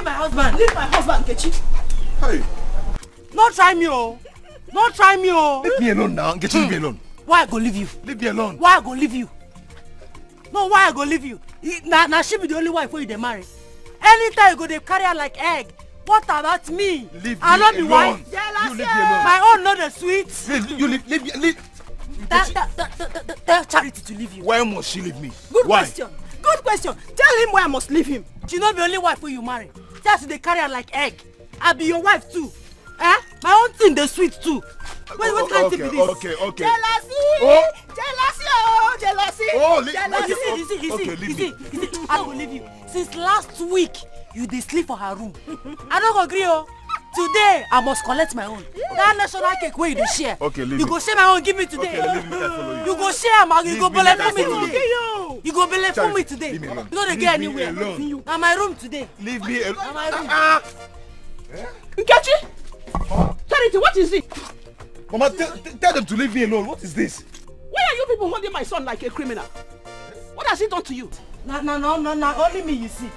my husband. Leave my husband, Nkechi. Hey. Don't try me, oh. Don't try me, oh. Leave me alone now. Nkechi, leave me alone. Why I go leave you? Leave me alone. Why I go leave you? No, why I go leave you? Now she be the only wife where you dey marry. Anytime you go, they carry her like egg. What about me? Leave me I not be alone. wife. You leave me alone. My own not the sweet. You leave. Tell Charity to leave you. Why must she leave me? Good Why? question. Good question. Tell him why I must leave him. She not the only wife where you marry. Just they carry her like egg. I be your wife too. Eh? My own thing the sweet too. What can't it be this? Okay. Jealousy! Oh. Jealousy! Oh, jealousy! Oh, jealousy! You see. I will leave you. Since last week, you dey sleep for her room. I don't agree, oh. Today, I must collect my own. That national cake where you dey share. Okay, leave You me. go share my own, give me today. Okay, leave me, I follow you. You go share, man. You Leave go me, believe I for me follow you. today. You go believe for me today. Leave me alone. You don't Leave get me anywhere. alone. Now my room today. Leave me alone. Now my room. Nkechi! Charity, what is it? Mama, tell them to leave me alone. What is this? Why are you people holding my son like a criminal? What has he done to you? No. Only me you see.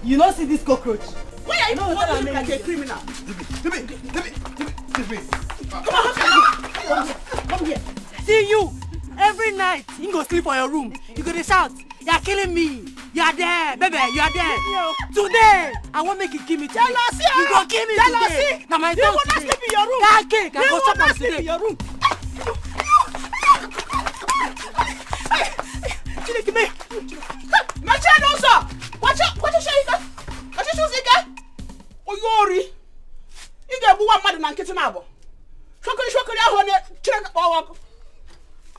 You don't see this cockroach. Why are you people holding him like a criminal? Leave me. Come here. See you. Every night, you go sleep for your room. You go to shout, you're killing me. You're there, baby, you're there. Today, I won't make you kill me today. Jealousy! You go kill me today. Now my You turn will not today. sleep in your room. That cake, I You go will chop not am sleep in today. your room. Chineke me. My child also. Watch your shoes. Watch your shoes again. Oyori. You get one mad na nkịtị na abo. Shokori ahụ ne chere ka ọwọ.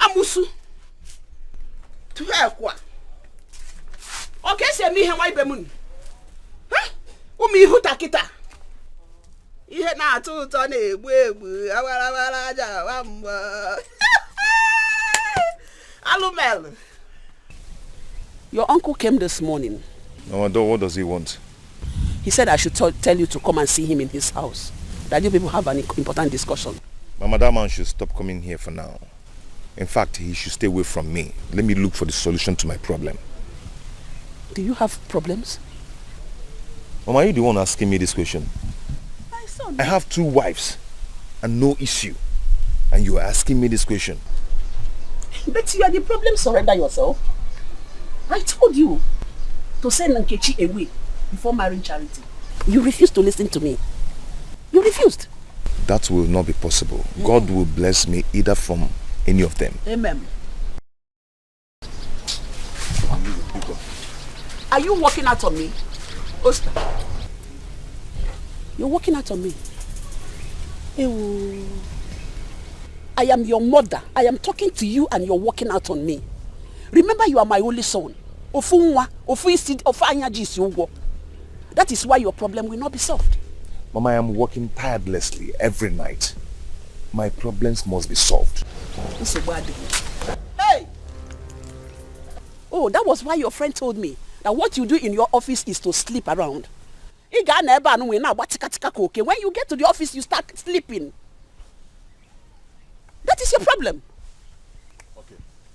Amusu. Tuwe kwa. Okay, se mi he wa ibe mun. Umi ihu takita. Ihe na-atụ ụtọ na-egbu awara aja wamba. Alumel. Your uncle came this morning. No, what does he want? He said I should tell you to come and see him in his house. That you people have an important discussion. Mama, that man should stop coming here for now. In fact, he should stay away from me. Let me look for the solution to my problem. Do you have problems? Mama, are you the one asking me this question? My son. I have 2 wives and no issue. And you are asking me this question. But you are the problem, surrender yourself. I told you to send Nkechi away before marrying Charity. You refused to listen to me. You refused. That will not be possible. God will bless me either from any of them. Amen. Are you working out on me? Oscar. You're working out on me. Ew. I am your mother. I am talking to you and you're working out on me. Remember, you are my only son. That is why your problem will not be solved. Mama, I am working tirelessly every night. My problems must be solved. Hey! Oh, that was why your friend told me that what you do in your office is to sleep around. When you get to the office, you start sleeping. That is your problem.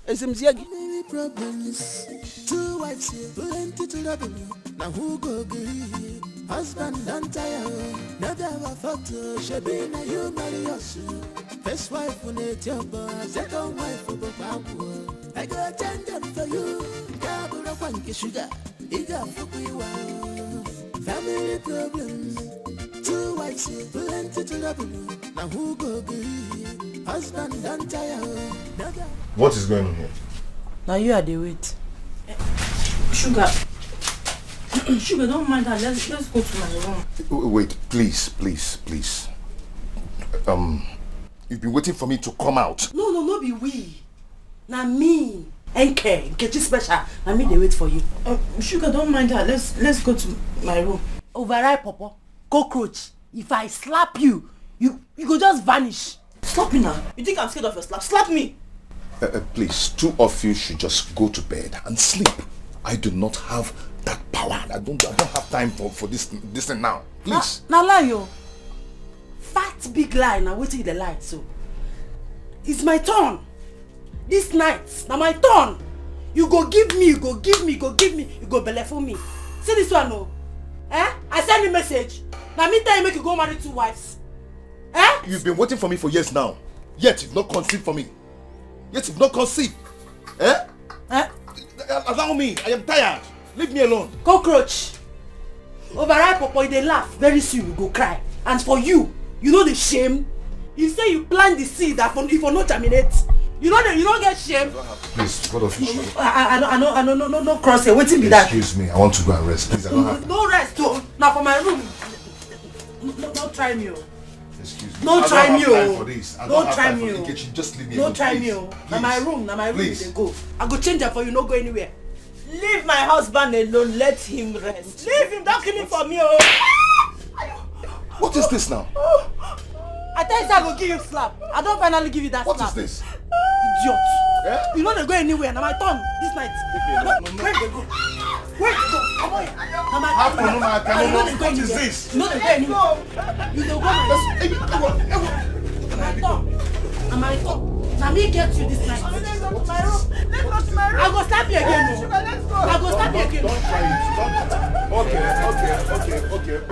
Many problems, 2 wives here, plenty trouble. Now who go agree? Husband don't tire. Never ever thought to should be now you marry us. First wife when it's your boy, second wife for Babu. I got attendant for you. Gabura funky sugar. You got family problems, 2 wives here, plenty trouble. Now who go agree? Husband don't tire. What is going on here? Now you are the wait. Sugar. Sugar, don't mind that. Let's go to my room. Wait, please. You've been waiting for me to come out. No be we. Now me. Nkechi special. Now me they wait for you. Sugar, don't mind that. Let's go to my room. Override, Papa. Cockroach. If I slap you, you go just vanish. Stop me now. You think I'm scared of your slap? Slap me. Please, 2 of you should just go to bed and sleep. I do not have that power. I don't have time for this thing now. Please. Now lie yo. Fat big lie. Now waiting the lie. So it's my turn. This night, now my turn. You go give me, you go belle for me. See this one, no. Eh? I send you message. Now me tell you make you go marry 2 wives. Eh? You've been waiting for me for years now. Yet you've not conceived for me. Yet you've not conceived. Eh? Eh? Allow me. I am tired. Leave me alone. Cockroach. Overripe papa, they laugh. Very soon you go cry. And for you, you know the shame? You say you plant the seed that if you not germinate. You don't get shame. Please, God of you. I know, no cross here. Waiting be that. Excuse me, I want to go and rest. Please, I don't have. No rest, oh. Now for my room. Don't try me, oh. Excuse me. Don't try me, oh. Don't try me, oh. Just leave me alone. Don't try me, oh. Now my room, Please. they go. I go change it for you, no go anywhere. Leave my husband alone, let him rest. Leave him, don't kill him for me, oh. What is this now? I tell you I go give you slap. I don't finally give you that slap. What is this? Idiot. Eh? You know they go anywhere. Now my turn this night. Where they go? Where they go? Come on. Now my turn. What is this? You know they go anywhere. You don't go my turn. Now my turn. Now me get you this night. Let's go to my room. I go slap you again. Sugar, let's go. I go slap you again. Don't try it. Okay. Thank you.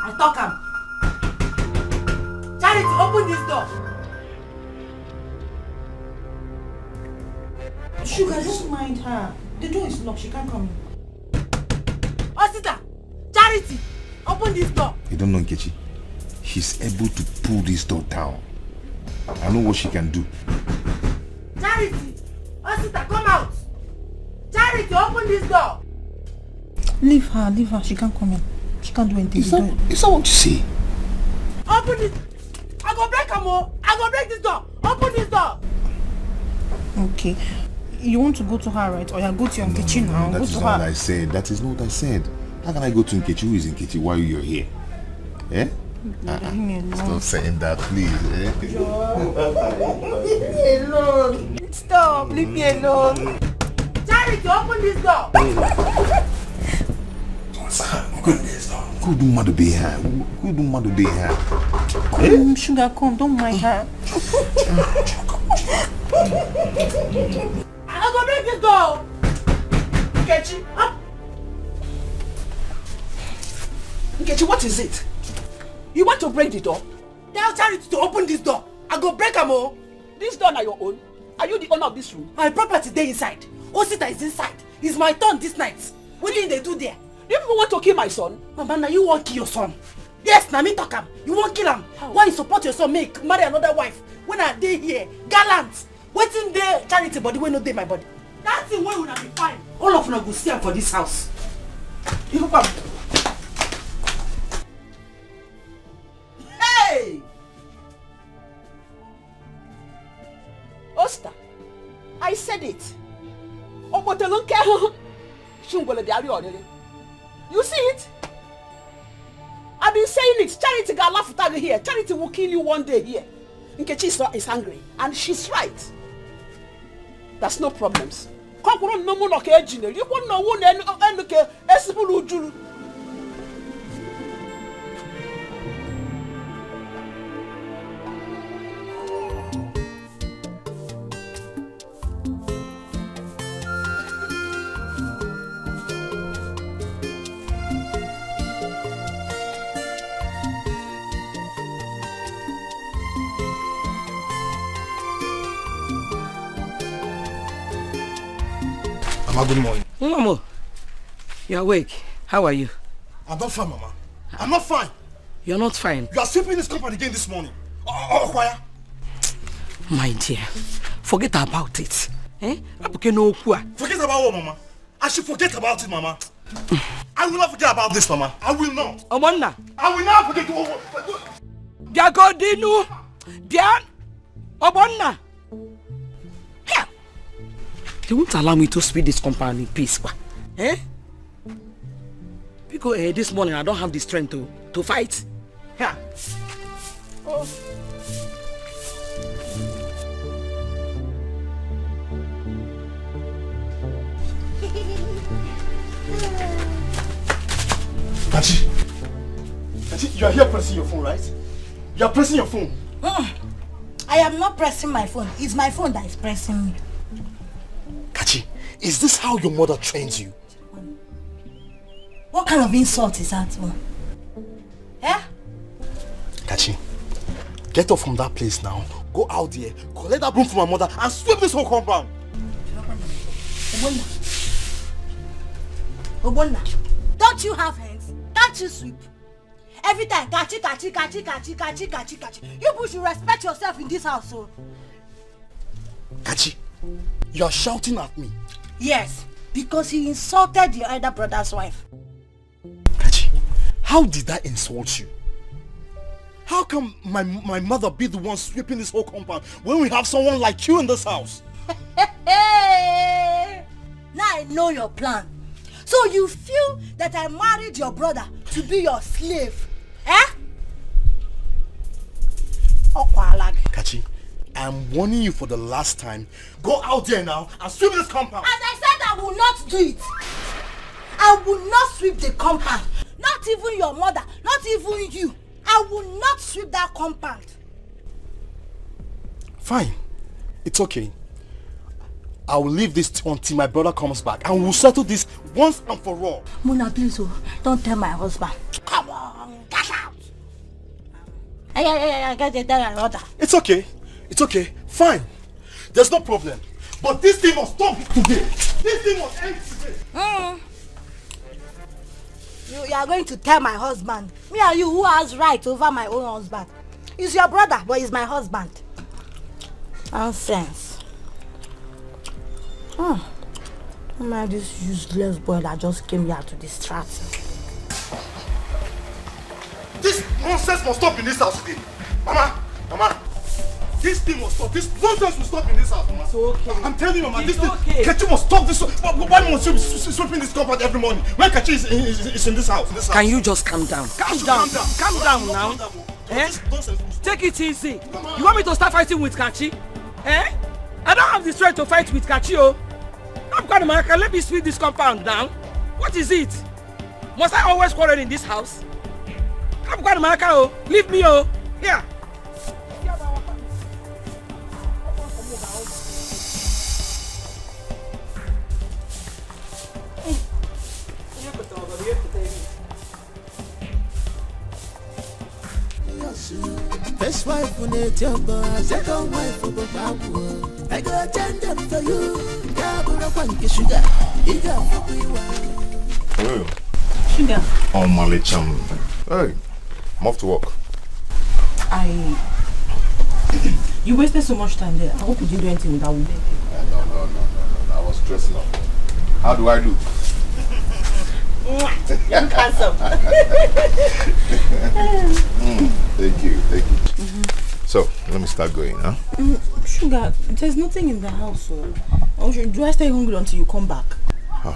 I talk am. Charity, open this door. Sugar, don't mind her. The door is locked. She can't come in. Osita, Charity, open this door. You don't know Nkechi. She's able to pull this door down. I know what she can do. Charity, Osita, come out. Charity, open this door. Leave her. She can't come in. She can't do anything. Is that what you say? Open it. I go break am oh. I go break this door. Open this door. Okay. You want to go to her, right? Or you go to your kitchen now. That Go is to not what her. I said. That is not what I said. How can I go to Nkechi? Who is Nkechi? Why you're here? Eh? Leave me alone. Stop saying that, please. Eh? Leave me alone. Stop. Leave me alone. Charity, open this door. Good mother be here. Good mother be here. Come, Sugar, come. Don't mind her. I go break this door. Nkechi, Nkechi, what is it? You want to break the door? Tell Charity to open this door. I go break am oh. This door na your own. Are you the owner of this room? My property dey inside. Osita is inside. It's my turn this night. What did they do there? You people want to kill my son? Mama, now you won't kill your son. Yes, na me talk am. You won't kill him. Why you support your son make marry another wife? When I dey here, gallant. Waiting there, Charity body wey no dey my body. That thing wey una be fine. All of una go see am for this house. You come. Hey! Osta, I said it. You see it? I've been saying it. Charity got laugh at here. Charity will kill you one day here. Nkechi is angry, and she's right. There's no problems. You won't know Mama, good morning. Mama, you're awake. How are you? I'm not fine, Mama. I'm not fine. You're not fine. You are sweeping this company again this morning. Choir. My dear, forget about it. Eh? Forget about what, Mama? I should forget about it, Mama. I will not forget about this, Mama. I will not. Omonna. I will not forget. Diagodinu. Dian. Omonna. They won't allow me to speed this company in peace. Eh? Because this morning I don't have the strength to fight. Yeah. Oh. Auntie, you are here pressing your phone, right? You are pressing your phone. I am not pressing my phone. It's my phone that is pressing me. Kachi, is this how your mother trains you? What kind of insult is that one? Eh? Kachi, get off from that place now. Go out there, collect that broom from my mother and sweep this whole compound. Obonna, don't you have hands? Can't you sweep? Every time, kachi. You people should respect yourself in this household. Kachi, you are shouting at me. Yes, because he insulted your elder brother's wife. Kachi, how did that insult you? How can my mother be the one sweeping this whole compound when we have someone like you in this house? Now I know your plan. So you feel that I married your brother to be your slave? Eh? Kachi, I am warning you for the last time. Go out there now and sweep this compound. As I said, I will not do it. I will not sweep the compound. Not even your mother, not even you. I will not sweep that compound. Fine. It's okay. I will leave this until my brother comes back and we'll settle this once and for all. Muna, please, don't tell my husband. Come on, get out. I get it, tell my brother. It's okay. It's okay. Fine. There's no problem. But this thing must stop today. This thing must end today. You are going to tell my husband. Me and you, who has right over my own husband? He's your brother, but he's my husband. Nonsense. Man, this useless boy that just came here to distract me. This nonsense must stop in this house today. Mama. This thing must stop. This nonsense will stop in this house, Mama. It's okay. I'm telling you, Mama. It's This okay. thing, Kachi must stop this. Why must you be sweeping this compound every morning? When Kachi is in this house? Can you just calm down? Calm down now. Eh? Take it easy. You want me to start fighting with Kachi? Eh? I don't have the strength to fight with Kachi, oh. I'm going to America. Let me sweep this compound down. What is it? Must I always quarrel in this house? I'm going to America, oh. Leave me, oh. Here. First wife will need your boy, second wife will go back. I go attend them for you. Sugar. Hello. Sugar. Oh, Malicham. Hey, I'm off to work. You wasted so much time there. I hope you didn't do anything with that woman. No. I was dressing up. How do I look? You look handsome. Thank you. So, let me start going, huh? Sugar, there's nothing in the house. So. Do I stay hungry until you come back? I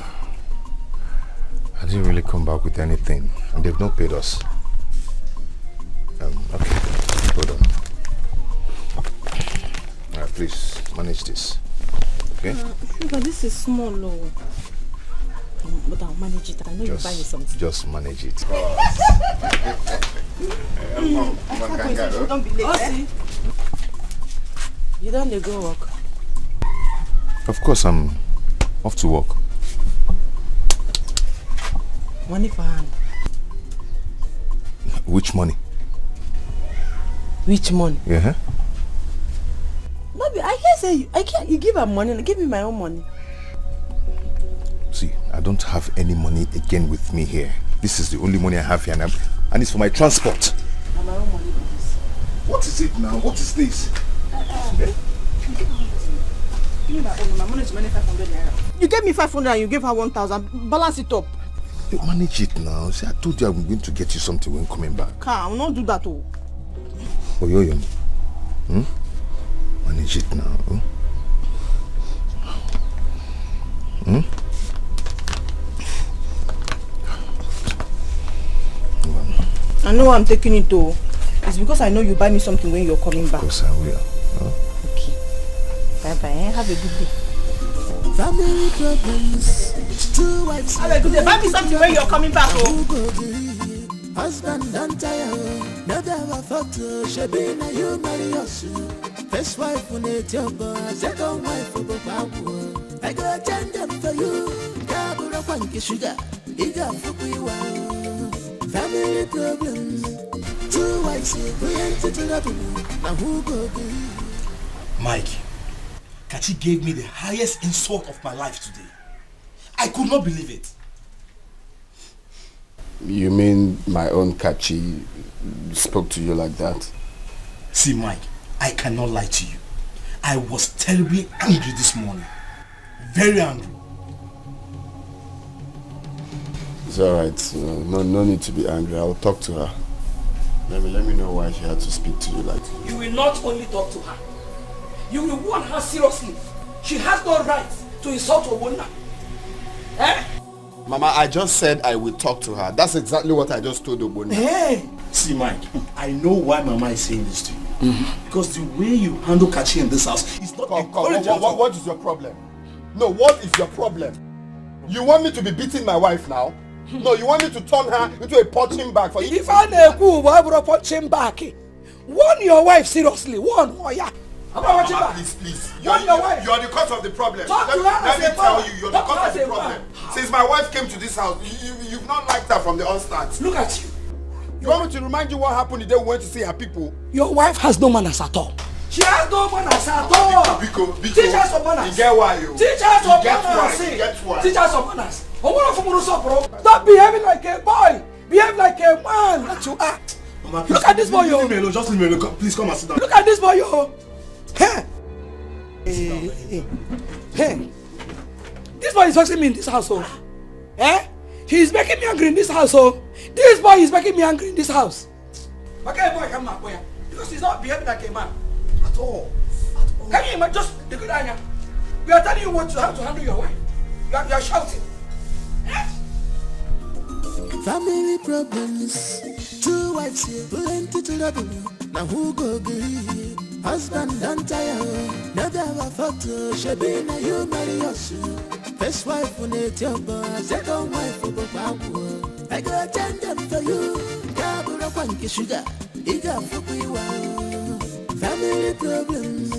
didn't really come back with anything, and they've not paid us. Okay, hold on. Alright, please manage this. Okay? Sugar, this is small, no. But I'll manage it. I know you buy me something. Just manage it. Don't be late. You don't go work. Of course, I'm off to work. Money for hand. Which money? Which money? Yeah. Baby, I can't say you give her money and give me my own money. See, I don't have any money again with me here. This is the only money I have here, and it's for my transport. And my own money is this. What is it now? What is this? Give me my own. My money is money 500 naira. You gave me 500 and you gave her 1,000. Balance it up. You manage it now. See, I told you I'm going to get you something when coming back. I will not do that. Oh. Oyoyo. Manage it now. I know I'm taking it to. It's because I know you buy me something when you're coming back. Of course I will. Okay. Bye-bye. Have a good day. Family problems. Two wives. Have a good day. Buy me something when you're coming back. Oh. Husband don't tire, never ever thought she be na you marry us. First wife when it's your boy, second wife for Babu. I go change them for you. Kabura funky sugar, iga fukuiwa. Family problems, 2 wives, we ain't to the now who go be? Mike, Kachi gave me the highest insult of my life today. I could not believe it. You mean my own Kachi spoke to you like that? See, Mike, I cannot lie to you. I was terribly angry this morning. Very angry. It's alright. No need to be angry. I'll talk to her. Let me know why she had to speak to you like that. You will not only talk to her. You will warn her seriously. She has no right to insult a woman. Eh? Mama, I just said I will talk to her. That's exactly what I just told Obona. Hey! See, Mike, I know why Mama is saying this to you. Because the way you handle Kachi in this house is not encouraging. What is your problem? No, what is your problem? You want me to be beating my wife now? No, you want me to turn her into a punching bag for you? If I never punching back, warn your wife seriously. Warn her. Yeah. Mama, please. You are the cause of the problem. Let me tell you, you're the cause of the problem. Since my wife came to this house, you've not liked her from the onstart. Look at you. You want me to remind you what happened the day we went to see her people? Your wife has no manners at all. She has no manners at all. Biko. Teach her some manners. You get why you? Teach her some manners. Teach her some manners. Stop behaving like a boy. Behave like a man that you are. Mama, look at this boy, yo. Just leave me alone. Please come and sit down. Look at this boy, yo. Hey. This boy is vexing me in this household. Eh? He is making me angry in this household. This boy is making me angry in this house. Okay, boy, come on, boy. Because he's not behaving like a man. At all. Can you imagine? Just look at Anya. We are telling you how to handle your wife. You are shouting. Eh? Family problems, 2 wives here, plenty to double. Now who go agree? Husband don't tire, never ever thought she be na you marry us. First wife when it's your boy, second wife for Babu. I go change them for you. Kabura funky sugar, iga fukuiwa. Family problems,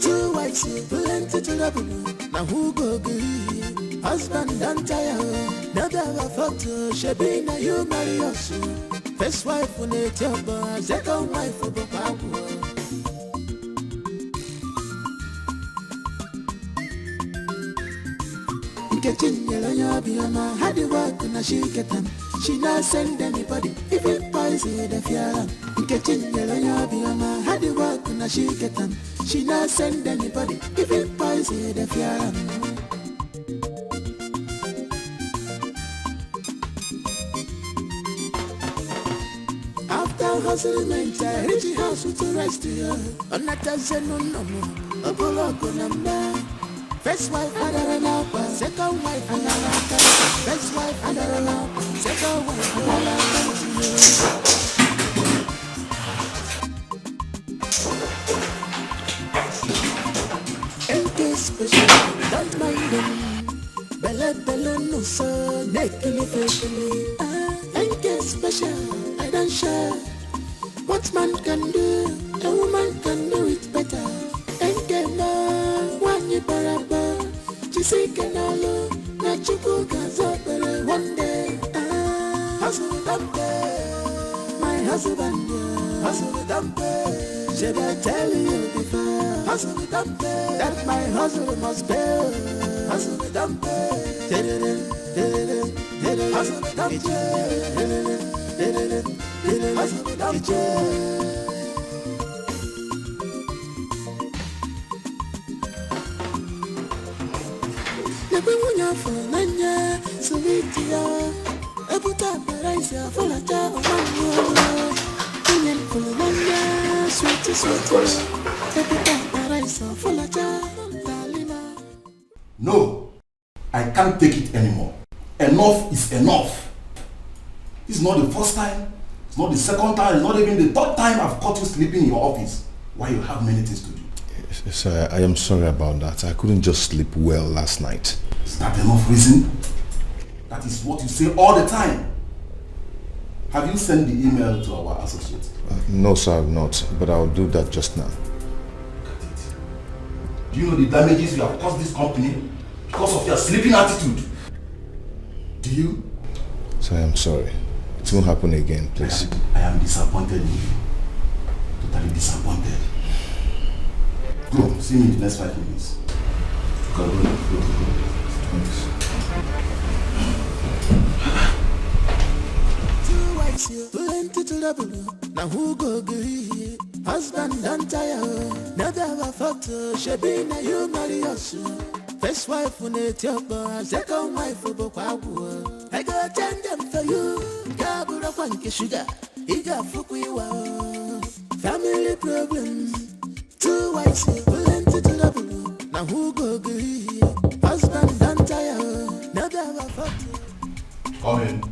2 wives here, plenty to double. Now who go agree? Husband don't tire, never ever thought she be na you marry us. First wife when it's your boy, second wife for Babu. Had the work and she get them. She not send anybody. If it poison the fear. Getting yellow, had the work and she get them. She not send anybody. If it poison the fear. After hustling, I reach the house with the rest of you. On that doesn't no. A bullock on number. First wife under an apple, second wife under an apple. First wife under an apple, second wife under an apple. MK special, don't mind them. Bella no so, naked faithfully. MK special, I don't share. What man can do, a woman can do it better. MK no, one you baraba. Chizzy kenalo, na chuku kazopere one day. Hustle dumpe, my husband, hustle dumpe. Should I tell you before? Hustle dumpe, that my hustle must bear. Hustle dumpe, hustle dumpe, hustle dumpe. No, I can't take it anymore. Enough is enough. This is not the first time, it's not the second time, it's not even the third time I've caught you sleeping in your office while you have many things to do. Sir, I am sorry about that. I couldn't just sleep well last night. Is that enough reason? That is what you say all the time. Have you sent the email to our associate? No, sir, I've not. But I'll do that just now. Do you know the damages you have caused this company because of your sleeping attitude? Do you? Sir, I'm sorry. It won't happen again, please. I am disappointed in you. Totally disappointed. Go, see me in the next 5 minutes. Go. Thanks. Plenty to double. Now who go agree? Husband and tire. Never ever thought she be na you marry us. First wife on it your boy, second wife for Bokwabu. I go attend them for you. Gabura Panky Sugar. Iga Fukuiwa. Family problems. 2 wives, plenty to double. Now who go agree? Husband and tire. Never ever thought. Come in.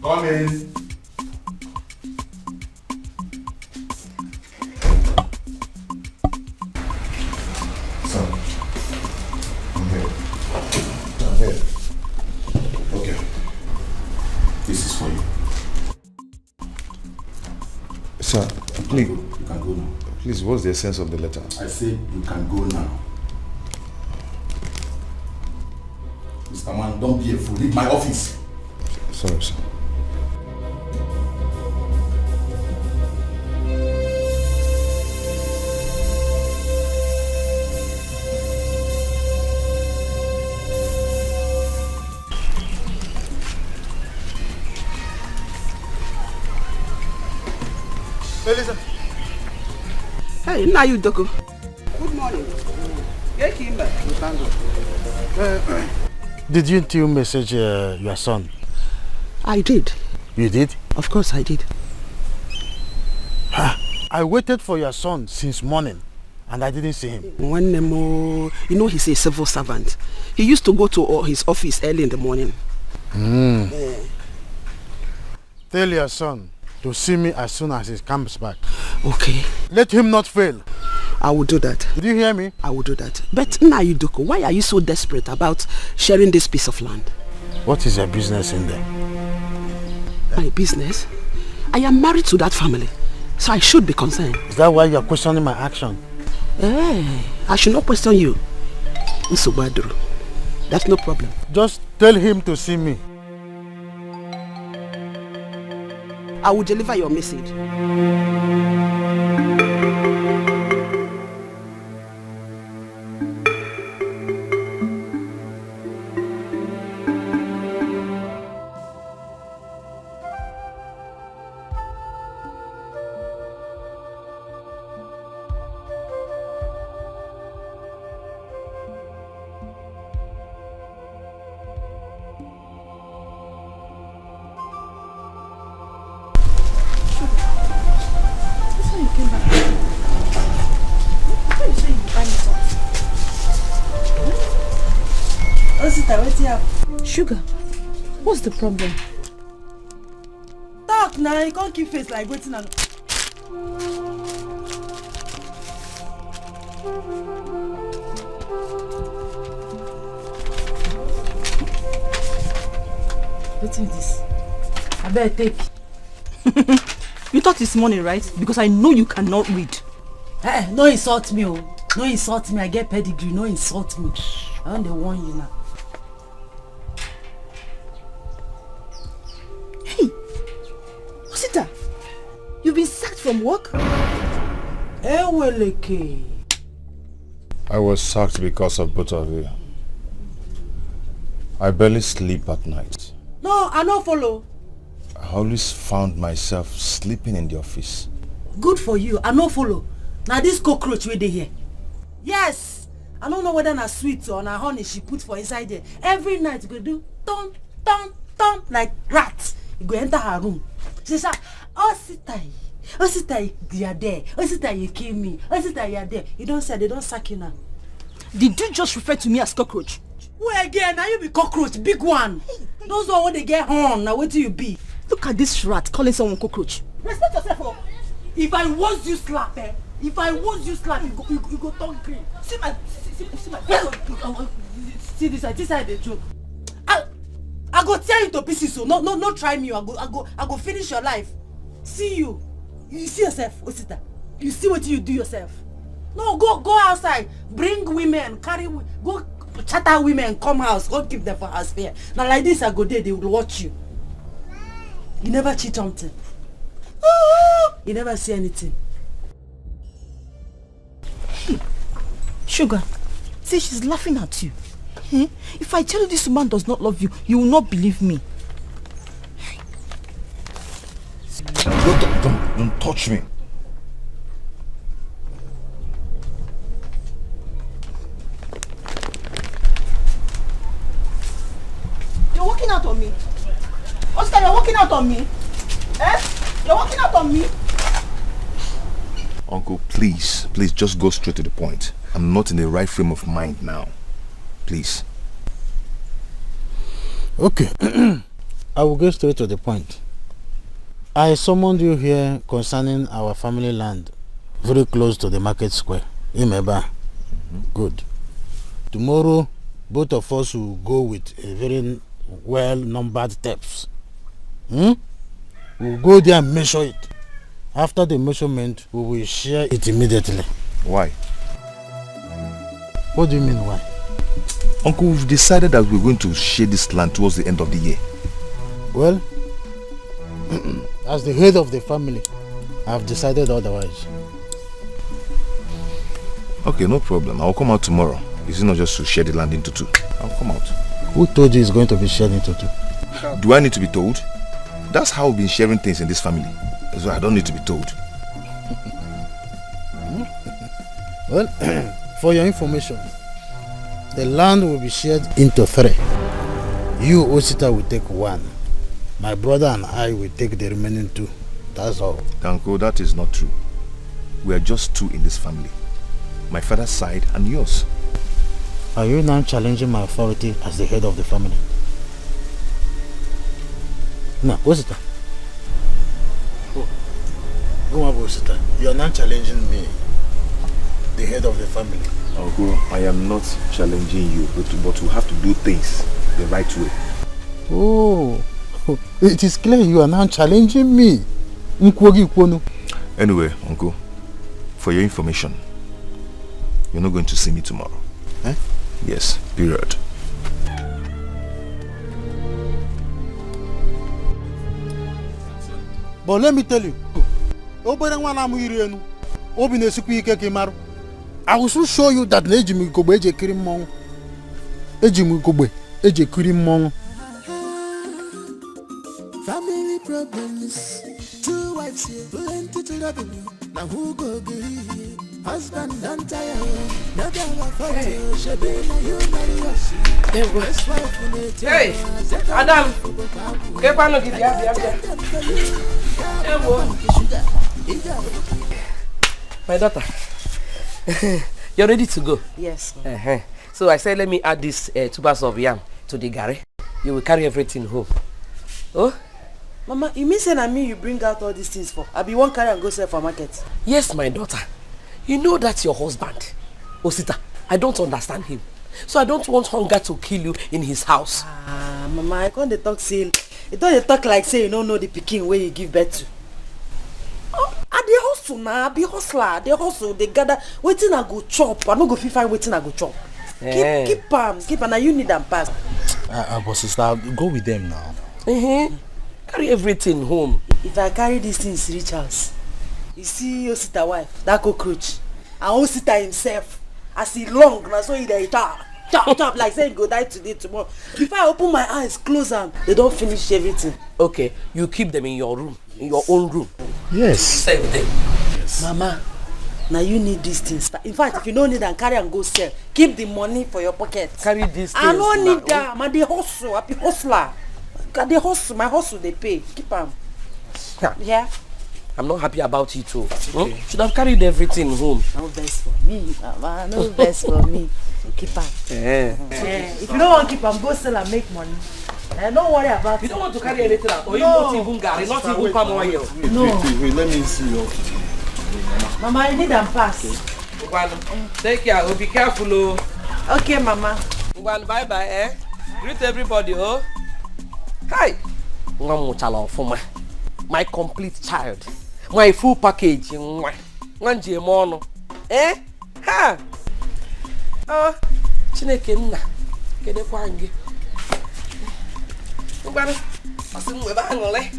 Come in. Sir, I'm here. I'm here. Okay. This is for you. Sir, please. You can go now. Please, what's the essence of the letter? I said you can go now. Mr. Man, don't be a fool. Leave my office. Sorry, sir. Listen. Hey, now you Doko. Good morning. Yeah, came back. Didn't you message your son? I did. You did? Of course I did. I waited for your son since morning and I didn't see him. When you know he's a civil servant. He used to go to his office early in the morning. Tell your son to see me as soon as he comes back. Okay. Let him not fail. I will do that. Did you hear me? I will do that. But Nayudoko, why are you so desperate about sharing this piece of land? What is your business in there? My business? I am married to that family, so I should be concerned. Is that why you are questioning my action? Hey, I should not question you. Usobadru. That's no problem. Just tell him to see me. I will deliver your message. Sugar, what's the problem? Talk now, you can't keep face like waiting on. What's this? I better take. You thought this morning, right? Because I know you cannot read. Hey, no insult me, oh. No insult me, I get pedigree, no insult me. I don't warn you now. Hey, Osita, you've been sacked from work? Eweleke. I was sacked because of both of you. I barely sleep at night. No, I don't follow. I always found myself sleeping in the office. Good for you, I don't follow. Now this cockroach where they here. Yes, I don't know whether na sweet or na honey she put for inside there. Every night you go do tom tom tom like rat. You go enter her room. She say, Ositai, you are there. Ositai, you kill me. Ositai, you are there. You don't say they don't sack you now. Did you just refer to me as cockroach? Where again? Now you be cockroach, big one. Those one when they get horn. Now wait till you be. Look at this rat calling someone cockroach. Respect yourself, oh. If I was you slap, If I was you slap, you go turn green. See my see this side the joke. I go tear you to pieces. So no, try me. I go finish your life. See you. You see yourself, Osita. You see what you do yourself. No, go outside. Bring women, go chatter women, come house, go keep them for house fair. Now like this, I go there, they will watch you. You never cheat something. You never see anything. Sugar, see, she's laughing at you. If I tell you this man does not love you, you will not believe me. Don't touch me. You're walking out on me. Oscar, you're walking out on me. You're walking out on me. Uncle, please, just go straight to the point. I'm not in the right frame of mind now. Please. Okay. I will go straight to the point. I summoned you here concerning our family land, very close to the market square. Remember? Good. Tomorrow, both of us will go with a very well-numbered steps. We'll go there and measure it. After the measurement, we will share it immediately. Why? What do you mean, why? Uncle, we've decided that we're going to share this land towards the end of the year. Well, as the head of the family, I've decided otherwise. Okay, no problem. I'll come out tomorrow. Is it not just to share the land into two? I'll come out. Who told you it's going to be shared into two? Do I need to be told? That's how we've been sharing things in this family. So I don't need to be told. Well, for your information, the land will be shared into 3. You, Osita, will take 1. My brother and I will take the remaining 2. That's all. Uncle, that is not true. We are just 2 in this family. My father's side and yours. Are you now challenging my authority as the head of the family? No, Osita. Osita, you are not challenging me, the head of the family. Uncle, I am not challenging you, but we have to do things the right way. Oh, it is clear you are now challenging me. Anyway, Uncle, for your information, you're not going to see me tomorrow. Yes, period. But let me tell you, I will soon show you that family problems, 2 wives here, plenty to double. Now who go agree? Husband and tire. Now they are fault. She be na you marry us. Hey, Adam. Kepano kidia. My daughter, you're ready to go? Yes. So I said, let me add this 2 bags of yam to the gari. You will carry everything home. Oh? Mama, you mean saying me you bring out all these things for? I be one carry and go sell for market. Yes, my daughter. You know that's your husband. Osita, I don't understand him. So I don't want hunger to kill you in his house. Mama, I can't talk say. You don't talk like say you don't know the pikin where you give birth to. Oh, they hustle now, be hustler. They hustle, they gather. Waiting I go chop. I no go find waiting I go chop. Keep and now you need them pass. But sister, go with them now. Carry everything home. If I carry these things reach house, you see Osita wife, that cockroach, and Osita himself, as he long, now so he dey chop, like say he go die today, tomorrow. Before I open my eyes, close them, they don't finish everything. Okay, you keep them in your room, in your own room. Yes. Save them. Yes. Mama, now you need these things. In fact, if you don't need them, carry and go sell. Keep the money for your pocket. Carry these things. I don't need them. I dey hustle. I be hustler. They hustle. My hustle they pay. Keep them. Yeah. I'm not happy about it too. Okay. Should have carried everything home. No best for me, Mama. No best for me. Keep them. If you don't want to keep them, go sell and make money. Don't worry about it. You don't want to carry anything out. Or you not even gari, not even palm oil. No. Wait, let me see your. Mama, you need them pass. Take care. Oh, be careful. Okay, Mama. Bye bye. Greet everybody. Oh. Hi. My complete child. My full package. Eh? Ha! Chineke nna. Kedekwa ngi. Ngwana. Asị m webe aṅụrị.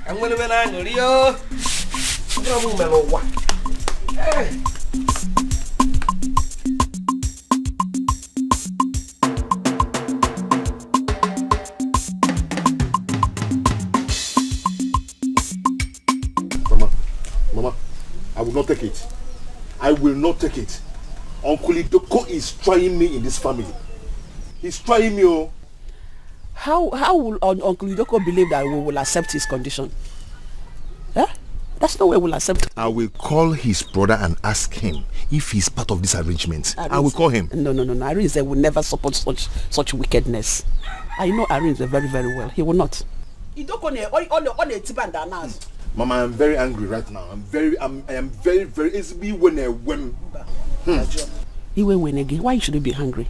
Enwere m na aṅụrị yo. Ndị ọmụ mere ụwa. Mama, I will not take it. I will not take it. Uncle Idoko is trying me in this family. He's trying me. Oh. How will Uncle Idoko believe that we will accept his condition? Eh? That's no way we'll accept. I will call his brother and ask him if he's part of this arrangement. I will call him. No. Arinze will never support such wickedness. I know Arinze very, very well. He will not. Mama, I'm very angry right now. I am very easily when. Again. Why should you be angry?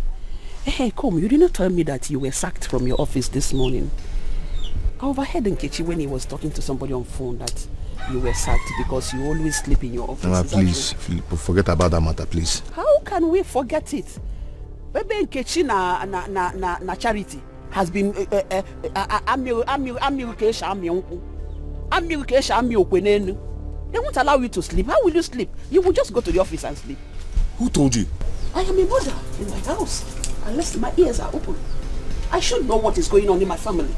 Hey, come, you didn't tell me that you were sacked from your office this morning. I overheard Nkechi when he was talking to somebody on phone that you were sacked because you always sleep in your office. Mama, please, forget about that matter, please. How can we forget it? Maybe Nkechi na Charity has been they won't allow you to sleep. How will you sleep? You will just go to the office and sleep. Who told you? I am a mother in my house. Unless my ears are open, I should know what is going on in my family.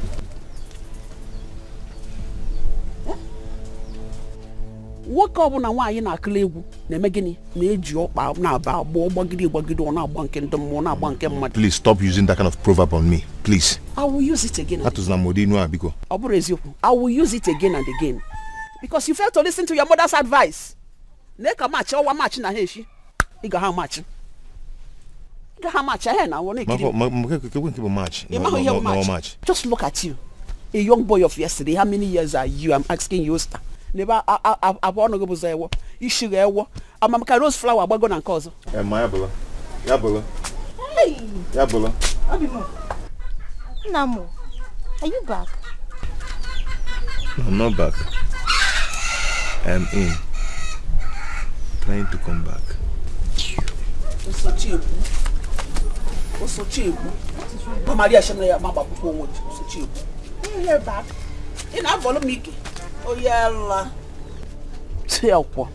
What up na why na aklegwu na emegini na eji okpa na aba agbo gbagide na agba nke ndom na agba nke mmadu. Please stop using that kind of proverb on me, please. I will use it again. That is na modinu abiko. Oburu eziokwu. I will use it again and again. Because you failed to listen to your mother's advice. Neka match owa match na heshi. Iga ha match. Iga match ahe na won match. Just look at you. A young boy of yesterday. How many years are you? I'm asking you, sir. Never abona go buzewo. Ishiga ewo. Amamaka rose flower agbago na nke ozo. Yabula. Hey. Yabula. Abimo. Namo. Are you back? I'm not back. I'm in. Trying to come back. So cheap. Maria Shamla ya mama buko so cheap. You're back. In a follow Mickey. Oh yeah. Help.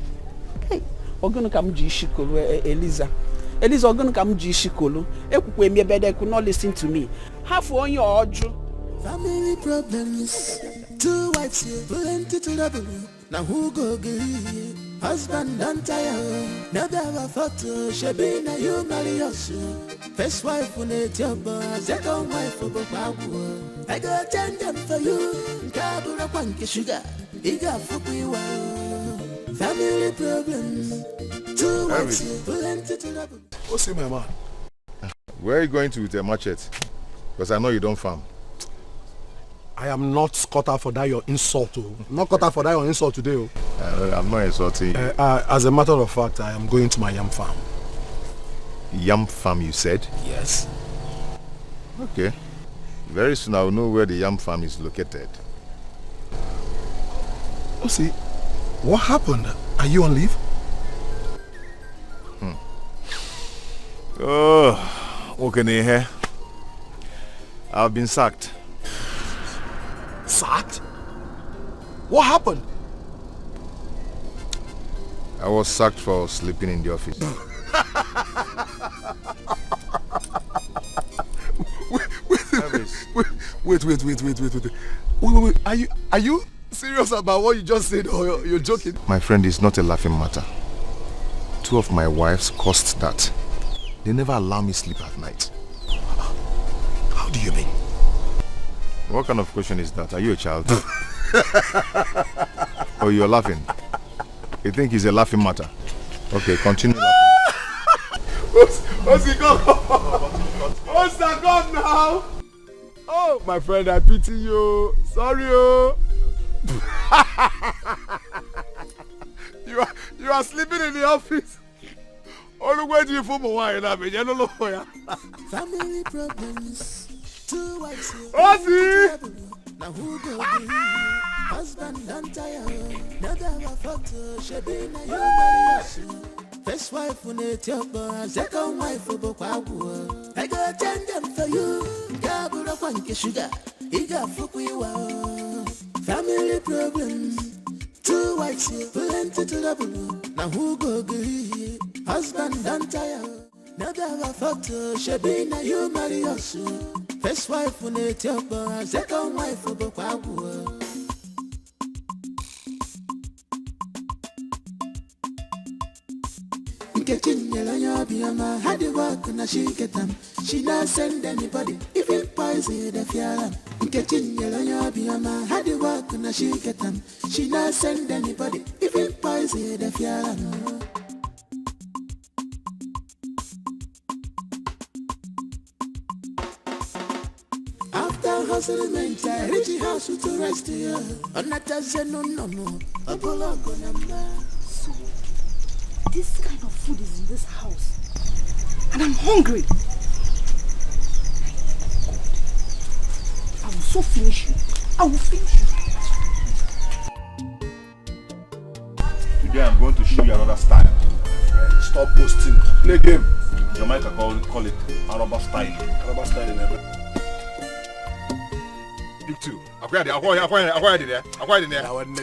Hey, we're gonna come Jishikolo, Eliza. Eliza, we're gonna come Jishikolo. Ekwe me bede could not listen to me. Half on your audio. Family problems. Two wives here, plenty to double. Now who go get husband don't tire. Never ever thought she be na you marry us. First wife when it's your boy, second wife for Babu. I got 10 them for you. Kabura Panky Sugar. You got Fukuiwa. Family problems. Two wives here, plenty to double. What's in my man? Where are you going to with a machete? Because I know you don't farm. I am not cut out for that your insult. Not cut out for that your insult today. I'm not insulting you. As a matter of fact, I am going to my yam farm. Yam farm, you said? Yes. Okay. Very soon I will know where the yam farm is located. Oh, see, what happened? Are you on leave? Oh, what can you hear? I've been sacked. Sacked? What happened? I was sacked for sleeping in the office. Wait. Are you serious about what you just said or you're joking? My friend, it's not a laughing matter. 2 of my wives caused that. They never allow me sleep at night. How do you mean? What kind of question is that? Are you a child? Oh, you're laughing? You think it's a laughing matter? Okay, continue laughing. What's he gone? What's that gone now? Oh, my friend, I pity you. Sorry, oh. You are sleeping in the office. Only waiting for my wife. Family problems. Two wives. Now who go be husband and tire? Never a photo, she be na you marry us. First wife when it's your boy, second wife for Bokwabu. I go attend them for you. Gabura funky sugar, he got fuck you out. Family problems, 2 wives here, plenty to double. Now who go be husband and tire? Never a photo, she be na you marry us. First wife when it's your boy, second wife for Bokwabu. Had the work and she get them. She not send anybody. If it poison the fear. Getting yellow yama. Had the work and she get them. She not send anybody. If it poison the fear. After hustling, I reach the house to rest here. I'm not saying no. A bullock on number. This kind of food is in this house. And I'm hungry. I will so finish you. I will finish you. Today I'm going to show you another style. Stop boasting. Play game. Jamaica call it Araba style. Araba style never. Big two. Acquired there.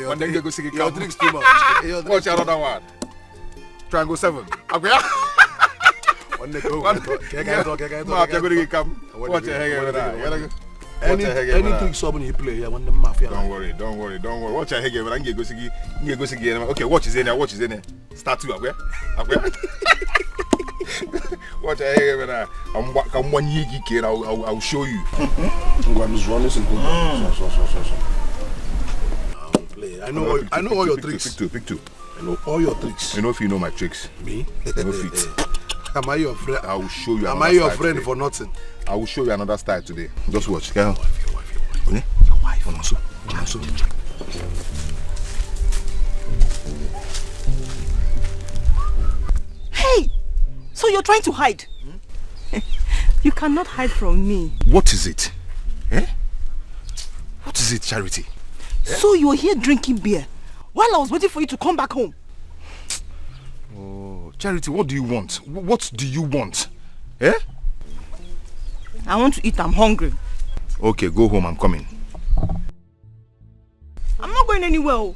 One day you go see your drinks too much. Watch another one. Triangle 7. Any trick someone you play, when the mafia. Don't worry. Watch your head when I go see. Okay, watch is in there. Start to where? Watch your head when I'm 1 year geek. I'll show you. I know all your tricks. Pick two. I know all your tricks. You know if you know my tricks. Me? You know fit. Am I your friend? I will show you. Am I your friend today. For nothing? I will show you another style today. Just watch. Your wife. Also. Hey! So you're trying to hide? You cannot hide from me. What is it? Eh? What is it, Charity? So you're here drinking beer while I was waiting for you to come back home. Oh, Charity, what do you want? What do you want? Eh? I want to eat, I'm hungry. Okay, go home, I'm coming. I'm not going anywhere.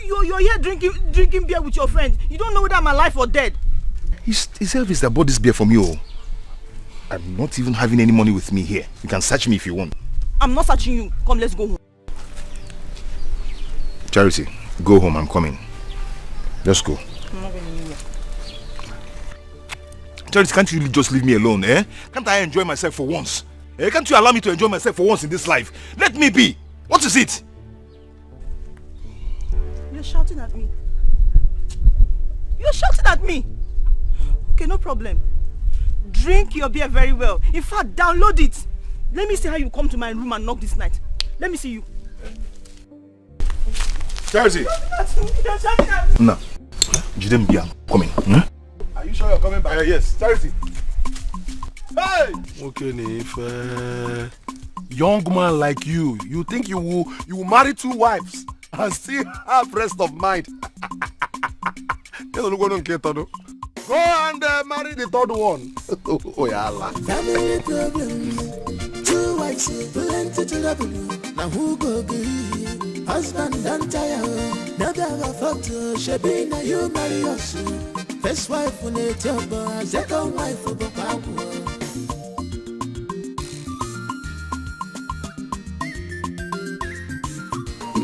You're here drinking beer with your friend. You don't know whether I'm alive or dead. It's Elvis that bought this beer for me, oh. I'm not even having any money with me here. You can search me if you want. I'm not searching you. Come, let's go home. Charity, go home, I'm coming. Let's go. I'm not going anywhere. Charity, can't you just leave me alone, eh? Can't I enjoy myself for once? Eh? Can't you allow me to enjoy myself for once in this life? Let me be! What is it? You're shouting at me. You're shouting at me. Okay, no problem. Drink your beer very well. In fact, download it. Let me see how you come to my room and knock this night. Let me see you. Charity! No. Jidem Bia, coming. Are you sure you're coming back? Yes. Charity. Hey! Okay, if young man like you think you will marry 2 wives and still have rest of mind. Go and marry the 3rd one. Oh yeah, Allah. Family problems, 2 wives, plenty to double. Now who go be husband and tire? Never a photo, she be na you marry us. First wife when it's your boy, second wife for Bokwabu.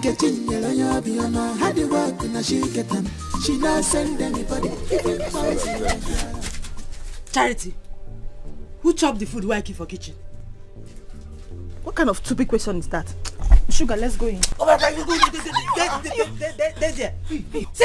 Getting yellow yama, had the work and she get them. She not send anybody. Charity, who chopped the food while I keep for kitchen? What kind of stupid question is that? Sugar, let's go in. Oh my God, you go there. See,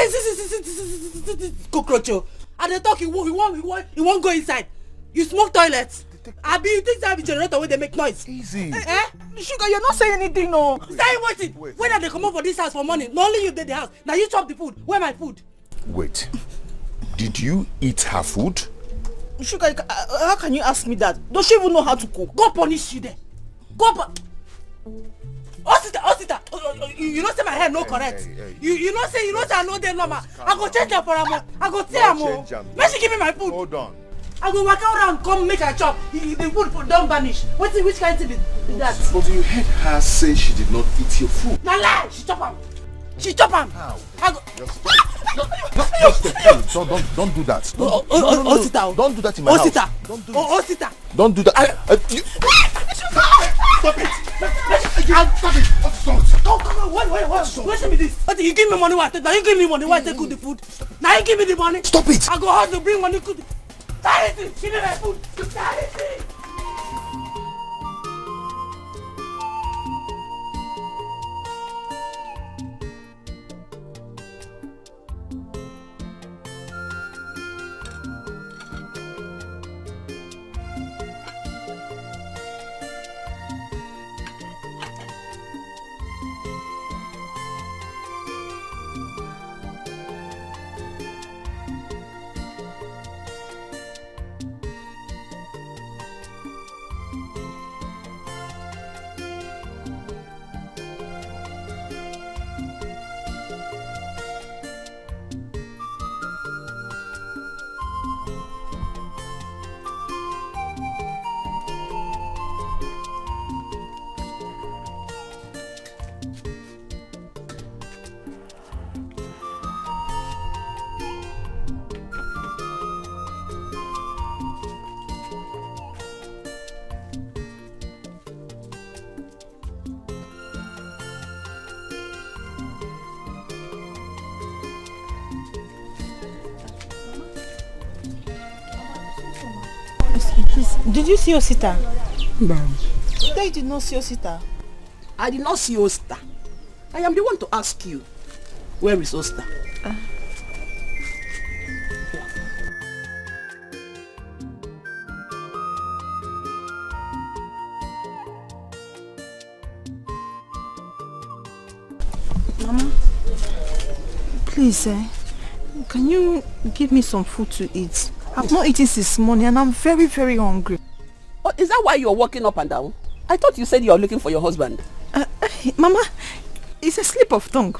cockroach. And they talk, he won't go inside. You smoke toilets. Abi, you think that be generator where they make noise? Easy. Sugar, you're not saying anything, no. Say waiting. When are they come up for this house for money? Not only you did the house. Now you chop the food. Where my food? Wait. Did you eat her food? Sugar, how can you ask me that? Does she even know how to cook? Go punish you there. Go Osita. You know say my hair no correct. You know say I know they normal. I go change them for am. I go tell am. Make she give me my food. Hold on. I go walk around, come make her chop. The food don't vanish. Which kind of thing is that? But you heard her say she did not eat your food. Na lie! She chop am. She chop am. How? I go. Don't do that. Osita. Don't do that in my house. Don't do it. Osita. Don't do that. Stop it. Stop it. What's Come on. Wait. Listen me this. You give me money, why? Now you give me money, why I take good the food? Now you give me the money. Stop it. I go hard to bring money good. Charity. Give me my food. Charity. Did you see Osita? No. You did not see Osita. I did not see Osita. I am the one to ask you. Where is Osita? Mama, please, can you give me some food to eat? I've not eaten since morning and I'm very, very hungry. Oh, is that why you're walking up and down? I thought you said you're looking for your husband. Mama, it's a slip of tongue.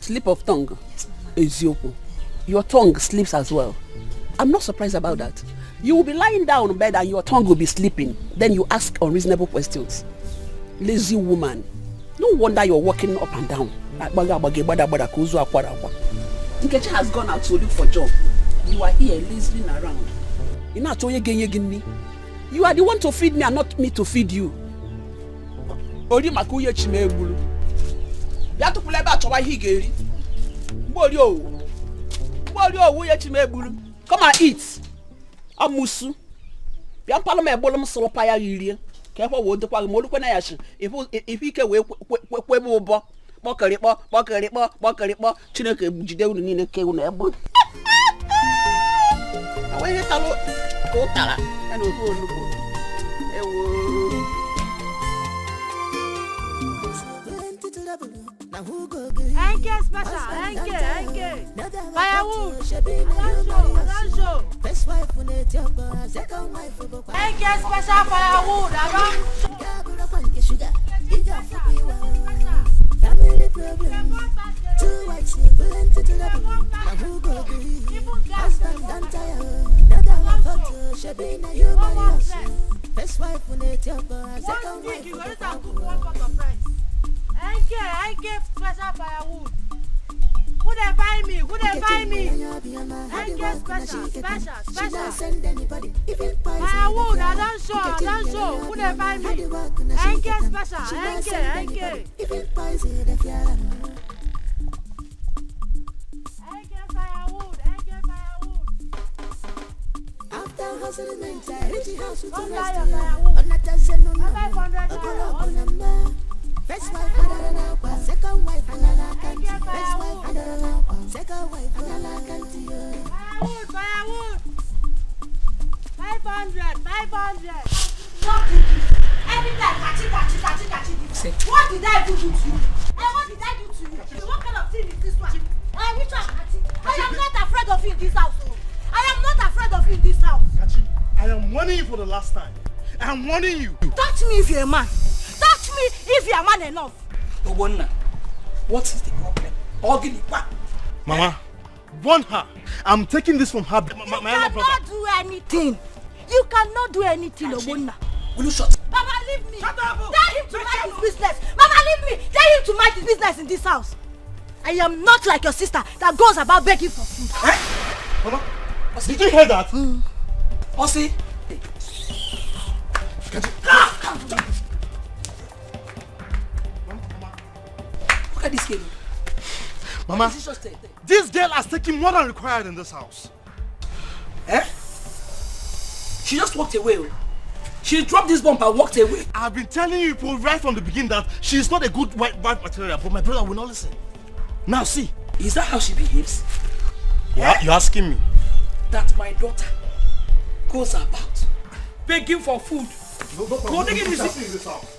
Slip of tongue? Yes, Eziopo. Your tongue sleeps as well. I'm not surprised about that. You will be lying down in bed and your tongue will be sleeping. Then you ask unreasonable questions. Lazy woman. No wonder you're walking up and down. Nkechi has gone out to look for a job. You are here lazing around. You are the one to feed me and not me to feed you. Come and eat. Amusu. If he can Firewood. Special firewood. Family problem. 2 wives, plenty to love. Now who go agree? Husband and tired. Another one photo. She be na you marry us. First wife when it's your boy. Second wife when it's your boy. I get special firewood. Who they buy me? I get special. Firewood, I don't show. Who they buy me? I get special. If it poison the firewood. After hustling mental, reach house with the rest of you. On a dozen no number. First wife and second wife and first wife and second wife and Firewood. 500. Every time, catchy. What did I do to you? What did I do to you? What kind of thing is this one? Which one, Catchy? I am not afraid of you in this house. I am not afraid of you in this house. Catchy, I am warning you for the last time. I am warning you. Touch me if you're a man. Touch me if you are man enough. Obonna, what is the problem? Mama, warn her. I'm taking this from her. You cannot do anything. You cannot do anything, Obonna. Will you shut? Mama, leave me. Shut up. Tell him to mind his business. Mama, leave me. Tell him to mind his business in this house. I am not like your sister that goes about begging for food. Eh? Mama, did you hear that? Ossie. Look at this kid. Mama, this girl has taken more than required in this house. Eh? She just walked away. She dropped this bump and walked away. I've been telling you people right from the beginning that she is not a good wife material, but my brother will not listen. Now see. Is that how she behaves? Yeah, you're asking me? That my daughter goes about begging for food. What is happening in this house?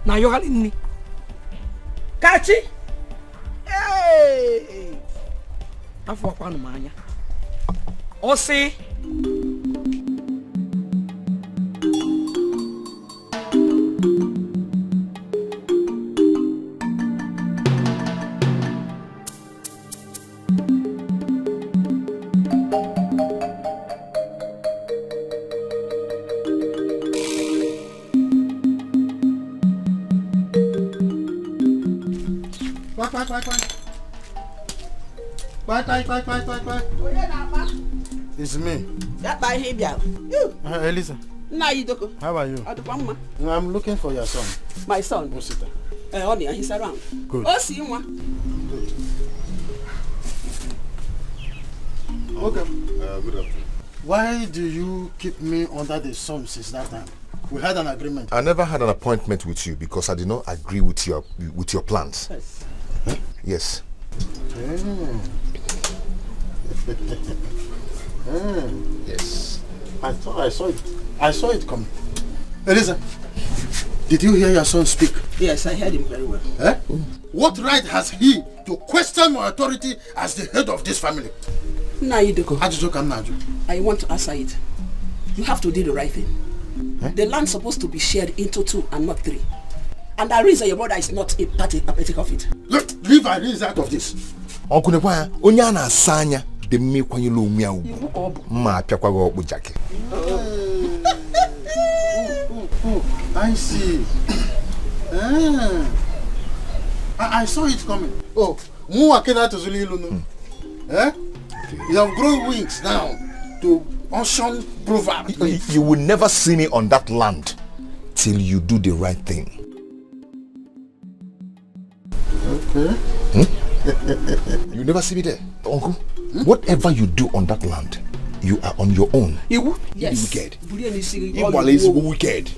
Na yogali ni. Kachi. Hey. Afu kwa no manya. Ose. It's me. That by him, yeah. Elisa. Now you do. How are you? I'm looking for your son. My son. Osita. Only he's around. Good. Oh, see one. Good. Okay. Good afternoon. Why do you keep me under the sun since that time? We had an agreement. I never had an appointment with you because I did not agree with your plans. Yes. Huh? Yes. Yes. I thought I saw it. I saw it coming. Elisa, did you hear your son speak? Yes, I heard him very well. Eh? What right has he to question my authority as the head of this family? I want to answer it. You have to do the right thing. Eh? The land's supposed to be shared into 2 and not 3. And the reason your brother is not a party of it. Look, leave Irene out of this. Uncle Nepoya, Onyana Sanya, the me when you look me out. Ma Piakwago Bujaki. I see. I saw it coming. Oh, Muakena to Zulilunu. Eh? You have grown wings now to ocean proverb. You will never see me on that land till you do the right thing. Okay. You never see me there, Uncle. Whatever you do on that land, you are on your own. You? Yes. Wicked. You wicked.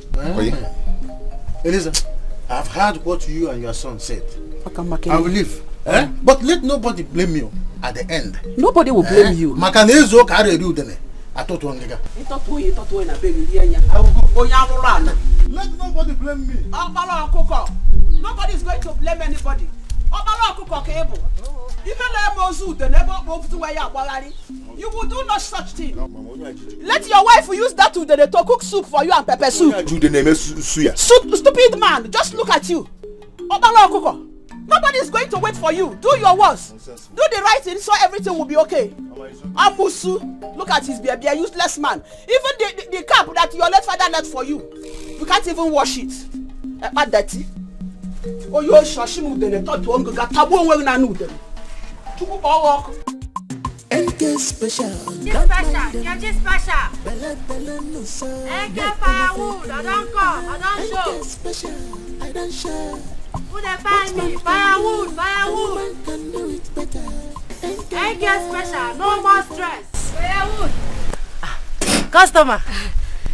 Elisa, I've heard what you and your son said. I will leave. Eh? But let nobody blame you at the end. Nobody will blame you. I thought one nigga. Let nobody blame me. Nobody is going to blame anybody. You will do no such thing. Let your wife use that to cook soup for you and pepper soup. Stupid man, just look at you. Nobody is going to wait for you. Do your worst. Do the right thing so everything will be okay. Amusu, look at his baby, a useless man. Even the cap that your late father left for you, you can't even wash it. Bad dirty. Oh, you shashimu de thought to unga tabu when I knew them. NK special. Just special. You're just special. NK firewood. I don't come. I don't show. NK special. I don't show. Who they find me? Firewood. Woman can do it better. NK special. No more stress. Firewood. Customer.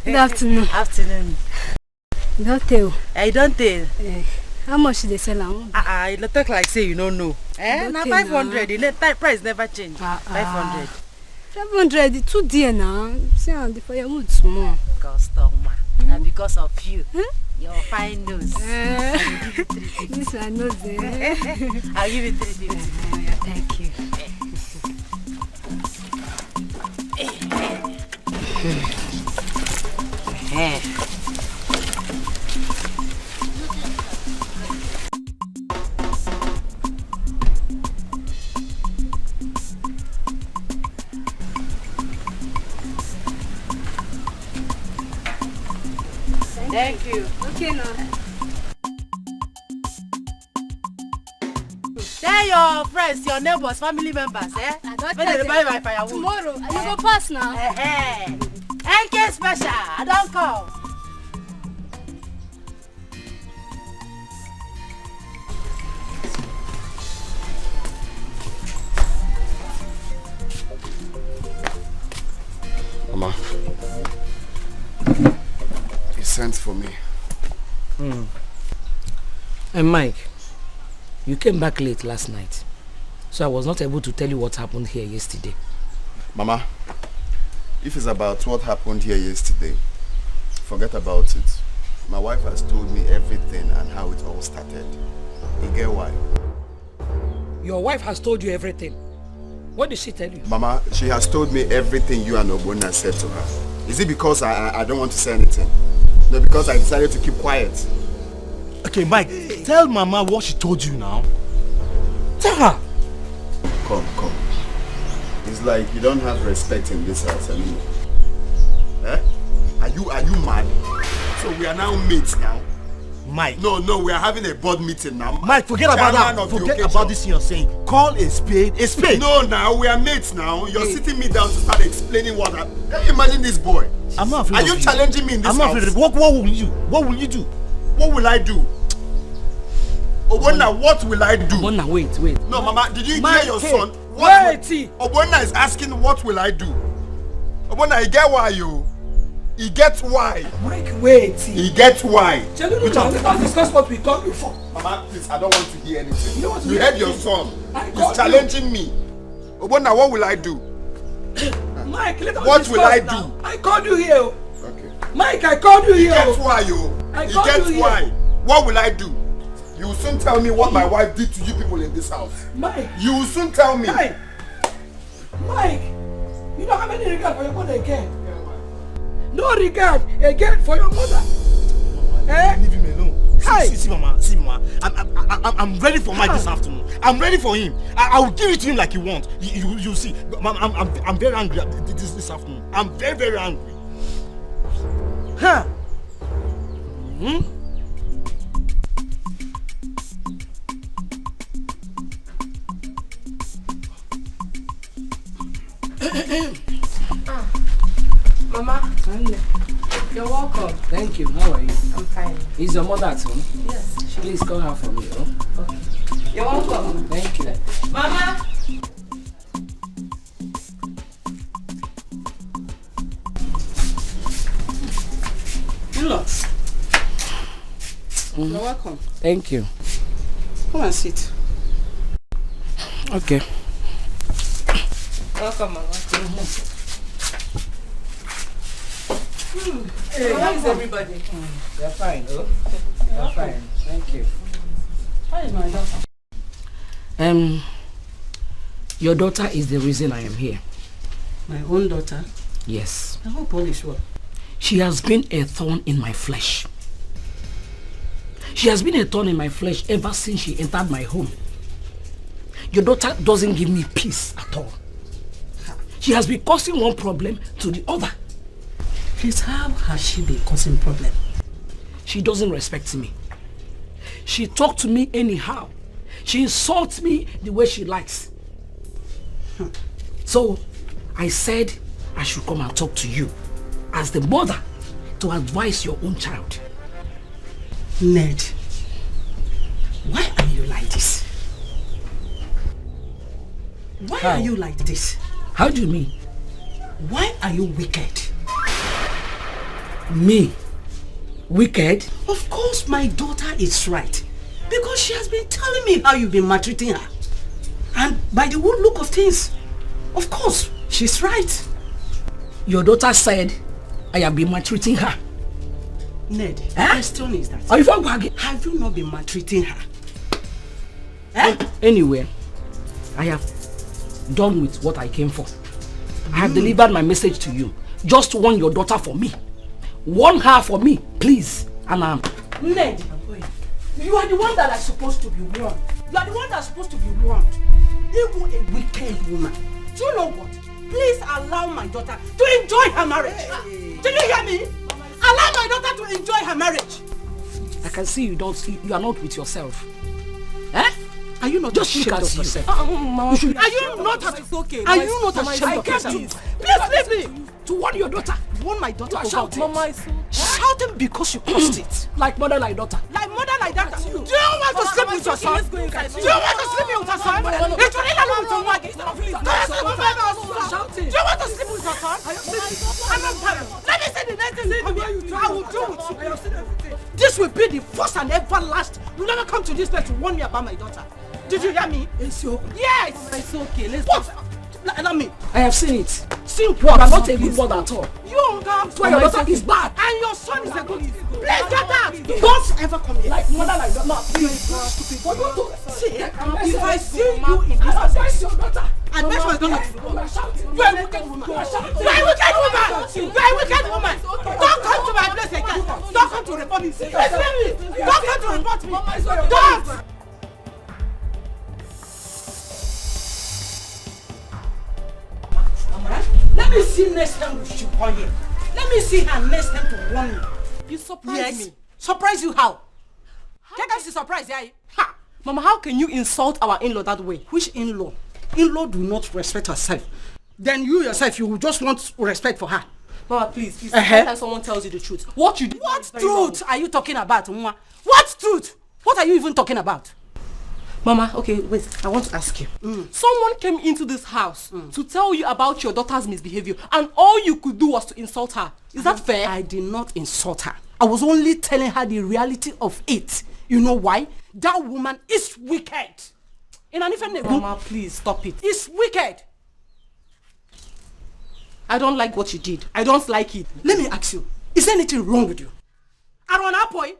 Good afternoon. Afternoon. Don't tell. I don't tell. How much they sell am? It look like say you don't know. Now 500. The price never change. 500. 500. Too dear now. See, the firewood small. Customer. Because of you. Your fine nose. This one knows there. I'll give you 350. Thank you. Thank you. Okay, now. Tell your friends, your neighbors, family members, eh? When they buy my firewood. Tomorrow, I go pass now. NK special, I don't come. Mama, he sent for me. And Mike, you came back late last night, so I was not able to tell you what happened here yesterday. Mama, if it's about what happened here yesterday, forget about it. My wife has told me everything and how it all started. You get why? Your wife has told you everything. What did she tell you? Mama, she has told me everything you and Obona said to her. Is it because I don't want to say anything? No, because I decided to keep quiet. Okay, Mike, tell Mama what she told you now. Tell her. Come. It's like you don't have respect in this house anymore. Eh? Are you mad? So we are now mates now. Mike. No, we are having a board meeting now. Mike, forget about that. Forget about this thing you're saying. Call a spade a spade. No, now we are mates now. You're sitting me down to start explaining what happened. Can you imagine this boy? I'm not afraid Are of you challenging me in this I'm house? not afraid of What will you do? What will you do? What will I do? Obona, what will I do? Obona, wait. No, Mama, did you hear your son? Wait. Obona is asking what will I do? Obona, you get why you? He gets why. Mike, wait. He gets why. Let us discuss what we come you for. Mama, please, I don't want to hear anything. You heard your son. He's challenging me. Obona, what will I do? Mike, let us what discuss will I now. do? I called you here. Okay. Mike, I called you here. He gets why, yo. He gets why. What will I do? You will soon tell me what my wife did to you people in this house. Mike. You will soon tell me. Mike, you don't have any regard for your mother again. No regard again for your mother. Leave him alone. See, Mama. I'm ready for Mike this afternoon. I'm ready for him. I will give it to him like he wants. You see. I'm very angry this afternoon. I'm very, very angry. Huh? Mama, you're welcome. Thank you. How are you? I'm fine. Is your mother at home? Yes. Please call her for me. Okay. You're welcome. Thank you. Mama. You're welcome. Thank you. Come and sit. Okay. Welcome, Mama. Hey, how is everybody? They're fine. They're fine. Thank you. How is my daughter? Your daughter is the reason I am here. My own daughter? Yes. I hope all is well. She has been a thorn in my flesh. She has been a thorn in my flesh ever since she entered my home. Your daughter doesn't give me peace at all. She has been causing one problem to the other. Please, how has she been causing problem? She doesn't respect me. She talks to me anyhow. She insults me the way she likes. So, I said I should come and talk to you as the mother to advise your own child. Ned, why are you like this? Why are you like this? How do you mean? Why are you wicked? Me? Wicked? Of course my daughter is right. Because she has been telling me how you've been maltreating her. And by the good look of things, of course, she's right. Your daughter said I have been maltreating her. Ned, the question is that... Are you forgetting? Have you not been maltreating her? Anyway, I have done with what I came for. I have delivered my message to you. Just warn your daughter for me. Warn her for me, please. And Ned, you are the one that is supposed to be warned. You are the one that's supposed to be warned. Even a wicked woman. Do you know what? Please allow my daughter to enjoy her marriage. Did you hear me? Allow my daughter to enjoy her marriage. I can see you are not with yourself. Eh? Are you not just ashamed of yourself? Are you not ashamed of yourself? Please leave me. To warn your daughter. Warn my daughter about it. Mama is shouting because you caused it. Like mother, like daughter. Like mother, like daughter. Do you want to sleep with your son? Do you want to sleep with your son? Do you want to sleep with your son? I'm not tired. Let me say the next thing I will do with you. This will be the first and ever last. You never come to this place to warn me about my daughter. Did you hear me? It's okay. Yes. It's okay. Let's what? Let me. I have seen it. Seen what? You are not a good mother at all. You come. So your daughter is bad. And your son is a good. Please get out. Don't ever come here. Like mother, like daughter. Please. Stupid. What do you see? If I see you in this advise your daughter. Advise my daughter. You are a wicked woman. You are a wicked woman. You are a wicked woman. Don't come to my place again. Don't come to report me. Don't come to report me. Don't. Let me see next time we shoot on you. Let me see her next time to warn me. You surprise me. Surprise you how? Get us to surprise, yeah? Ha! Mama, how can you insult our in-law that way? Which in-law? In-law do not respect herself. Then you yourself, you just want respect for her. Mama, please. Sometimes someone tells you the truth. What you do? What truth are you talking about, Mwa? What truth? What are you even talking about? Mama, okay, wait. I want to ask you. Someone came into this house to tell you about your daughter's misbehavior, and all you could do was to insult her. Is that fair? I did not insult her. I was only telling her the reality of it. You know why? That woman is wicked. Mama, please stop it. It's wicked. I don't like what you did. I don't like it. Let me ask you, is there anything wrong with you? Aronapoy?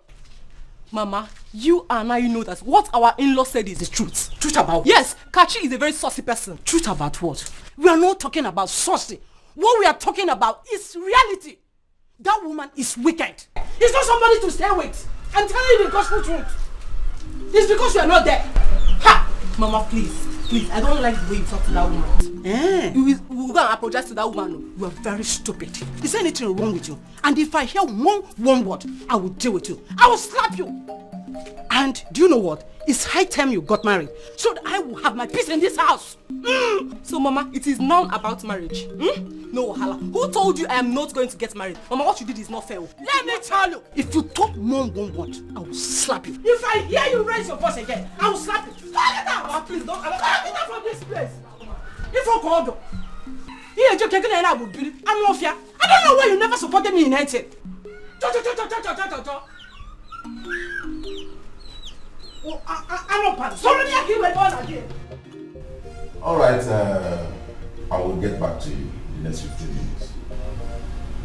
Mama, you and I know that what our in-law said is the truth. Truth about what? Yes, Kachi is a very saucy person. Truth about what? We are not talking about saucy. What we are talking about is reality. That woman is wicked. It's not somebody to stay with. I'm telling you the gospel truth. It's because you are not there. Ha! Mama, please. Please, I don't like the way you talk to that woman. You will go and apologize to that woman. You are very stupid. Is there anything wrong with you? And if I hear one word, I will deal with you. I will slap you. And do you know what? It's high time you got married, so that I will have my peace in this house. So, Mama, it is now about marriage. No, Hala. Who told you I am not going to get married? Mama, what you did is not fair. Let me tell you, if you talk one word, I will slap you. If I hear you raise your voice again, I will slap you. Get out! Mama, please don't. Get out from this place. If you call them, I don't know why you never supported me in anything. Alright, I will get back to you in the next 15 minutes.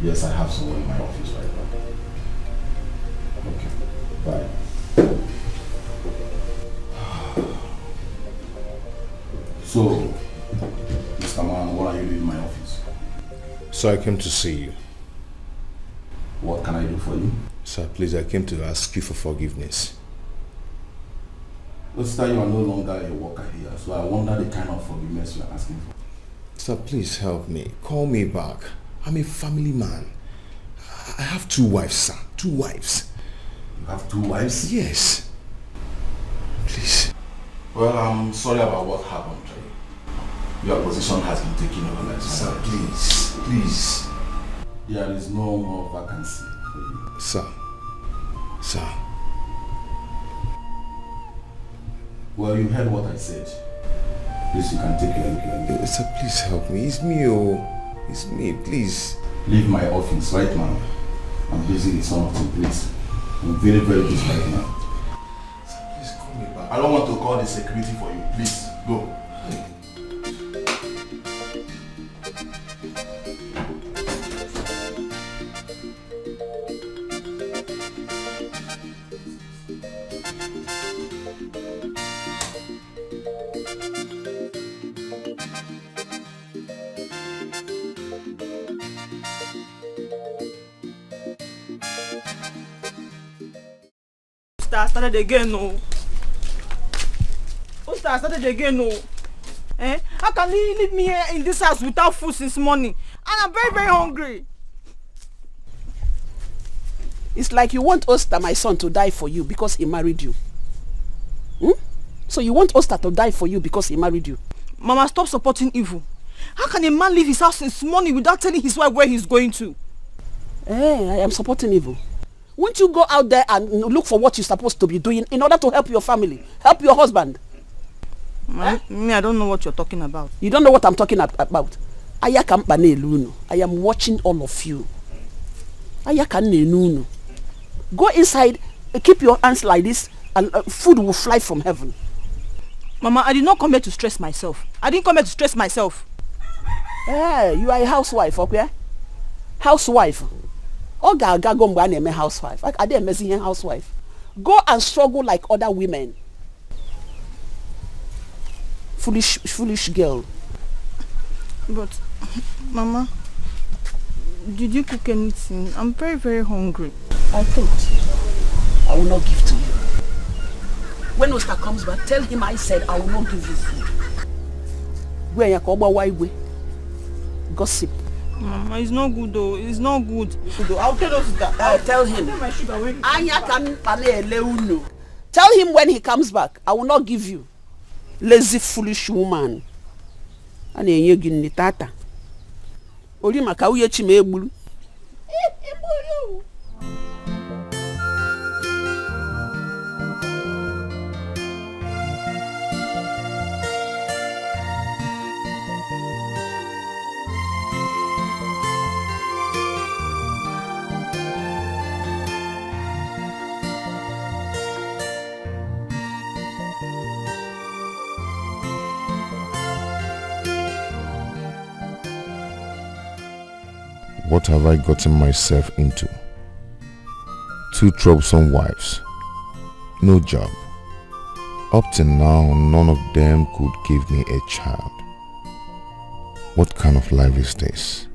Yes, I have someone in my office right now. Okay, bye. So, Mr. Man, what are you doing in my office? So I came to see you. What can I do for you? Sir, please, I came to ask you for forgiveness. Sir, you are no longer a worker here, so I wonder the kind of forgiveness you are asking for. Sir, please help me. Call me back. I'm a family man. I have 2 wives, sir. 2 wives. You have 2 wives? Yes. Please. Well, I'm sorry about what happened. Your position has been taken over by sir, please. Please. There is no more vacancy for you. Sir. Sir. Well, you heard what I said. Please, you can take your look. Sir, please help me. It's me, oh. It's me, please. Leave my office right now. I'm busy with something, please. I'm very, very busy right now. Sir, please call me back. I don't want to call the security for you. Please, go. Started again, no. Started again, no. How can you leave me here in this house without food since morning? And I'm very, very hungry. It's like you want Oster, my son, to die for you because he married you. So you want Oster to die for you because he married you? Mama, stop supporting evil. How can a man leave his house this morning without telling his wife where he's going to? I am supporting evil. Won't you go out there and look for what you're supposed to be doing in order to help your family, help your husband? Me, I don't know what you're talking about. You don't know what I'm talking about. I am watching all of you. Go inside, keep your hands like this, and food will fly from heaven. Mama, I did not come here to stress myself. You are a housewife, okay? Housewife. Housewife. I didn't mess here, housewife. Go and struggle like other women. Foolish girl. But, Mama, did you cook anything? I'm very, very hungry. I thought I will not give to you. When Oscar comes back, tell him I said I will not give you food. Where you come why gossip. Mama, it's not good though. It's not good. I'll tell Oscar. Tell him. Tell him when he comes back, I will not give you. Lazy, foolish woman. And you give me tata. Ori makauye chime egbulu. What have I gotten myself into? 2 troublesome wives, no job. Up till now, none of them could give me a child. What kind of life is this?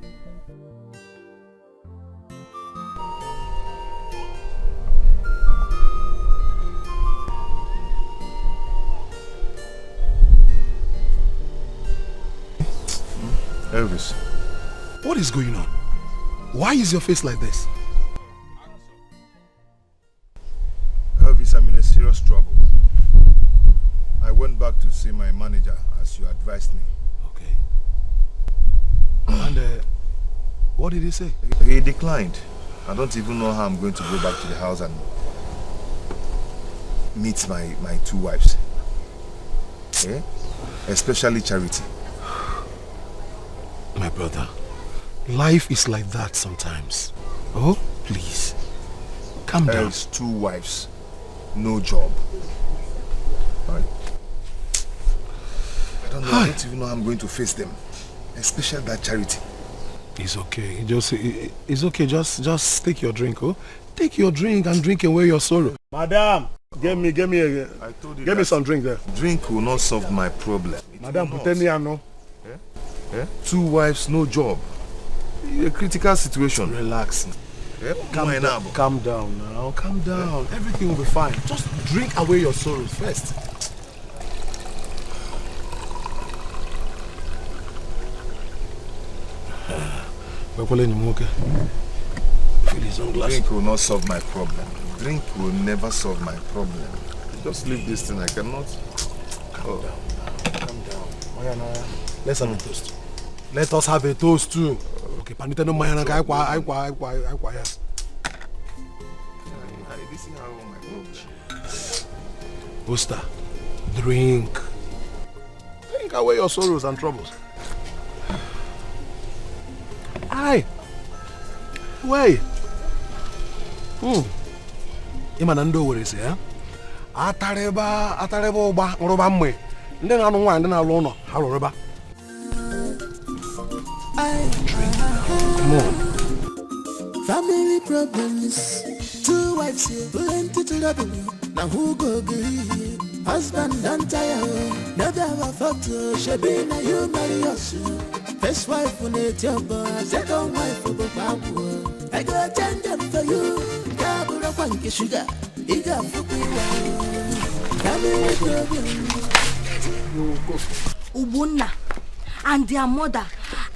Elvis, what is going on? Why is your face like this? Elvis, I'm in a serious trouble. I went back to see my manager as you advised me. Okay. And what did he say? He declined. I don't even know how I'm going to go back to the house and meet my 2 wives. Eh? Especially Charity. My brother, life is like that sometimes. Oh, please. Calm down. There's 2 wives, no job. Right? I don't know, I don't even know how I'm going to face them. Especially that Charity. It's okay. It's okay. Just take your drink, oh? Take your drink and drink away your sorrow. Madam, give me some drink there. Drink will not solve my problem. Madam, pretend me I know. Eh? 2 wives, no job. A critical situation. Relax. Eh? Calm down now. Calm down. Eh? Everything will be fine. Just drink away your sorrows first. Drink will not solve my problem. Drink will never solve my problem. Just leave this thing. I cannot. Calm down. Let's have a toast. Let us have a toast too. Okay, Panita no Mayana guy. Buster, drink. Drink away your sorrows and troubles. Aye. Wait. Imanando where is ya? Atareba oba nroba mwe. Ndị na-anụ nwaanyị ndị na-alụ ụlọ ha lụrụ ebe. Come on. Family problems, 2 wives here, plenty trouble. Now who go agree? Husband and tire, never have thought she be na you marry us. First wife on it your boy, second wife for Babu. I go change them for you. Kabura funky sugar, you got family problems. Ubunna and their mother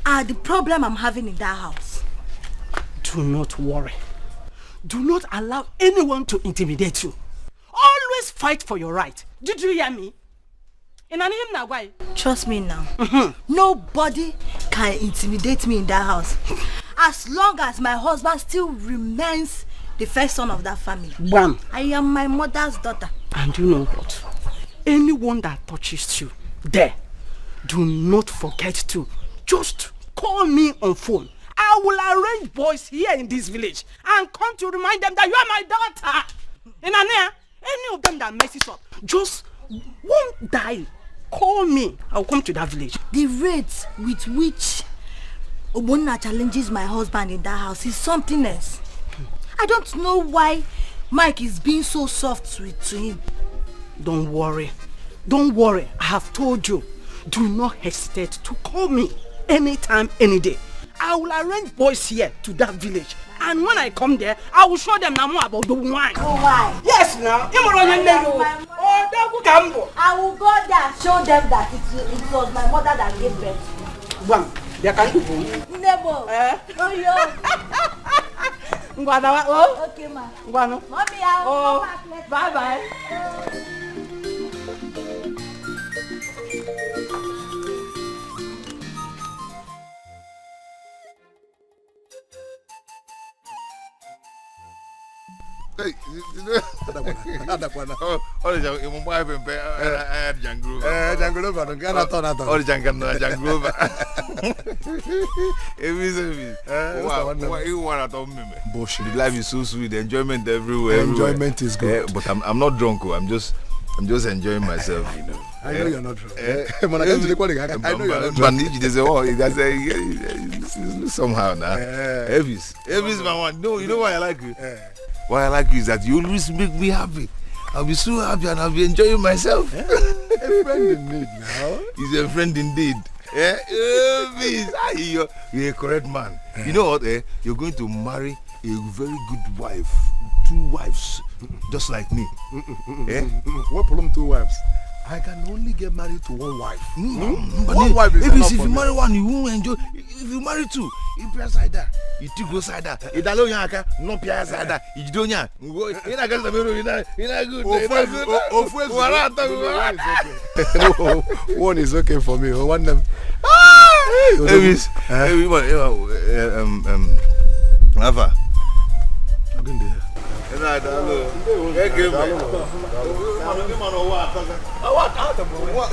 are the problem I'm having in that house. Do not worry. Do not allow anyone to intimidate you. Always fight for your right. Did you hear me? Trust me now. Nobody can intimidate me in that house. As long as my husband still remains the first son of that family. Bam. I am my mother's daughter. And you know what? Anyone that touches you there, do not forget to just call me on phone. I will arrange boys here in this village and come to remind them that you are my daughter. And any of them that messes up, just won't die. Call me. I'll come to that village. The rate with which Obonna challenges my husband in that house is something else. I don't know why Mike is being so soft to him. Don't worry. Don't worry. I have told you. Do not hesitate to call me anytime, any day. I will arrange boys here to that village. And when I come there, I will show them now more about the wine. Oh, why? Yes, now. I will go there and show them that it was my mother that gave birth. One. They can't do Nebo. Oh, yo. Okay, ma. Mommy, I'll come back. Bye-bye. Hey, life is so sweet, enjoyment everywhere. Enjoyment is good. But I'm not drunk. I'm just enjoying myself. I know you're not drunk. I know you're not drunk. Somehow now. Elvis, my one. No, you know why I like you? Why I like you is that you always make me happy. I'll be so happy and I'll be enjoying myself. A friend in need now. He's a friend indeed. Elvis, you're a correct man. You know what? You're going to marry a very good wife. 2 wives, just like me. What problem 2 wives? I can only get married to 1 wife. But one wife is enough. If you marry 1, you won't enjoy. If you marry 2, you pay side that. You two go side that. You don't yaka, no pay side that. You don't ya. You not get the middle. You not good. One is okay for me. One them. Elvis, Rafa.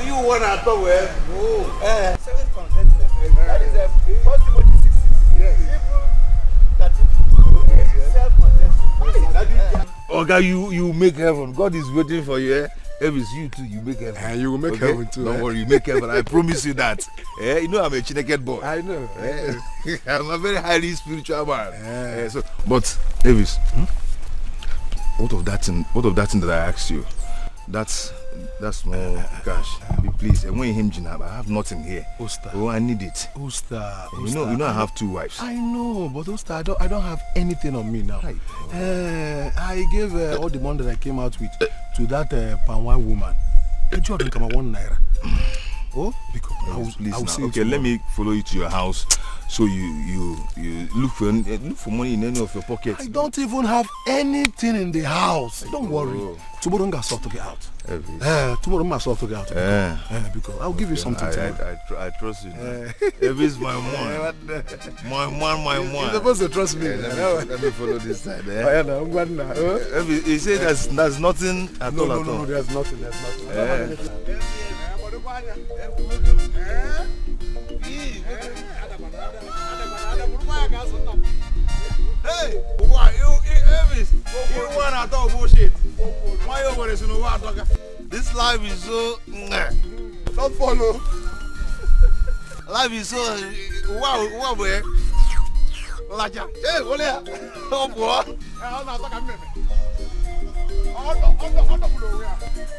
You want to talk with? That is Okay, you make heaven. God is waiting for you. Elvis, you too, you make heaven. And you will make heaven too. Don't worry, you make heaven. I promise you that. You know I'm a Chineke boy. I know. I'm a very highly spiritual man. But Elvis, what of that thing that I asked you? That's small cash. Please, and when him Jinab, I have nothing here. Osta. Oh, I need it. Osta. You know I have 2 wives. I know, but Osta, I don't have anything on me now. I gave all the money that I came out with to that Panwan woman. Jordan come 1 naira. Oh, because I will see. Okay, let me follow you to your house. So you look for money in any of your pockets. I don't even have anything in the house. Don't worry. Tomorrow I'm going to get out. Tomorrow I'm going to get out. Because I'll give you something tomorrow. I trust you. Elvis, my one. My one. You're supposed to trust me. Let me follow this side. I'm going now. He said there's nothing at all. No, there's nothing. Hey, why Elvis? You want to talk bullshit? Why you want to know what I'm talking? This life is so. Don't follow. Life is so. Wow, boy. Laja. Hey, what are you? Oh, boy.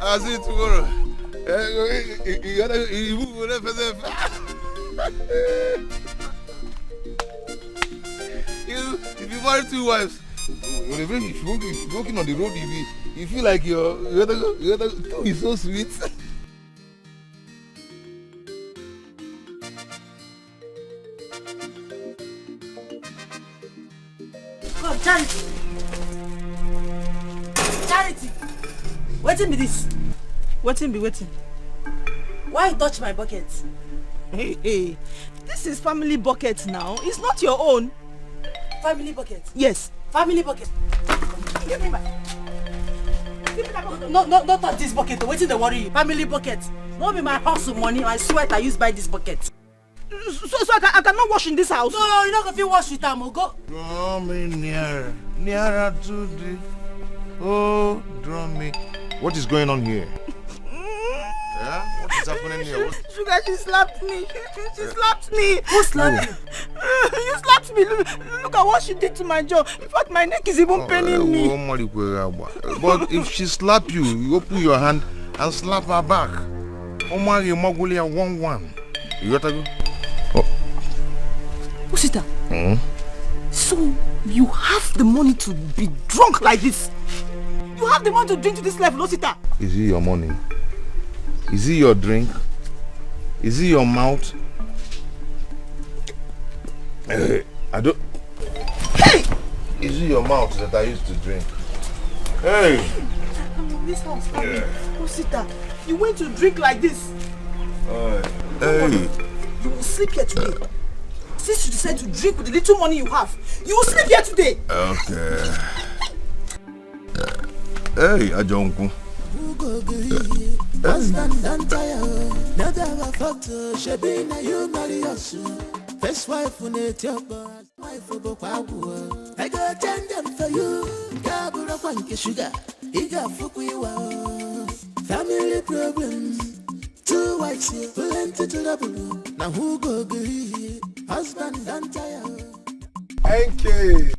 I'll see you tomorrow. You move if you marry 2 wives, if you're walking on the road, you feel like you gotta go. It's so sweet. Come, Charlie. Waiting be this. Waiting be waiting. Why you touch my bucket? Hey, this is family bucket now. It's not your own. Family bucket? Yes. Family bucket. Give me my... Give me that bucket. No, don't touch this bucket. Waiting to worry you. Family bucket. Not be my hustle money. My sweat I use buy this bucket. So I cannot wash in this house? No, you're not going to wash with them. Go. Draw me nearer. Nearer to the... Oh, draw me. What is going on here? Yeah? What is happening here? Sugar, she slapped me. She slapped me. Who slapped you? You slapped me. Look at what she did to my jaw. In fact, my neck is even paining me. But if she slap you, you open your hand and slap her back. Omar, you moguli and 1-1. You got to go? Oh. Osita. So, you have the money to be drunk like this? You have the money to drink to this level, Osita? Is it your money? Is it your drink? Is it your mouth? I don't... Hey! Is it your mouth that I used to drink? Hey! I'm in this house. Osita, you went to drink like this. Hey! You will sleep here today. Since you decided to drink with the little money you have, you will sleep here today. Okay. Hey, Ajonku. Husband and tired, never have fought. She be na you marry us. First wife when it your boss, wife for Bokwabu. I go attend them for you. Gabura kwanke sugar, iga fukuiwa. Family problems, 2 wives here, plenty to the blue. Now who go agree? Husband and tired. Thank you.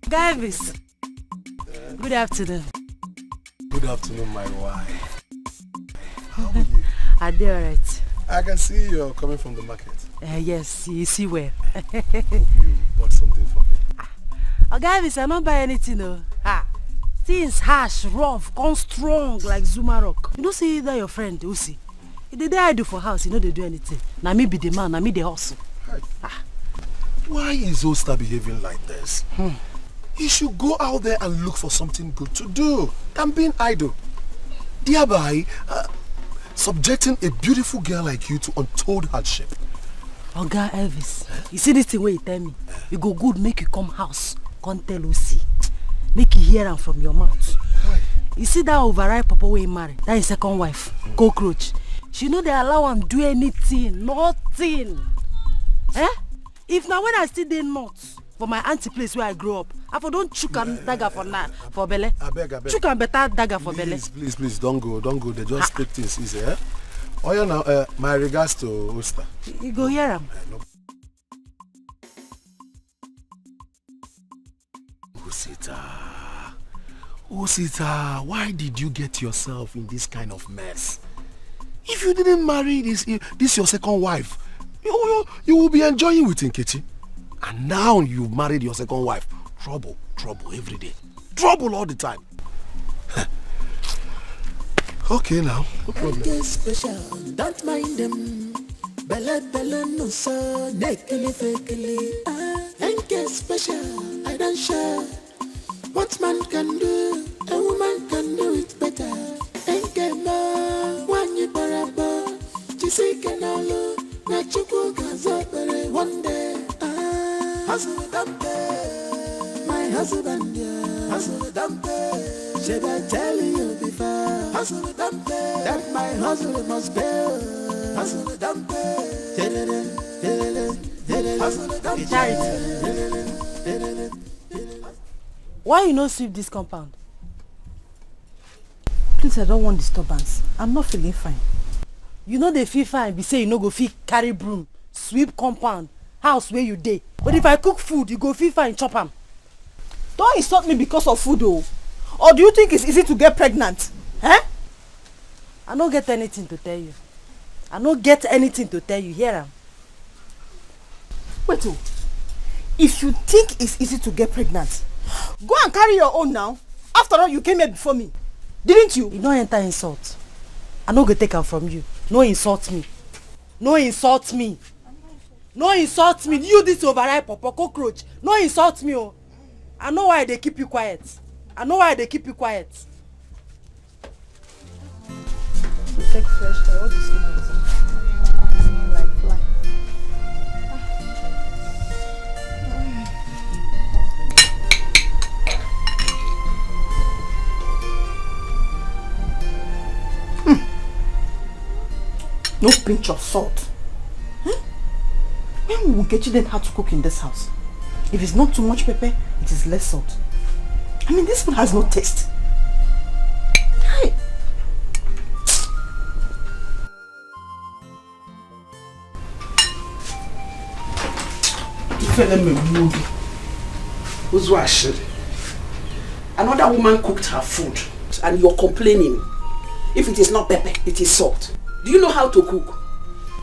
Gavis. Good afternoon. Good afternoon, my wife. How are you? Are they alright? I can see you're coming from the market. Yes, you see where. Hope you bought something for me. Oh, Gavis, I don't buy anything, no. Things harsh, rough, come strong like Zuma Rock. You don't see that your friend, Usi. The day I do for house, you know they do anything. Now me be the man, now me the hustle. Why is Osta behaving like this? He should go out there and look for something good to do than being idle. Thereby, subjecting a beautiful girl like you to untold hardship. Oga Elvis, you see this thing where you tell me? You go good, make you come house, come tell Lucy. Make you hear am from your mouth. You see that overripe papa where he marry, that is second wife, cockroach. She know they allow him do anything, nothing. If now when I still dey north for my auntie place where I grew up, I for don't chook and dagger for belle. I beg. Chook and better dagger for belle. Please, don't go. They just take things easy, eh? Oh, yeah, now, my regards to Osta. You go hear him. Osita, why did you get yourself in this kind of mess? If you didn't marry this your second wife, you will be enjoying with Nkechi. And now you married your second wife. Trouble every day. Trouble all the time. Okay now, no problem. Special, don't mind them. Bella no so nakely fakely. Special, I don't share. What man can do, a woman can do it better. One you baraba, Chizzy can all na chuku gazabere one day. Hustle dumpe, my husband, yeah. Hustle dumpe, should I tell you before? Hustle dumpe, that my hustle must pay. Hustle dumpe, hustle dumpe. Why you no sweep this compound? Please, I don't want disturbance. I'm not feeling fine. You know they feel fine, be say you no go feel carry broom, sweep compound, house where you dey. But if I cook food, you go feel fine, chop am. Don't insult me because of food, oh. Or do you think it's easy to get pregnant? Eh? I don't get anything to tell you. I don't get anything to tell you. Hear am. Wait, oh. If you think it's easy to get pregnant, go and carry your own now. After all, you came here before me. Didn't you? You don't enter insult. I no go take am from you. No insult me. No insult me. No insult me. You this overripe papa cockroach. No insult me, oh. I know why they keep you quiet. I know why they keep you quiet. to take fresh air. All this noise. Like fly. No pinch of salt. When will Nkechi learn how to cook in this house? If it's not too much pepper, it is less salt. I mean, this food has no taste. Hey. Another woman cooked her food and you're complaining. If it is not pepper, it is salt. Do you know how to cook?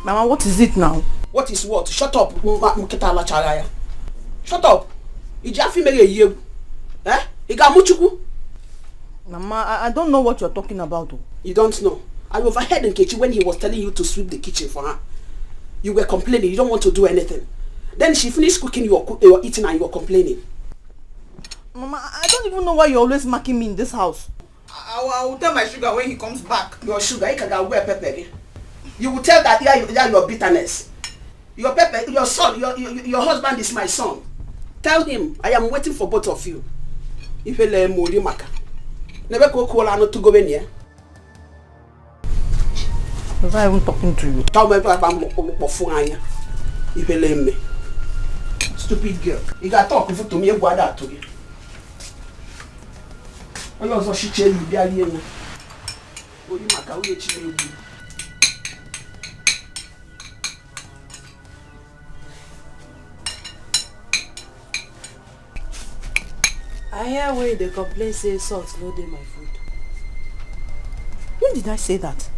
Mama, what is it now? What is what? Shut up. Shut up. Eh? Mama, I don't know what you're talking about. You don't know. I overheard Nkechi when he was telling you to sweep the kitchen for her. You were complaining. You don't want to do anything. Then she finished cooking, you were eating and you were complaining. Mama, I don't even know why you're always marking me in this house. I will tell my sugar when he comes back. Your sugar, you can wear pepper. You will tell that your bitterness. Your pepper, your son, your husband is my son. Tell him I am waiting for both of you. If you let me maka, never go call to go in here. Was I even talking to you? Tell me about if you let me. Stupid girl. You got talk to me. What that to you? I also she tell you barely na. Ori maka we chile you. I hear when they complain say salt no dey my food. When did I say that?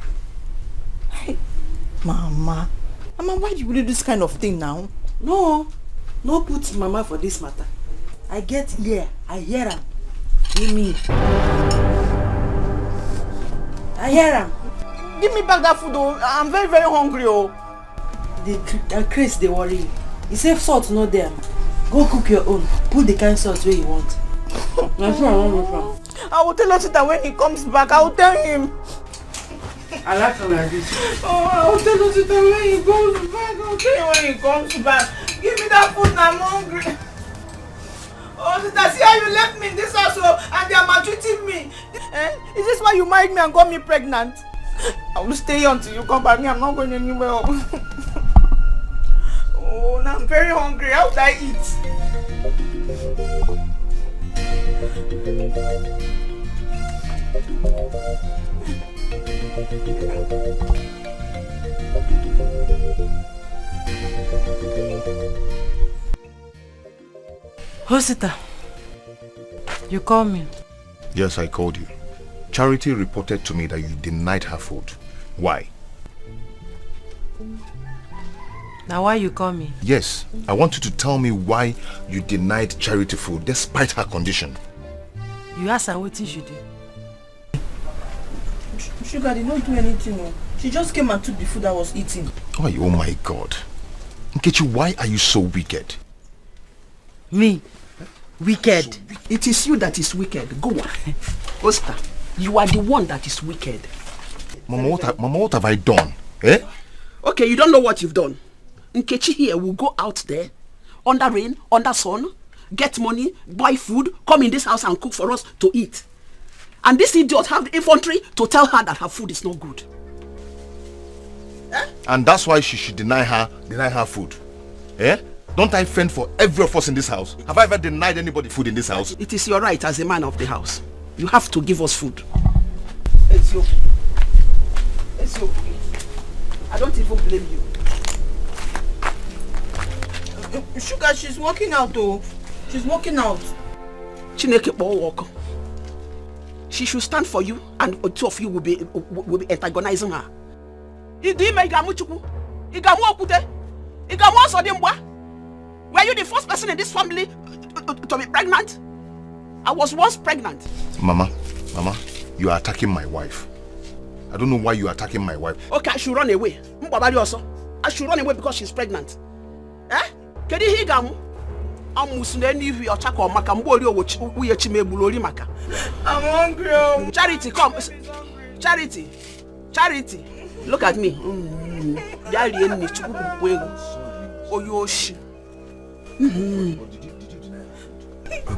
Hey, Mama, why do you do this kind of thing now? No put Mama for this matter. I get ear, I hear am. Give me. I hear am. Give me back that food, oh. I'm very, very hungry, oh. The Chris, they worry you. He say salt no there. Go cook your own. Put the kind salt where you want. That's what I want from. I will tell us that when he comes back, I will tell him. I like him like this. Oh, I will tell us that when he comes back. I will tell him when he comes back. Give me that food, I'm hungry. Oh, sister, see how you left me in this house, and they are maltreating me. Is this why you married me and got me pregnant? I will stay here until you come back. I'm not going anywhere. Oh, now I'm very hungry. How would I eat? Hostility, you called me. Yes, I called you. Charity reported to me that you denied her food. Why? Now why you call me? Yes, I want you to tell me why you denied Charity food despite her condition. You asked her what she do. Sugar did not do anything. No. She just came and took the food I was eating. Oh my God. Nkechi, why are you so wicked? Me? Wicked? It is you that is wicked. Go on. Oscar, you are the one that is wicked. Mama, what have I done? Eh? Okay, you don't know what you've done. Nkechi here will go out there, under rain, under sun, get money, buy food, come in this house and cook for us to eat. And this idiot have the infantry to tell her that her food is not good. Eh? And that's why she should deny her food. Eh? Don't I fend for every of us in this house? Have I ever denied anybody food in this house? It is your right as a man of the house. You have to give us food. It's your I don't even blame you. Sugar, she's walking out though. She's walking out. Chineke walk. She should stand for you and two of you will be antagonizing her. Were you the first person in this family to be pregnant? I was once pregnant. Mama, you are attacking my wife. I don't know why you are attacking my wife. Okay, I should run away. I should run away because she's pregnant. Eh? I'm hungry. Oh. Charity, come. Charity. Charity, look at me.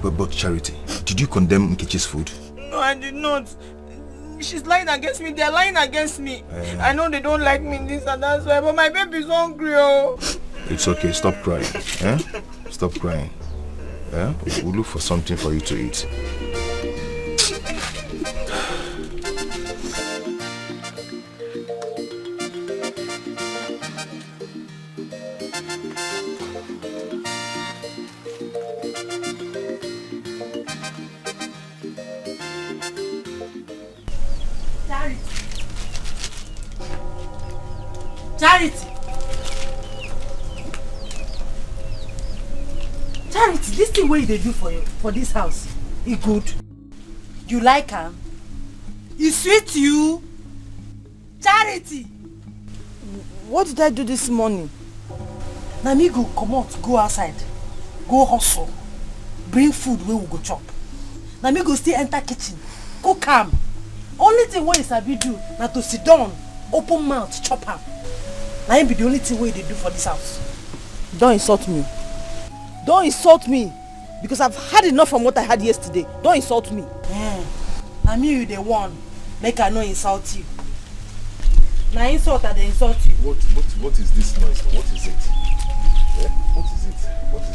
But Charity, did you condemn Nkechi's food? No, I did not. She's lying against me. They're lying against me. I know they don't like me this and that's why, but my baby's hungry. Oh. It's okay. Stop crying. Eh? Stop crying. Eh? We'll look for something for you to eat. Charity! Charity, this thing what they do for you, for this house, it good? You like her? It sweet you? Charity! What did I do this morning? Now me go come out, go outside, go hustle, bring food where we go chop. Now me go stay enter kitchen, cook am. Only thing what is sabi do, na to sit down, open mouth, chop am. Now be the only thing what they do for this house. Don't insult me. Don't insult me. Because I've had enough from what I had yesterday. Don't insult me. Now me you the one. Make I no insult you. Now insult I they insult you. What is this noise? What is it? Yeah? What is it? What is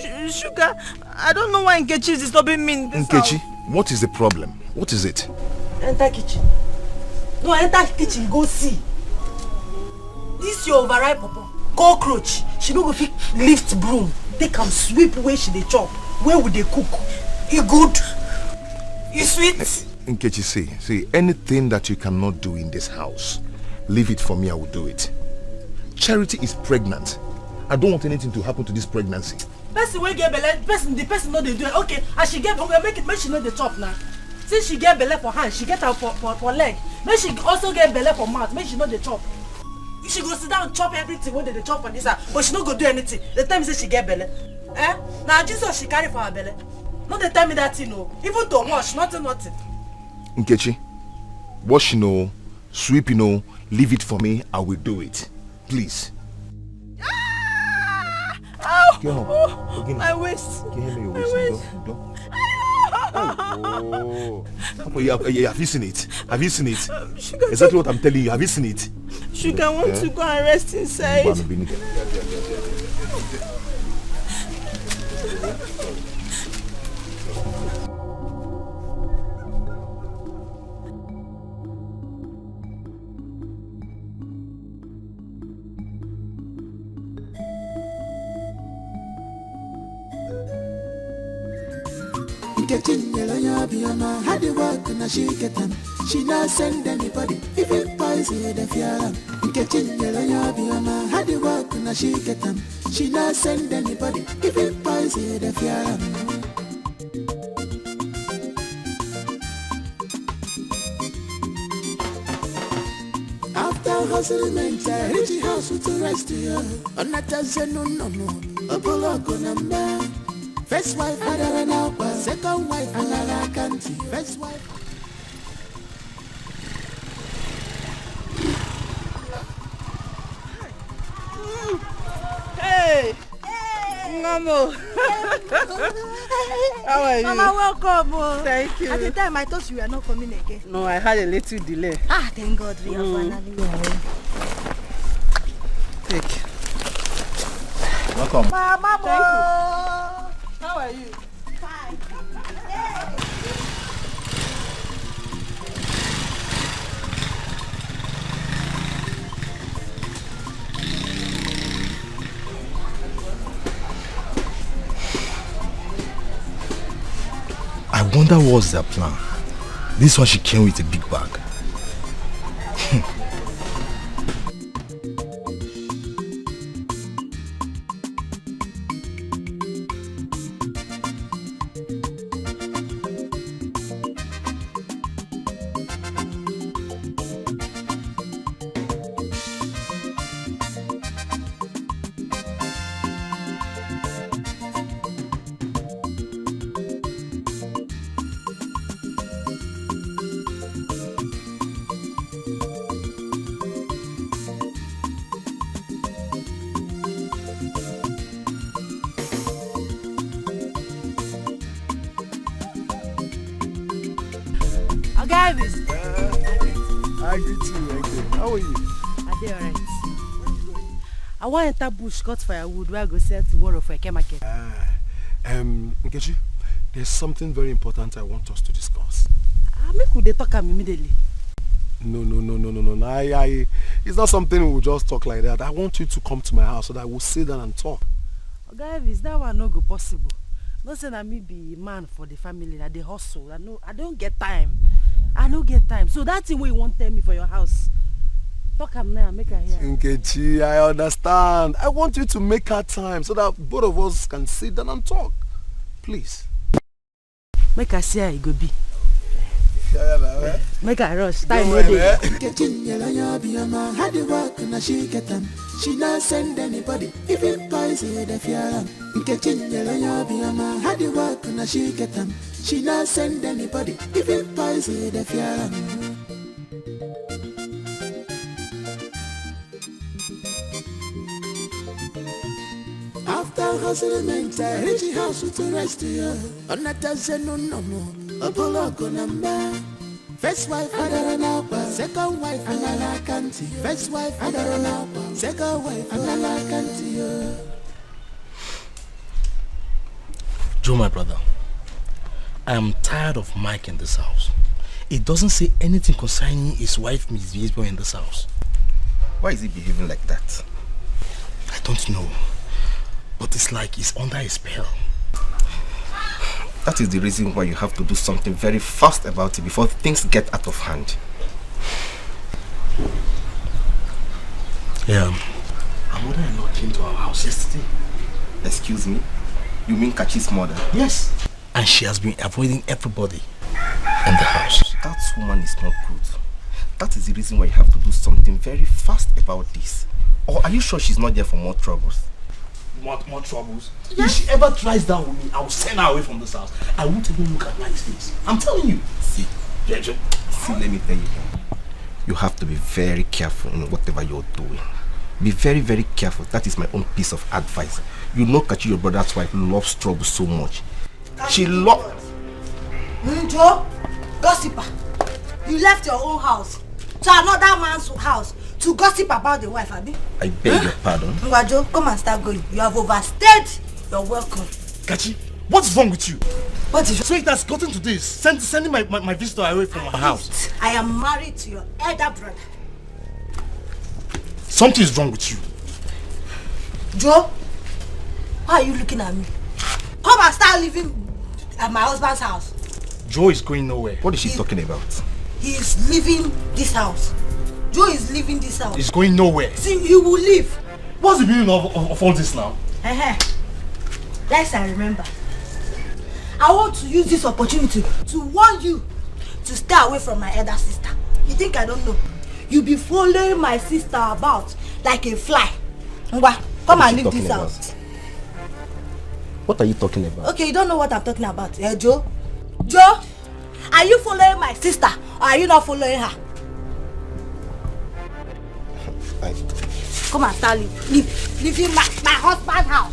it? Sugar, I don't know why Nkechi is disturbing me in this Nkechi, house. what is the problem? What is it? Enter kitchen. No, enter kitchen, go see. This your overripe papa. Cockroach. She no go fit lift broom. Take am sweep where she dey chop. Where would they cook? E good? E sweet? Nkechi, see, anything that you cannot do in this house, leave it for me, I will do it. Charity is pregnant. I don't want anything to happen to this pregnancy. Person wey get belle, the person no dey do it. Okay, as she get belle, make she no dey chop now. Since she get belle for hand, she get am for leg. Make she also get belle for mouth, make she no dey chop. She go sit down chop everything when they chop on this house, but she no go do anything. The time say she get belle. Now Jesus she carry for her belle. No dey tell me that thing no. Even to wash, nothing. Nkechi, wash sweep leave it for me, I will do it. Please. Ow! Get home. Oh, my waist. Can you hear me? Your waist? Have you seen it? Have you seen it? Sugar, exactly what I'm telling you. Have you seen it? Sugar, I want to go and rest inside. Had the work and she get them. She not send anybody. If it poison the fear. Had the work and she get them. She not send anybody. If it poison the fear. After hustling, reach the house with the rest of you. And not say no. Apollo go number. First wife, another now, second wife, another country. First wife. Hey! Mama! How are you? Mama, welcome. Thank you. At the time, I thought you were not coming again. No, I had a little delay. Thank God we are finally home. Take. Welcome. Mama! Thank you. How are you? Fine. I wonder what's their plan. This one she came with a big bag. Elvis. I greet you. How are you? I dey alright. I want enter bush cut firewood where I go sell tomorrow for a market. Nkechi, there's something very important I want us to discuss. Make we dey talk am immediately. No. It's not something we'll just talk like that. I want you to come to my house so that we'll sit down and talk. Oga Elvis, that one no go possible. No say na me be man for the family, that they hustle. I don't get time. I don't get time. So that thing wey you won't tell me for your house. Talk am now, make her hear. Nkechi, I understand. I want you to make her time so that both of us can sit down and talk. Please. Make her see how it go be. Make her rush. Time no dey. She not send anybody, even poison the fear. Had the work and she get them. She not send anybody, even poison the fear. After hustling, I reach the house to rest here. On that doesn't no. Apollo number. First wife, I don't know. Second wife, I don't know. First wife, I don't know. Second wife, I don't know. Joe, my brother, I am tired of Mike in this house. He doesn't say anything concerning his wife misbehavior in this house. Why is he behaving like that? I don't know. But it's like he's under a spell. That is the reason why you have to do something very fast about it before things get out of hand. Yeah. Our mother-in-law came to our house yesterday. Excuse me? You mean Kachi's mother? Yes. And she has been avoiding everybody in the house. That woman is not good. That is the reason why you have to do something very fast about this. Or are you sure she's not there for more troubles? More troubles? Yes. If she ever tries that with me, I will send her away from this house. I won't even look at Mike's face. I'm telling you. See, let me tell you. You have to be very careful in whatever you're doing. Be very, very careful. That is my own piece of advice. You know Kachi, your brother's wife, loves trouble so much. She loves... Joe, gossiper. You left your own house to another man's house to gossip about the wife, Abi? I beg your pardon. Joe, come and start going. You have overstayed your welcome. Kachi, what's wrong with you? What is... So it has gotten to this, sending my visitor away from my house. I am married to your elder brother. Something is wrong with you. Joe, why are you looking at me? Come and start living at my husband's house. Joe is going nowhere. What is she talking about? He is leaving this house. Joe is leaving this house. He's going nowhere. See, he will leave. What's the meaning of all this now? Yes, I remember. I want to use this opportunity to warn you to stay away from my elder sister. You think I don't know? You be following my sister about like a fly. Come and leave this house. What are you talking about? Okay, you don't know what I'm talking about. Joe? Joe? Are you following my sister or are you not following her? Come and start leaving my husband's house.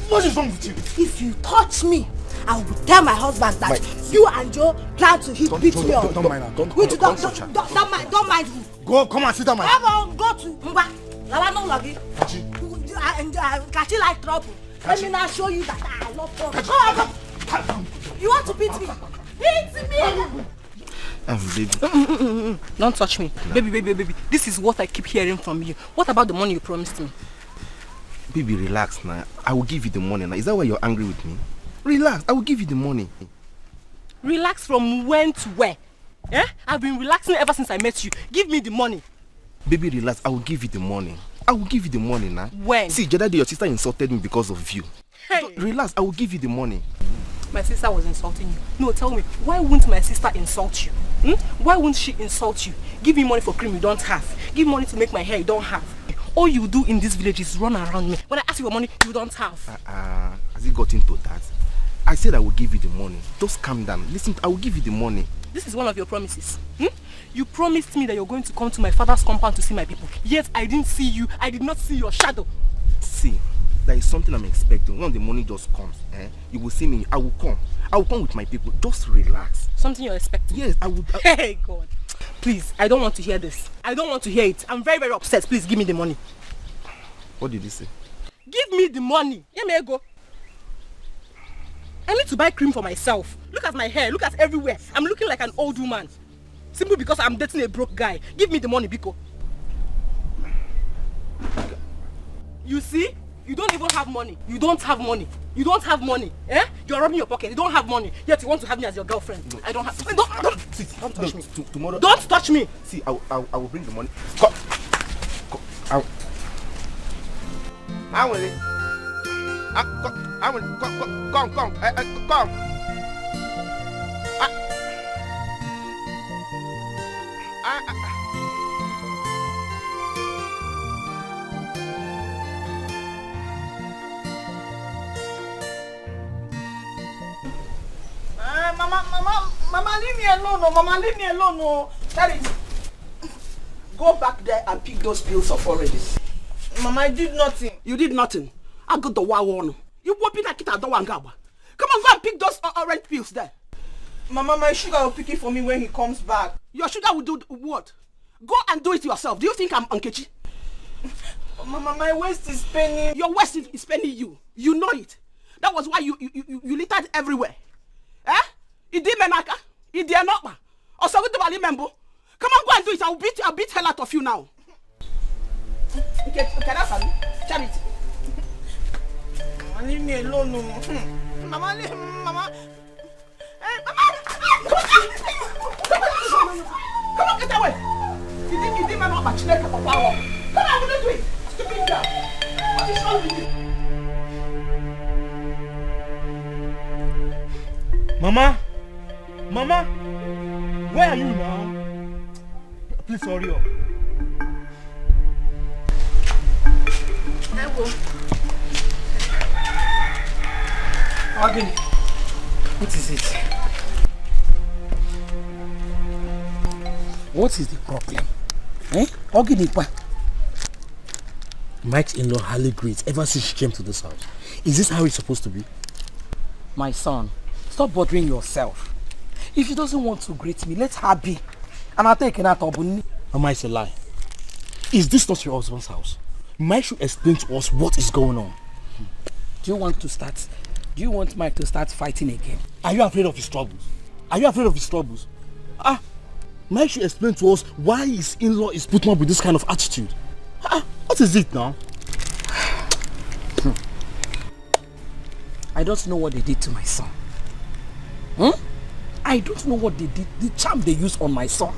What is wrong with you? If you touch me, I will tell my husband that you and Joe plan to beat me up. Don't mind her. Don't mind him. Go, come and sit down, my... Come on, go to Mba. Lawano Lagi. Kachi like trouble. Let me now show you that I love trouble. You want to beat me? Beat me! Baby. Don't touch me. No. Baby. This is what I keep hearing from you. What about the money you promised me? Baby, relax now. I will give you the money now. Is that why you're angry with me? Relax, I will give you the money. Relax from when to where? I've been relaxing ever since I met you. Give me the money. Baby, relax. I will give you the money. I will give you the money now. When? See, Jada, your sister insulted me because of you. Hey. So, relax, I will give you the money. My sister was insulting you. No, tell me, why wouldn't my sister insult you? Why wouldn't she insult you? Give me money for cream you don't have. Give me money to make my hair you don't have. All you do in this village is run around me. When I ask you for money, you don't have. Has it got into that? I said I will give you the money. Just calm down. Listen, I will give you the money. This is one of your promises. You promised me that you're going to come to my father's compound to see my people. Yet I didn't see you. I did not see your shadow. See, there is something I'm expecting. When the money just comes, you will see me. I will come. I will come with my people. Just relax. Something you're expecting? Yes, I would. Hey, God. Please, I don't want to hear this. I don't want to hear it. I'm very, very upset. Please give me the money. What did he say? Give me the money. Let me go. I need to buy cream for myself. Look at my hair. Look at everywhere. I'm looking like an old woman. Simply because I'm dating a broke guy. Give me the money, Biko. You see? You don't even have money. You don't have money. You don't have money. Eh? You're robbing your pocket. You don't have money. Yet you want to have me as your girlfriend. No. I don't have... Don't touch me. Tomorrow... Don't touch me. See, I will bring the money. Come. I will. Come. Come. Mama, leave me alone. No, Mama, leave me alone. No, Charity, go back there and pick those pills up already. Mama, I did nothing. You did nothing. I got the one. You won't be like it. I don't want Come on, go and pick those orange pills there. Mama, my sugar will pick it for me when he comes back. Your sugar will do what? Go and do it yourself. Do you think I'm Nkechi? Mama, my waist is paining. Your waist is paining you. You know it. That was why you littered everywhere. Eh? Idi menaka, idi enokpa. Also with the bali membo. Come on, go and do it. I'll beat hell out of you now. Okay, Charity. Mama, leave me alone. No. Mama. Hey, Mama. Come on, get away. Idi menokpa chineke papa. Come on, do it. Stupid girl. What is wrong with you? Mama, where are you now? Please hurry up. Again, what is it? What is the problem? Eh? Mike's in-law hardly great ever since she came to this house. Is this how it's supposed to be? My son, stop bothering yourself. If she doesn't want to greet me, let her be. And I'll take her out of Bunni. Mama, it's a lie. Is this not your husband's house? Mike should explain to us what is going on. Do you want Mike to start fighting again? Are you afraid of his troubles? Mike should explain to us why his in-law is putting up with this kind of attitude. What is it now? I don't know what they did to my son. I don't know what they did, the charm they used on my son.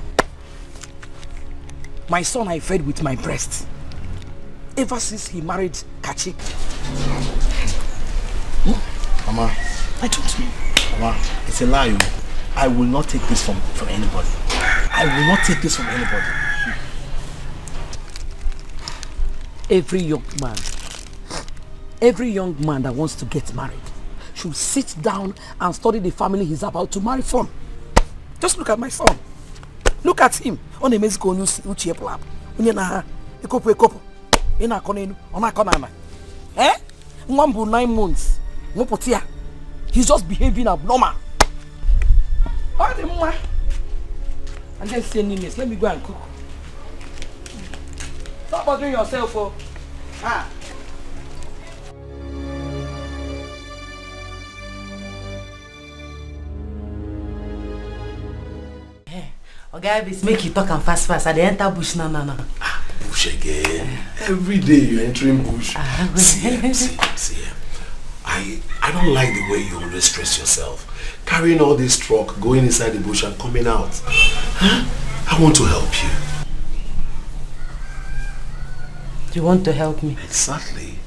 My son I fed with my breast. Ever since he married Kachi. Mama, I don't know. Mama, it's a lie. I will not take this from anybody. I will not take this from anybody. Every young man that wants to get married should sit down and study the family he's about to marry from. Just look at my son. Look at him. On the Mexico news, eh? 9 months. He's just behaving abnormal. And then say names. Let me go and cook. Stop bothering yourself, oh. Okay, make you talk and fast. I dey enter bush now. Bush again. Every day you're entering bush. See. I don't like the way you always stress yourself. Carrying all this truck, going inside the bush and coming out. I want to help you. Do you want to help me? Exactly.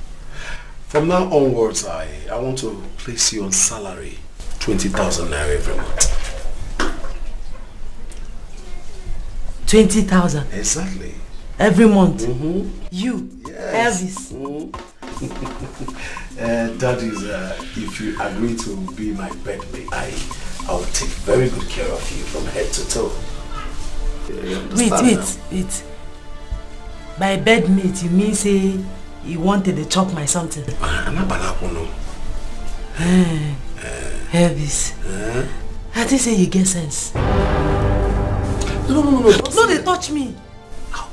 From now onwards, I want to place you on salary. 20,000 naira every month. 20,000? Exactly. Every month? You? Yes. Elvis. That is, if you agree to be my bedmate, I will take very good care of you from head to toe. Wait. By bedmate, you mean say you wanted to chop my something? I'm not Elvis. I think say you get sense. No. No, they touch me.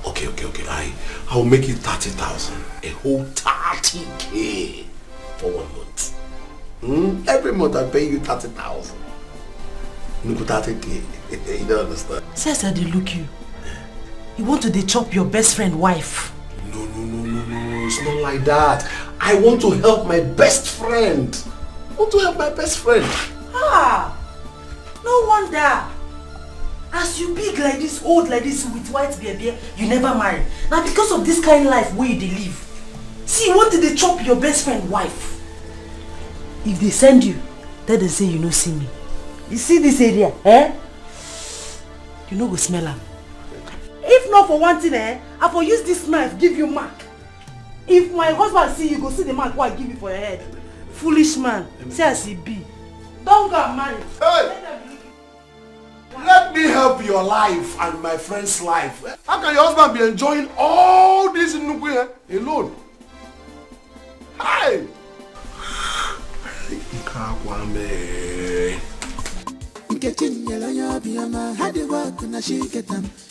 Okay. I will make it 30,000. A whole 30K for 1 month. Every month I pay you 30,000. Look at 30K. You don't understand. Says that they look you. You want to chop your best friend wife. No. It's not like that. I want to help my best friend. Ah, no wonder. As you big like this, old like this, with white baby, you never marry. Now because of this kind of life where they live. See, you want to chop your best friend wife. If they send you, then they say you no see me. You see this area, eh? You no go smell am. If not for one thing, I for use this knife give you mark. If my husband see you, go see the mark what I give you for your head. Foolish man, say as he be. Don't go and marry. Hey! Let me help your life and my friend's life. How can your husband be enjoying all this alone? Hey!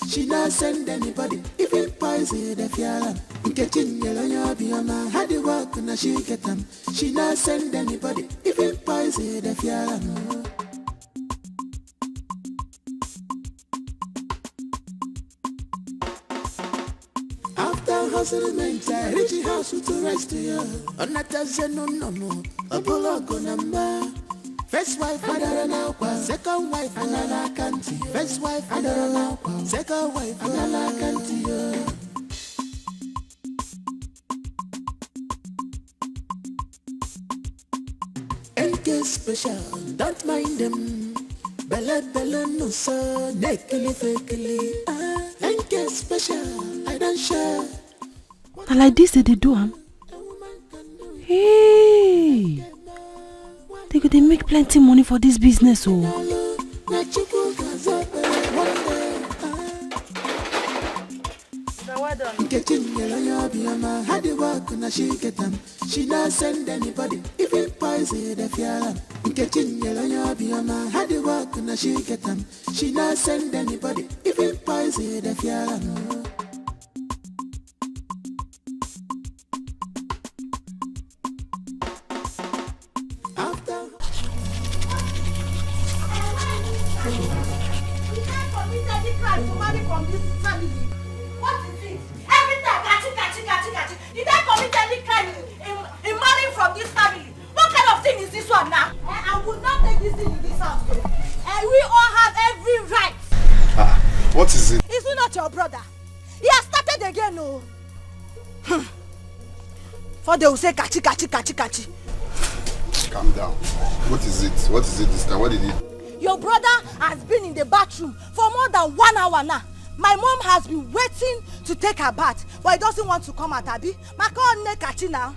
She not send anybody, even poison the fialam. Had the work and she get them. She not send anybody, even poison the fialam. After hustlement, I reach the house to rest here. On that no, Apollo go number. First wife, second wife, another country. First wife, second wife, another country. NK special, don't mind them. Bella no so, nekili fakili. NK special, I don't share. And like this they do am. Hey, they make plenty money for this business, oh. She not send anybody, even poison the fialam. Had the work and she get them. She not send anybody, even poison the fialam. From this family. What is it? Every time, gachi. Did I commit any crime in marrying from this family? What kind of thing is this one now? I would not take this thing in this house. And we all have every right. What is it? Is he not your brother? He has started again, no. For they will say gachi. Calm down. What is it? What is it this time? What did he? Your brother has been in the bathroom for more than 1 hour now. My mom has been waiting to take her bath, but he doesn't want to come out, Abi. Kachi now.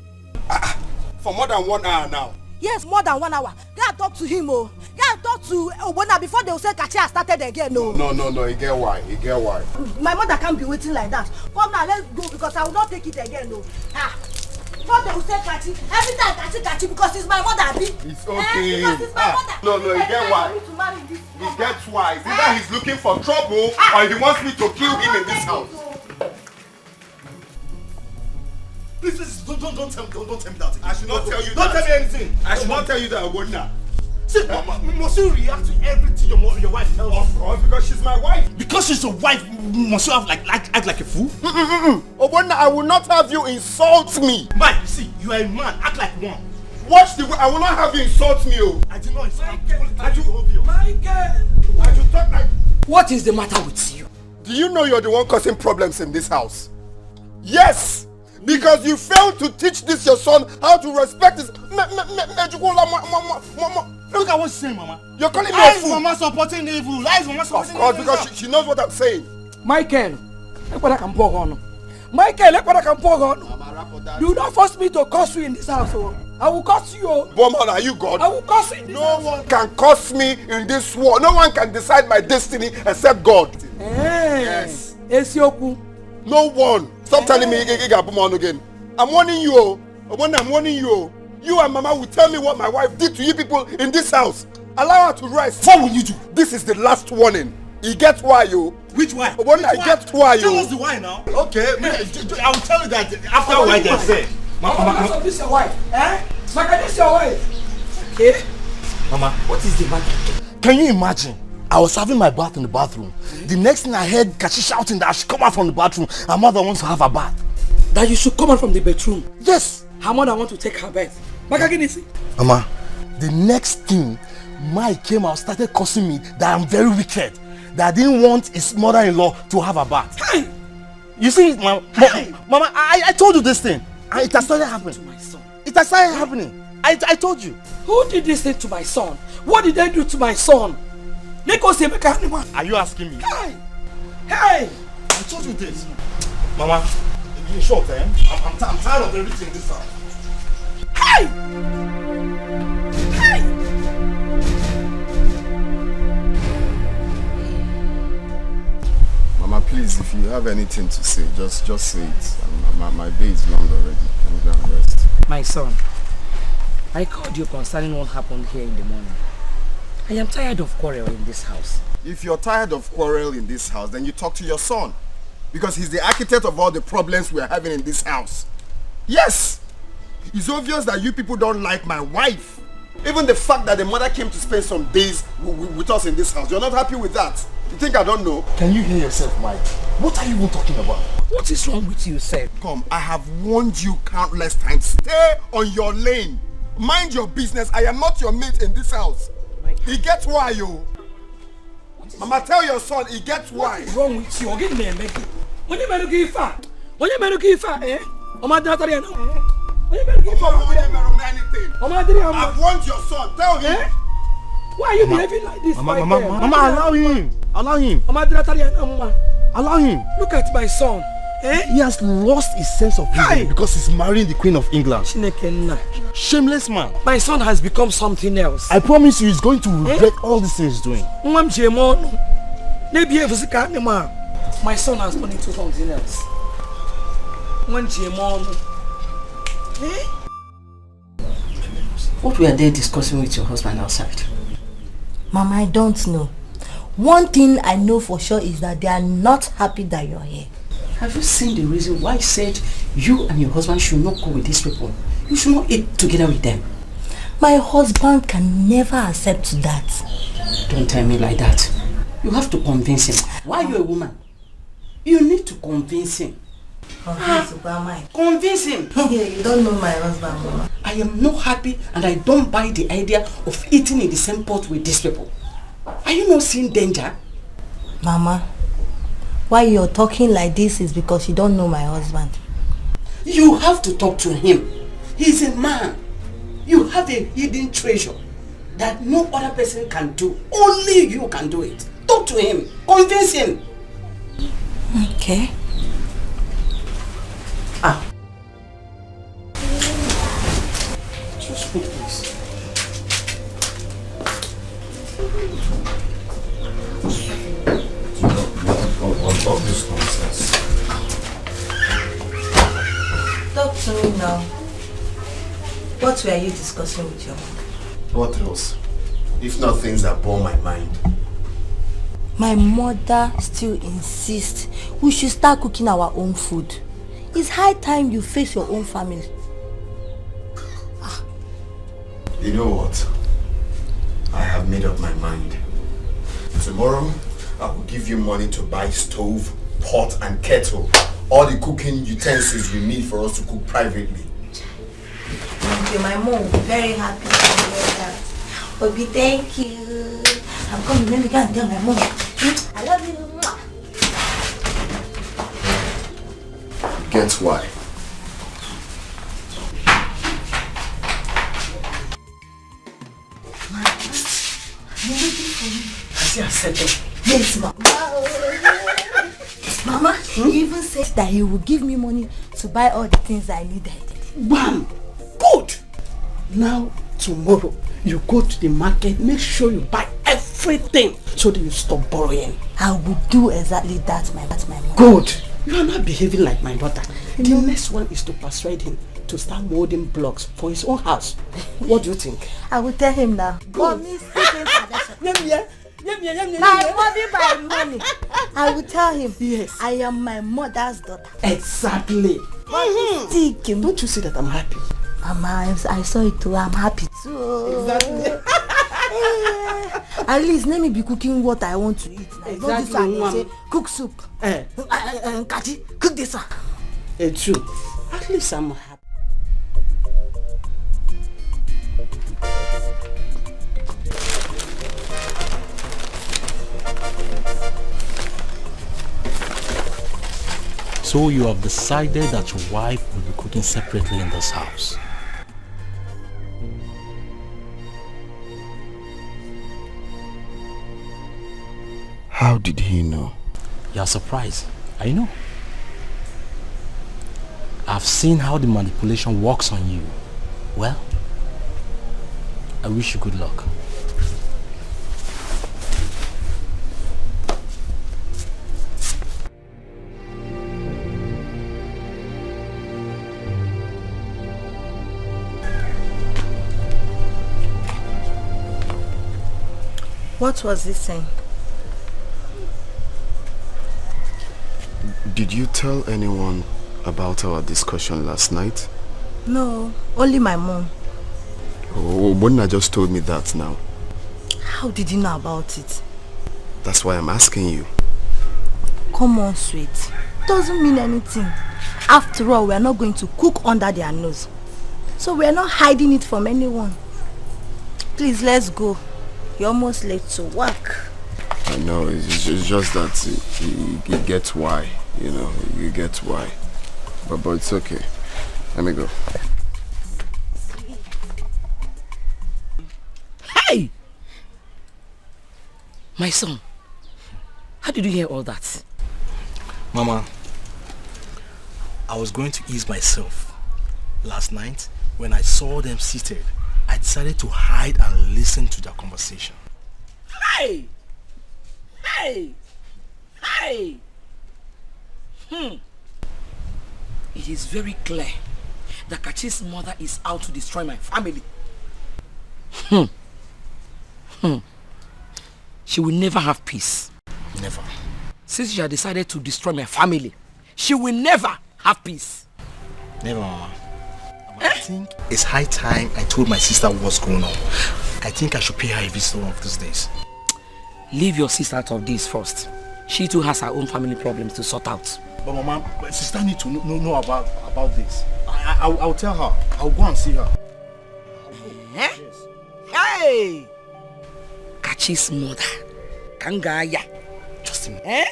For more than 1 hour now? Yes, more than 1 hour. Go and talk to him, oh. Go and talk to Obona before they will say Kachi has started again, no. No, he get why. My mother can't be waiting like that. Come now, let's go because I will not take it again, no. Before they will say Kachi, every time Kachi because it's my mother, Abi. It's okay. Because it's my mother. No, he get why. He gets why. Either he's looking for trouble or he wants me to kill him in this house. Please, don't tell me that. I should not tell you that. Don't tell me anything. I should not tell you that, Obona. See, must you react to everything your wife tells you? Of course, because she's my wife. Because she's your wife, must you have act like a fool? Obona, I will not have you insult me. Mike, see, you are a man. Act like one. Watch the way. I will not have you insult me, oh. I did not insult you. Michael! I should talk like... What is the matter with you? Do you know you're the one causing problems in this house? Yes! Because you failed to teach this your son how to respect his... Look at what she's saying, Mama. You're calling me a fool. Mama supporting evil. Mama supporting evil. Of course, because she knows what I'm saying. Michael, look what I can pour on. Michael, look what I can pour on. Do not force me to curse you in this house. I will curse you. Woman, are you God? I will curse you in this house. No one can curse me in this war. No one can decide my destiny except God. Yes. Esioku. No one. Stop telling me again. I'm warning you. I'm warning you. You and Mama will tell me what my wife did to you people in this house. Allow her to rest. What will you do? This is the last warning. He gets why you. Which why? When I get why you. Tell us the why now. Okay, I will tell you that after why they say. Mama, this is your wife. Eh? Maka, this is your wife. Okay? Mama, what is the matter? Can you imagine? I was having my bath in the bathroom. The next thing I heard Kachi shouting that I should come out from the bathroom. Her mother wants to have a bath. That you should come out from the bedroom? Yes. Her mother wants to take her bath. Maka, can you see? Mama, the next thing, Mike came out, started cursing me that I'm very wicked. That I didn't want his mother-in-law to have a bath. Hey! You see, Mama, I told you this thing. And it has started happening. To my son. It has started happening. I told you. Who did this thing to my son? What did they do to my son? Are you asking me? Hey! Hey! I told you this. Mama, in short, I'm tired of everything in this house. Hey! Hey! Mama, please, if you have anything to say, just say it. My day is long already. I'm going to rest. My son, I called you concerning what happened here in the morning. I am tired of quarrel in this house. If you're tired of quarrel in this house, then you talk to your son. Because he's the architect of all the problems we're having in this house. Yes! It's obvious that you people don't like my wife. Even the fact that the mother came to spend some days with us in this house. You're not happy with that. You think I don't know? Can you hear yourself, Mike? What are you even talking about? What is wrong with you, sir? Come, I have warned you countless times. Stay on your lane. Mind your business. I am not your mate in this house. He gets why, you. Mama, tell your son he gets why. What is wrong with you? Get me a make. When you better give fat. When you better give fat, eh? Oh my daughter, you know. When you better give fat. Anything. I've warned your son. Tell him. Eh? Why are you behaving like this? Mama, allow him. Allow him. Allow him. Look at my son. Eh? He has lost his sense of reason because he's marrying the Queen of England. Shameless man. My son has become something else. I promise you he's going to regret all these things he's doing. My son has gone into something else. What were they discussing with your husband outside? Mama, I don't know. One thing I know for sure is that they are not happy that you're here. Have you seen the reason why I said you and your husband should not go with these people? You should not eat together with them. My husband can never accept that. Don't tell me like that. You have to convince him. Why are you a woman? You need to convince him. Convince him. You don't know my husband, Mama. I am not happy and I don't buy the idea of eating in the same pot with these people. Are you not seeing danger? Mama, why you're talking like this is because you don't know my husband. You have to talk to him. He's a man. You have a hidden treasure that no other person can do. Only you can do it. Talk to him. Convince him. Okay. Just wait, please. All this nonsense. Talk to me now. What were you discussing with your mom? What else? If not things that bore my mind. My mother still insists we should start cooking our own food. It's high time you face your own family. You know what? I have made up my mind. Tomorrow, I will give you money to buy stove, pot and kettle. All the cooking utensils you need for us to cook privately. Thank you. My mom will be very happy to hear that. Obi, thank you. I'm coming. Let me go and tell my mom. I love you. Guess why? Has he accepted? Yes, Mama. Mama, he even said that he will give me money to buy all the things I needed. Bam! Good! Now, tomorrow, you go to the market, make sure you buy everything so that you stop borrowing. I will do exactly that, my mom. Good! You are not behaving like my daughter. The next one is to persuade him to start molding blocks for his own house. What do you think? I will tell him now. Mommy, My money by money. I will tell him. Yes. I am my mother's daughter. Exactly. Don't you see that I'm happy? Mama, I saw it too. I'm happy too. Exactly. At least let me be cooking what I want to eat. Exactly. Not this one. Say, cook soup. Kachi, cook this one. It's true. At least I'm happy. So you have decided that your wife will be cooking separately in this house. How did he know? You are surprised. I know. I've seen how the manipulation works on you. Well, I wish you good luck. What was he saying? Did you tell anyone about our discussion last night? No, only my mom. Oh, Bona just told me that now. How did you know about it? That's why I'm asking you. Come on, sweet. Doesn't mean anything. After all, we are not going to cook under their nose. So we are not hiding it from anyone. Please, let's go. You're almost late to work. I know, it's just that you get why, you know, you get why. But it's okay. Let me go. Hey! My son, how did you hear all that? Mama, I was going to ease myself. Last night, when I saw them seated, I decided to hide and listen to their conversation. Hey! Hey! Hey! It is very clear that Kachi's mother is out to destroy my family. She will never have peace. Never. Since she has decided to destroy my family, she will never have peace. Never, Mama. I think it's high time I told my sister what's going on. I think I should pay her a visit one of these days. Leave your sister out of this first. She too has her own family problems to sort out. But Mama, my sister needs to know about this. I'll tell her. I'll go and see her. Yes. Hey! Kachi's mother. Kangaya. Just a minute.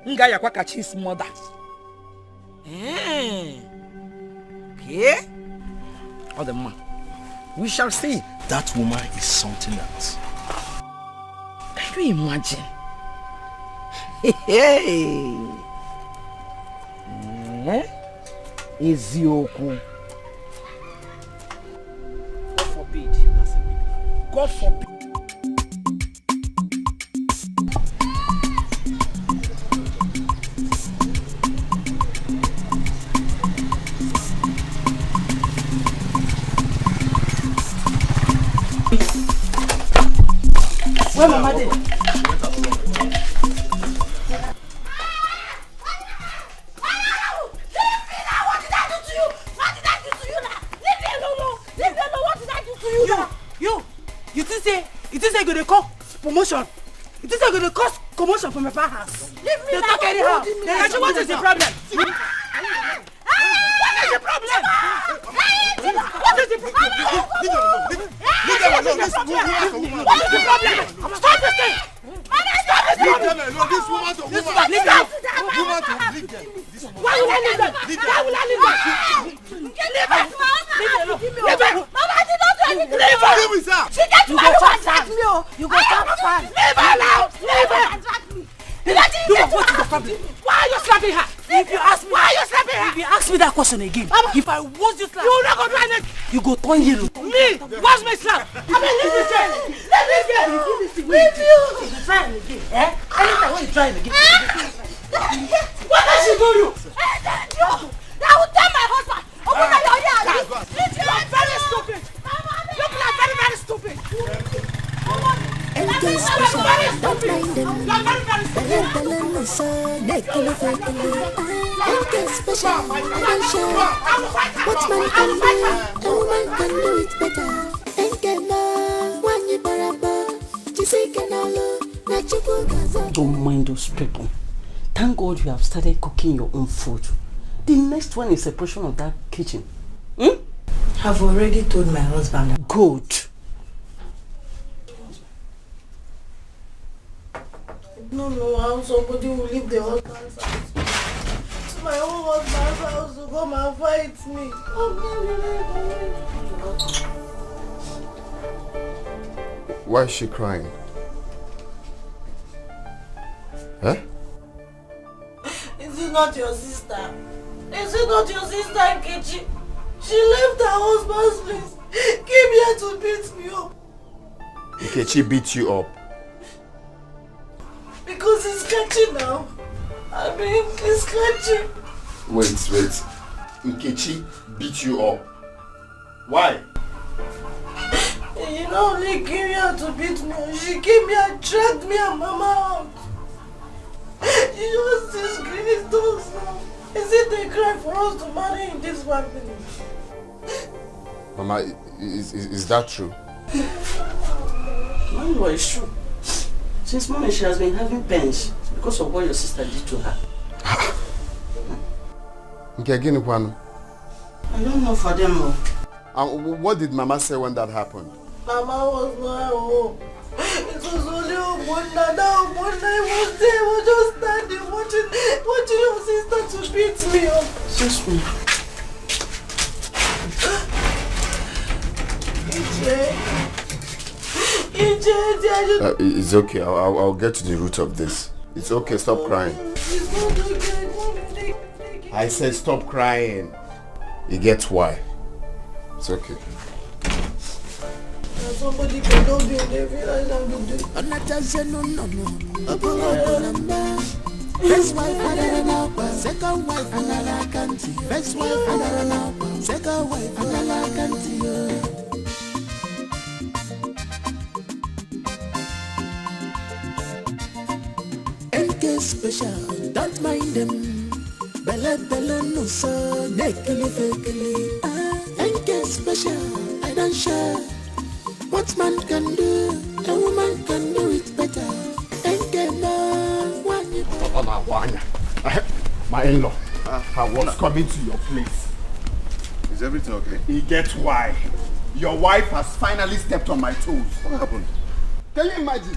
Ngaya kwa Kachi's mother. Okay? Oh, the man. We shall see. That woman is something else. Can you imagine? Hey! Ezioku. God forbid. God forbid. Where Mama did? You think say go dey call promotion? You think say go dey cause commotion for my house? Leave me now. Talk anyhow. What is the problem? What is the problem? What is the problem? Leave them alone. What is the problem? Stop this thing. Stop this thing. Leave them alone. This woman to woman. Leave them. Woman to leave them. Why will I leave them? Why will I leave them? Leave them. Leave them. Mama, she don't do anything. Leave her. Leave her. She gets to my room and drag me. You go stop her. Leave her now. Leave her. What is the problem? Why are you slapping her? If you ask me, why are you slapping her? If you ask me that question again, if I was you slap, you will not go do anything. You go turn yellow. Me? What's my slap? I mean, leave this girl. Leave this girl. Leave you. If you try again, anytime when you try again. What does she do you? I will tell my husband. Open your ear. You are very stupid. You are very, very stupid. so naked of it. Ain't get special, I'm sure. What man can do, a woman can do it better. Ain't get no one you baraba. Chizzy can all don't mind those people. Thank God you have started cooking your own food. The next one is a portion of that kitchen. I've already told my husband. Good. No, how somebody will leave the husband's house to my own husband's house to come and fight me. Why is she crying? Huh? Is it not your sister? Is it not your sister, Nkechi? She left her husband's place, came here to beat me up. Nkechi beat you up? Because he's catching now. I mean, he's catching. Wait. Nkechi beat you up. Why? You know, only came here to beat me. She came here and dragged me and Mama out. She just disgraced us now. Is it a crime for us to marry in this family? Mama, is that true? No, it's true. Since morning she has been having pains because of what your sister did to her. I don't know for them. What did Mama say when that happened? Mama was not at home. It was only Obunda. Now Obunda was there. Was just standing watching your sister to beat me up. Excuse me. It's okay. I'll get to the root of this. It's okay. Stop crying. It's not okay. I said stop crying. You get why. It's okay. Somebody cannot be in the village and do this. First wife, another second wife, another country. First wife, another second wife, another country. NK special, don't mind them. Bella no so nakely fakely. NK special, I don't share. What man can do, a woman can do it better. NK no one you. My in-law, I was coming to your place. Is everything okay? You get why? Your wife has finally stepped on my toes. What happened? Can you imagine?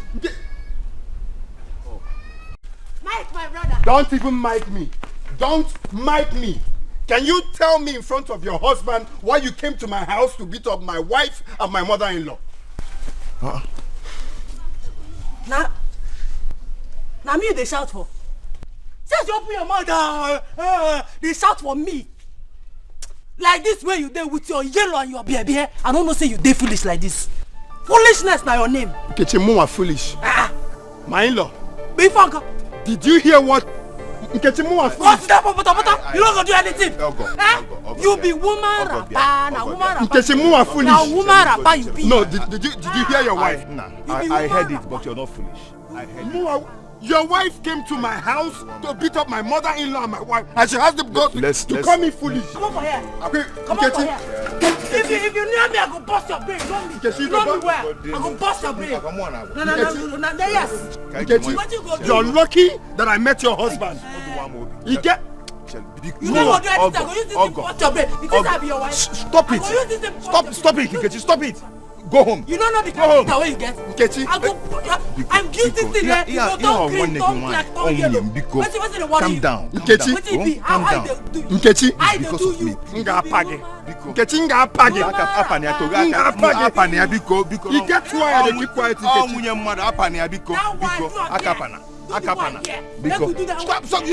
Mike, my brother. Don't even mic me. Don't mic me. Can you tell me in front of your husband why you came to my house to beat up my wife and my mother-in-law? Now me they shout for. Since you open your mouth, they shout for me. Like this way you there with your yellow and your baby. I don't know say you dey foolish like this. Foolishness na your name. Nkechi are foolish. My in-law. Before. Did you hear what Nkechi are foolish? What's that, Papa? You don't go do anything. You be woman rapper, na woman rapper. Nkechi are foolish. Na woman rapper you be. No, did you hear your wife? I heard it, but you're not foolish. I heard it. Your wife came to my house to beat up my mother-in-law and my wife, and she has the guts to call me foolish. Come over here. Come over here. If you near me, I go bust your brain. Know me. You know me well. I go bust your brain. No. Yes. Nkechi, you're lucky that I met your husband. You get. You know what? I go use this to bust your brain. You think I be your wife? Stop it. Stop it, Nkechi. Stop it. Go home. You don't know the kind of way you get. Nkechi. I'm guilty thing there. You don't green, don't black, don't yellow. What's the water? Calm down. Nkechi. Calm down. Nkechi. I do you. Nkechi nga apage. You get why they keep quiet, Nkechi.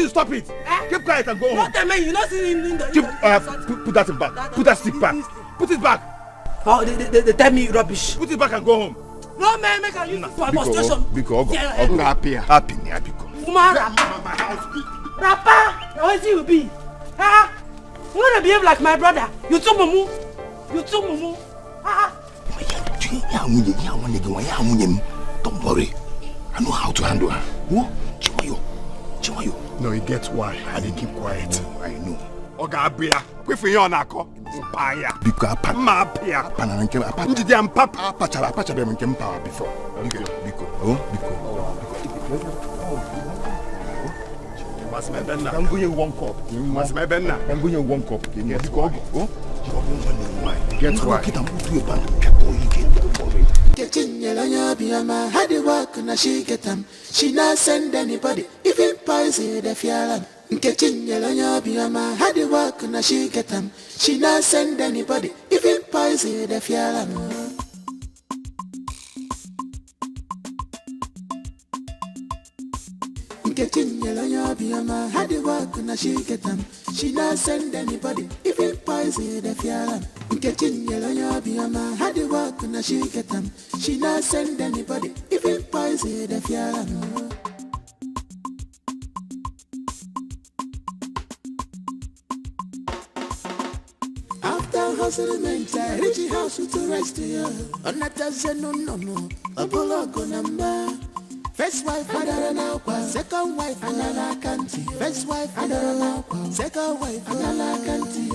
Stop it. Keep quiet and go home. You not in the put that back. Put that stick back. Put it back. Oh, they tell me rubbish. Put it back and go home. No man, make a use for demonstration. Because happy. Woman rapper, how you be? Huh? You wanna behave like my brother? You too mumu. Don't worry. I know how to handle her. Chiwayo. No, he gets why. And he keep quiet. I know. Oga Abia, we for you on ako. Paya. Because ma Abia. Apana nkem apa. Ndidi am papa. Apacha dem nkem power before. Biko. Mas my benna. I'm going one cup. Mas my benna. I'm going one cup. Yes, go. Get why. Get am to your bank. Getting yellow, Biama had the work and she get them. She not send anybody, even poison the fialan. Getting yellow, Biama had the work and she get them. She not send anybody, even poison the fialan. Getting yellow, Biama had the work and she get them. She not send anybody, even poison the fialan. Getting yellow, Biama had the work and she get them. She not send anybody, even poison the fialan. After hustling, I reach the house with the rest of you. On that no, a bullock number. First wife, another second wife, another country. First wife, another second wife, another country.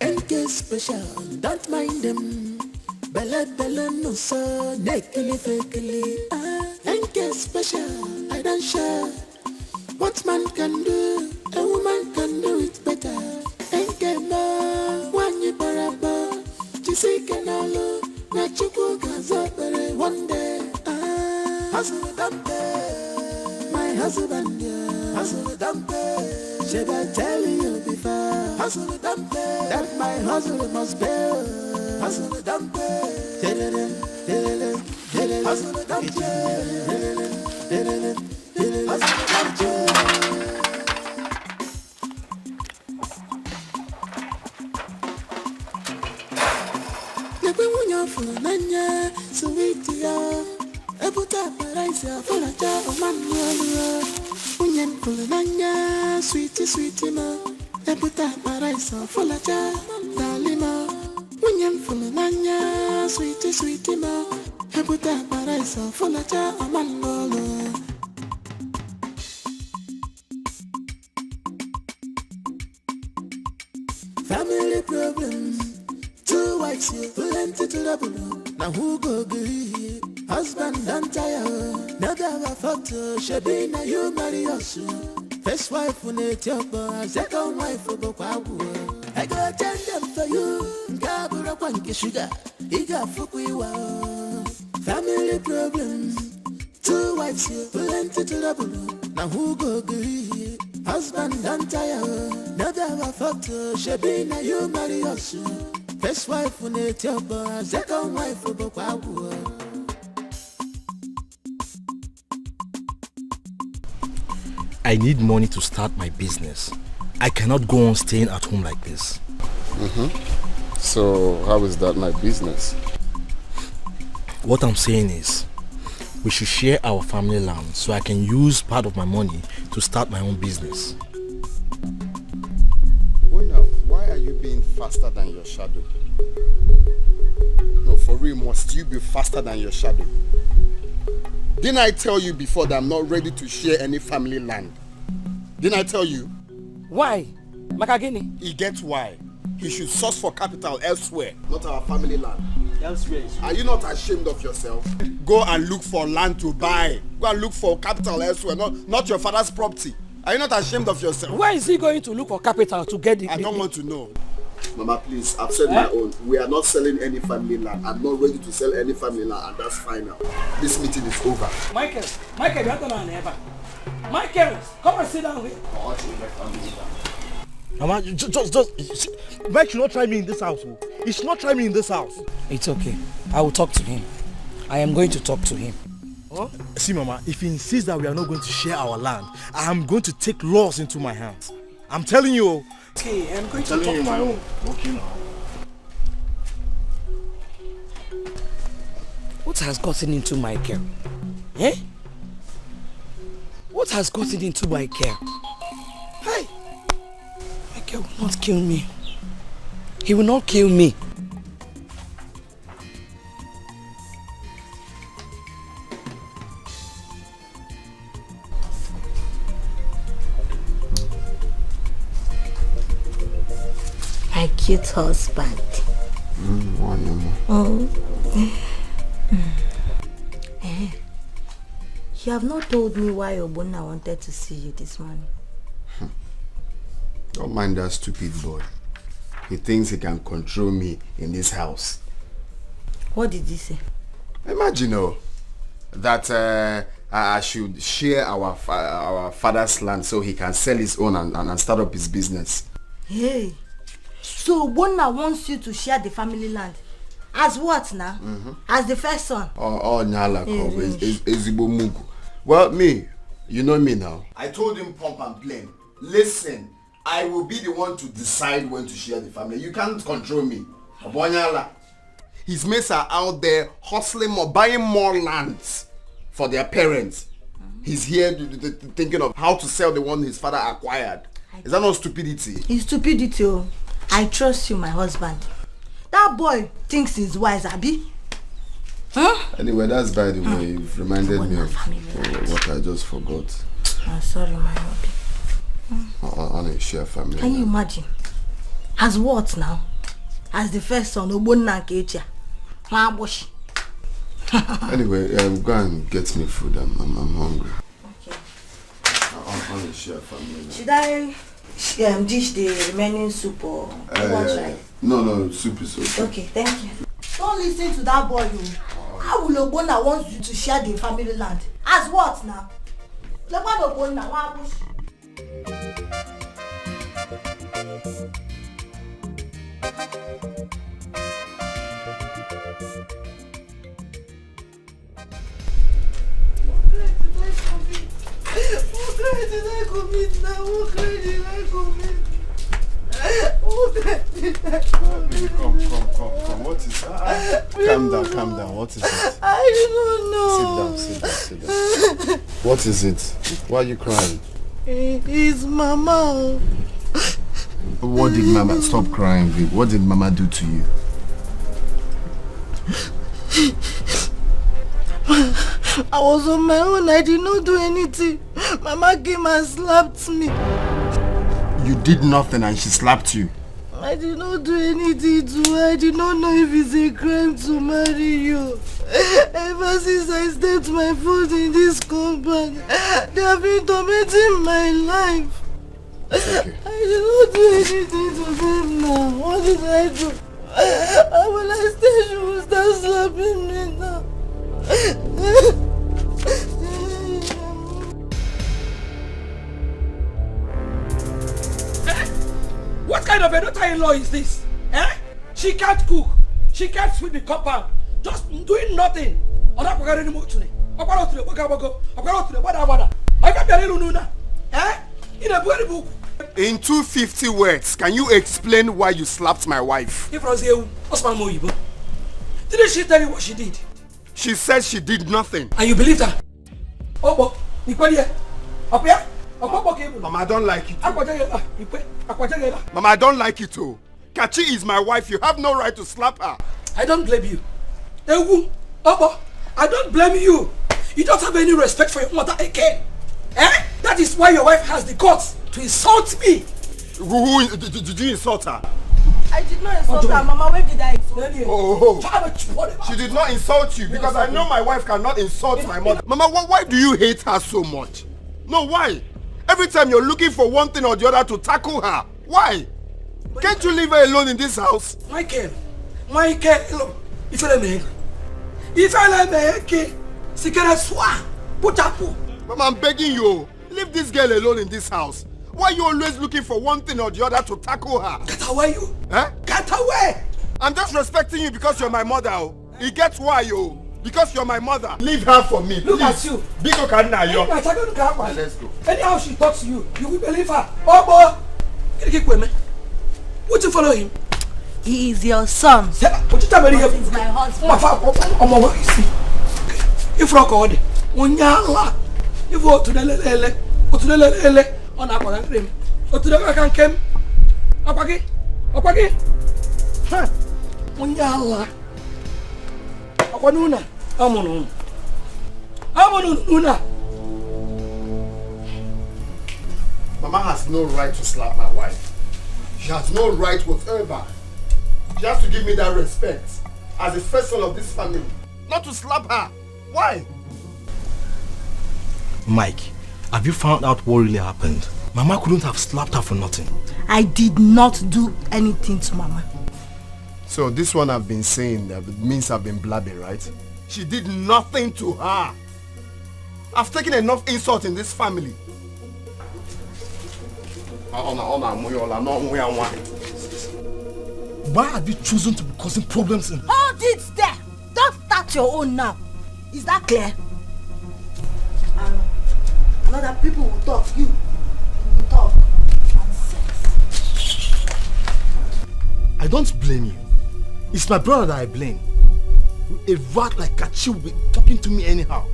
NK special, don't mind them. Bella no so, neckily fakely. NK special, I don't share. What man can do, a woman can do it better. NK ma, one you baraba. Chizzy canalo, na chuku gazabere one day. Hustle dumpe, my husband, hustle dumpe. Should I tell you before? Hustle dumpe, that my hustle must bear. Hustle dumpe, hustle dumpe, hustle dumpe. Nanya, sweet ya, Ebuta Paraisa, Folaja, Manuel, Unyan Pulananya, sweetie ma, Ebuta Paraisa, Folaja, Dalima, Unyan Pulananya, sweetie ma, Ebuta Paraisa, Folaja, Manuel. Family problems. Two wives here, plenty to double. Now who go agree? Husband don't tire. Never a photo, she be na you marry us. First wife when it's your boy, second wife for Bokawu. I go attend them for you. Gabura Panky Sugar, Iga Fukuiwa. Family problems. Two wives here, plenty to double. Now who go agree? Husband don't tire. Never a photo, she be na you marry us. First wife when it's your boy, second wife for Bokawu. I need money to start my business. I cannot go on staying at home like this. So how is that my business? What I'm saying is, we should share our family land so I can use part of my money to start my own business. Why are you being faster than your shadow? No, for real, must you be faster than your shadow? Didn't I tell you before that I'm not ready to share any family land? Didn't I tell you? Why? Makagini? He gets why. He should source for capital elsewhere, not our family land. Elsewhere. Are you not ashamed of yourself? Go and look for land to buy. Go and look for capital elsewhere, not your father's property. Are you not ashamed of yourself? Where is he going to look for capital to get the... I don't want to know. Mama, please, I've said my own. We are not selling any family land. I'm not ready to sell any family land, and that's fine now. This meeting is over. Michael, you have to learn ever. Michael, come and sit down with. Mama, just Mike should not try me in this house. He should not try me in this house. It's okay. I will talk to him. I am going to talk to him. Huh? See, Mama, if he insists that we are not going to share our land, I am going to take laws into my hands. I'm telling you. Okay, I'm going to talk to him. Okay, now. What has gotten into Michael? Eh? What has gotten into Michael? Hey! Michael will not kill me. He will not kill me. cute husband. One Oh. You have not told me why Obona wanted to see you this morning. Don't mind that stupid boy. He thinks he can control me in this house. What did he say? Imagine that I should share our father's land so he can sell his own and start up his business. Hey, so Obona wants you to share the family land. As what now? As the first son? Oh, Nyala, Ezibo Mugu. Well, you know me now. I told him pump and blame. Listen, I will be the one to decide when to share the family. You can't control me. Nyala. His mates are out there hustling more, buying more lands for their parents. He's here thinking of how to sell the one his father acquired. Is that not stupidity? It's stupidity. Oh. I trust you, my husband. That boy thinks he's wise, Abi. Huh? Anyway, that's by the way. You've reminded me of what I just forgot. I'm sorry, my hubby. On a share family. Can you imagine? As what now? As the first son, Obona Kecha. Anyway, go and get me food. I'm hungry. Okay. On a share family. Should I dish the remaining soup or No, soup is okay. Okay, thank you. Don't listen to that boy. How will Obona want you to share the family land? As what now? What did I commit now? What did I commit? Come. What is that? Calm down. What is it? I don't know. Sit down. What is it? Why are you crying? It's Mama. What did Mama... Stop crying, Vic. What did Mama do to you? I was on my own. I did not do anything. Mama came and slapped me. You did nothing and she slapped you? I did not do anything to her. I did not know if it's a crime to marry you. Ever since I stepped my foot in this compound, they have been tormenting my life. It's okay. I did not do anything to them now. What did I do? When I stay, she will start slapping me now. What kind of a daughter-in-law is this? She can't cook. She can't sweep the compound. Just doing nothing. In 250 words, can you explain why you slapped my wife? Didn't she tell you what she did? She said she did nothing. And you believed her? Mama, I don't like it. Mama, I don't like it too. Kachi is my wife. You have no right to slap her. I don't blame you. I don't blame you. You don't have any respect for your mother again. That is why your wife has the guts to insult me. Who did you insult her? I did not insult her, Mama. Where did I insult you? Oh. She did not insult you because I know my wife cannot insult my mother. Mama, why do you hate her so much? No, why? Every time you're looking for one thing or the other to tackle her. Why? Can't you leave her alone in this house? Michael, if Mama, I'm begging you. Leave this girl alone in this house. Why are you always looking for one thing or the other to tackle her? Get away, you! Get away! I'm just respecting you because you're my mother. It gets why, you. Because you're my mother. Leave her for me. Look at you. Biko Kadina, yo. Let's go. Anyhow she talks to you, you will believe her. Oh, boy. Would you follow him? He is your son. What you tell me? He's my husband. If rock on it. If you to the lele. On a cream. Or to the back and came. Up again. Munyala. Aquanuna. Amonuna. Mama has no right to slap my wife. She has no right whatsoever. She has to give me that respect as the first son of this family. Not to slap her. Why? Mike, have you found out what really happened? Mama couldn't have slapped her for nothing. I did not do anything to Mama. So this one I've been saying that means I've been blabbing, right? She did nothing to her. I've taken enough insult in this family. Why have you chosen to be causing problems in... Hold it there! Don't start your own now. Is that clear? Other people will talk. You will talk. I don't blame you. It's my brother that I blame. A rat like Kachi will be talking to me anyhow.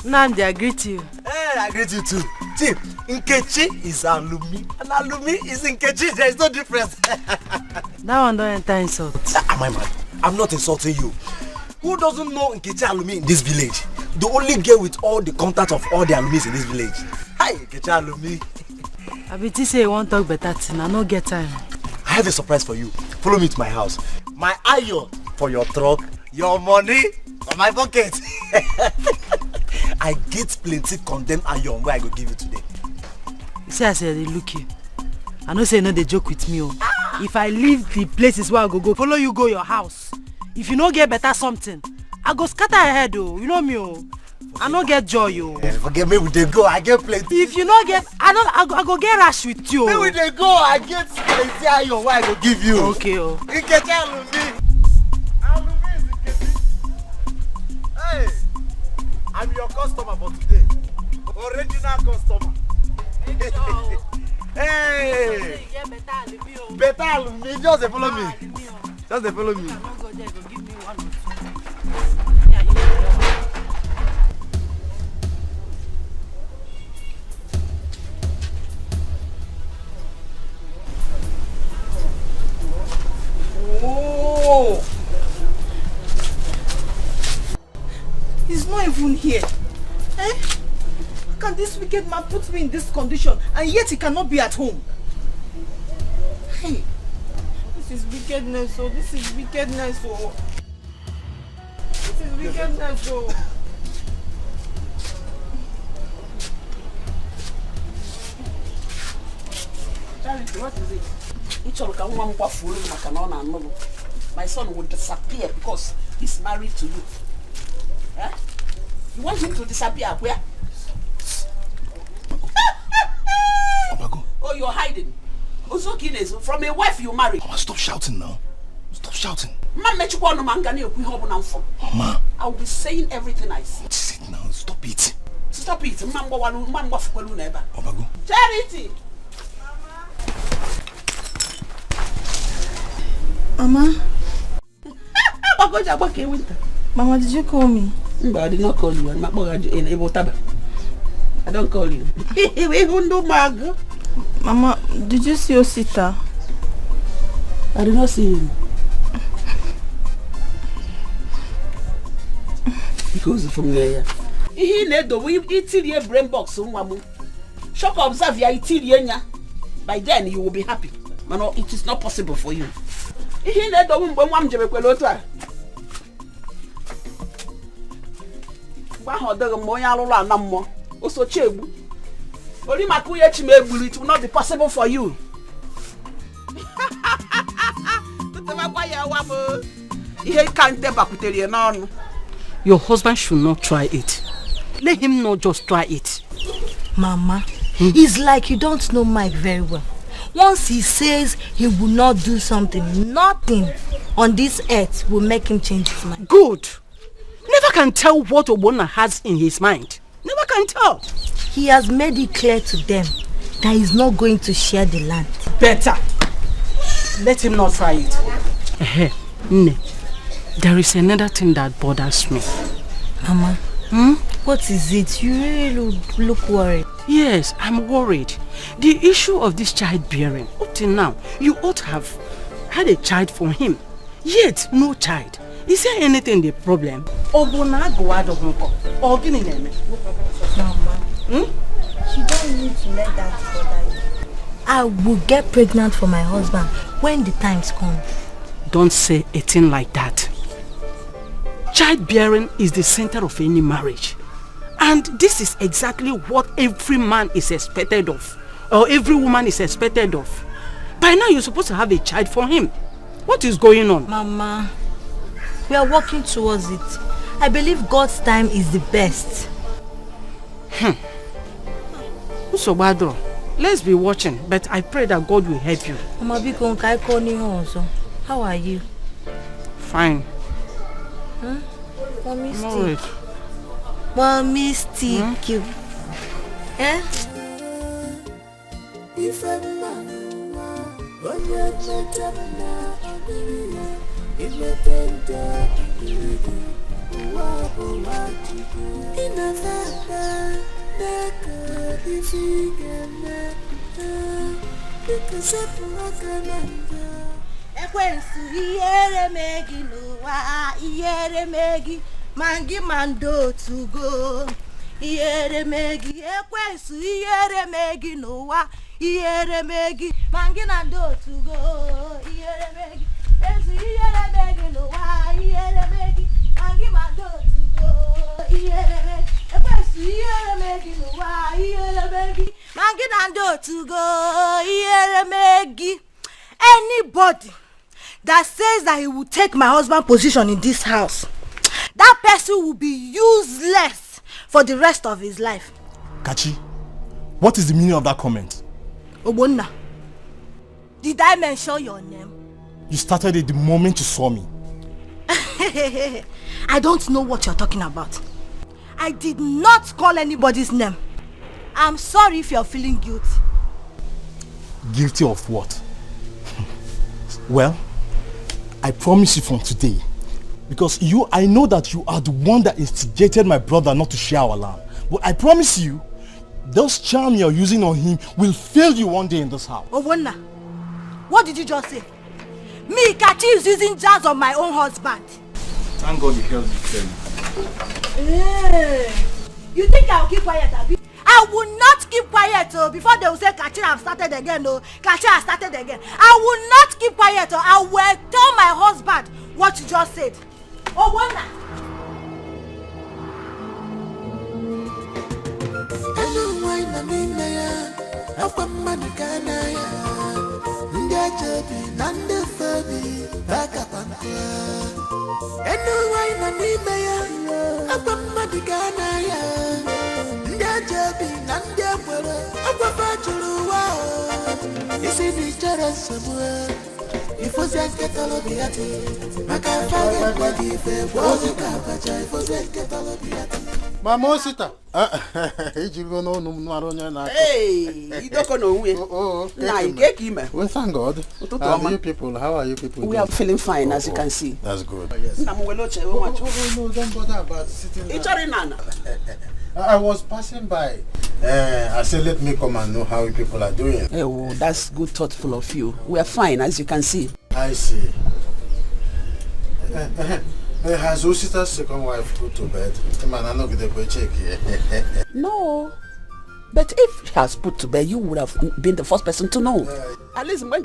Nandi, I greet you. Hey, I greet you too. See, Nkechi is Alumi and Alumi is Nkechi. There is no difference. That one don't enter insult. Am I mad? I'm not insulting you. Who doesn't know Nkechi Alumi in this village? The only girl with all the contacts of all the Alumis in this village. Hi, Nkechi Alumi. I bet you say you won't talk better thing. I no get time. I have a surprise for you. Follow me to my house. My iron for your truck, your money for my pocket. I get plenty condemned iron where I go give you today. You see, I said they look you. I know say you know they joke with me. Oh. If I leave the places where I go, follow you go your house. If you no get better something, I go scatter your head. Oh, you know me. Oh, I no get joy. Oh, forget me with the go. I get plenty. If you no get, I go get rash with you. Me with the go. I get plenty iron where I go give you. Okay. Oh. Nkechi Alumi. Hey, I'm your customer for today. Original customer. Hey! Better Alumi. Just follow me. Just follow me. Oh! He's not even here. Eh? How can this wicked man put me in this condition and yet he cannot be at home? Hey, this is wickedness, oh, this is wickedness, oh. This is wickedness, oh. Charity, what is it? My son will disappear because he's married to you. Huh? You want him to disappear where? Oh, you're hiding. From a wife you married. Mama, stop shouting now. Stop shouting. Mama, I'll be saying everything I see. What is it now? Stop it. Stop it. Charity. Mama. Mama, did you call me? I did not call you. I don't call you. Mama, did you see Osita? I did not see him. Because from there. He need the way eat your brain box. Shock observe ya. By then you will be happy. Man, it is not possible for you. He need the one jebe also chebu. Only Makuya Chimebulu, it will not be possible for you. Your husband should not try it. Let him not just try it. Mama, it's like you don't know Mike very well. Once he says he will not do something, nothing on this earth will make him change his mind. Good. Never can tell what Obona has in his mind. Never can tell. He has made it clear to them that he's not going to share the land. Better. Let him not try it. There is another thing that bothers me. Mama, What is it? You really look worried. Yes, I'm worried. The issue of this childbearing, up till now, you ought to have had a child for him. Yet, no child. Is there anything the problem? Mama, you don't need to let that bother you. I will get pregnant for my husband when the times come. Don't say a thing like that. Childbearing is the center of any marriage. And this is exactly what every man is expected of. Or every woman is expected of. By now you're supposed to have a child for him. What is going on? Mama, we are working towards it. I believe God's time is the best. So Badro, let's be watching, but I pray that God will help you. Mama, how are you? Fine. Mommy, I'm alright. Mommy, stick you. Eh? Ekwensu ihere megi n'ụwa, ihere megi mangi mando to go. Ihere megi ekwensu ihere megi n'ụwa, ihere megi mangi mando to go. Ihere megi ekwensu ihere megi n'ụwa, ihere megi mangi mando to go. Ihere megi ekwensu ihere megi n'ụwa, ihere megi mangi mando to go. Ihere megi. Anybody that says that he will take my husband's position in this house, that person will be useless for the rest of his life. Kachi, what is the meaning of that comment? Obonna, did I mention your name? You started it the moment you saw me. I don't know what you're talking about. I did not call anybody's name. I'm sorry if you're feeling guilty. Guilty of what? Well, I promise you from today, because I know that you are the one that instigated my brother not to share our land. But I promise you, those charms you're using on him will fail you one day in this house. Owonna, what did you just say? Me, Kachi, is using jazz on my own husband. Thank God you held me clearly. Hey, you think I'll keep quiet, Abi? I will not keep quiet before they will say Kachi have started again. Kachi has started again. I will not keep quiet. I will tell my husband what you just said. Owonna. Mama Osita. Hey, you don't know we. Nah, you get him. Well, thank God. You people, how are you people? We are feeling fine, as you can see. That's good. No, don't bother about sitting down. I was passing by. I said, let me come and know how you people are doing. Oh, that's good, thoughtful of you. We are fine, as you can see. I see. Has Osita's second wife put to bed? I'm not going to go check here. No. But if she has put to bed, you would have been the first person to know. At least when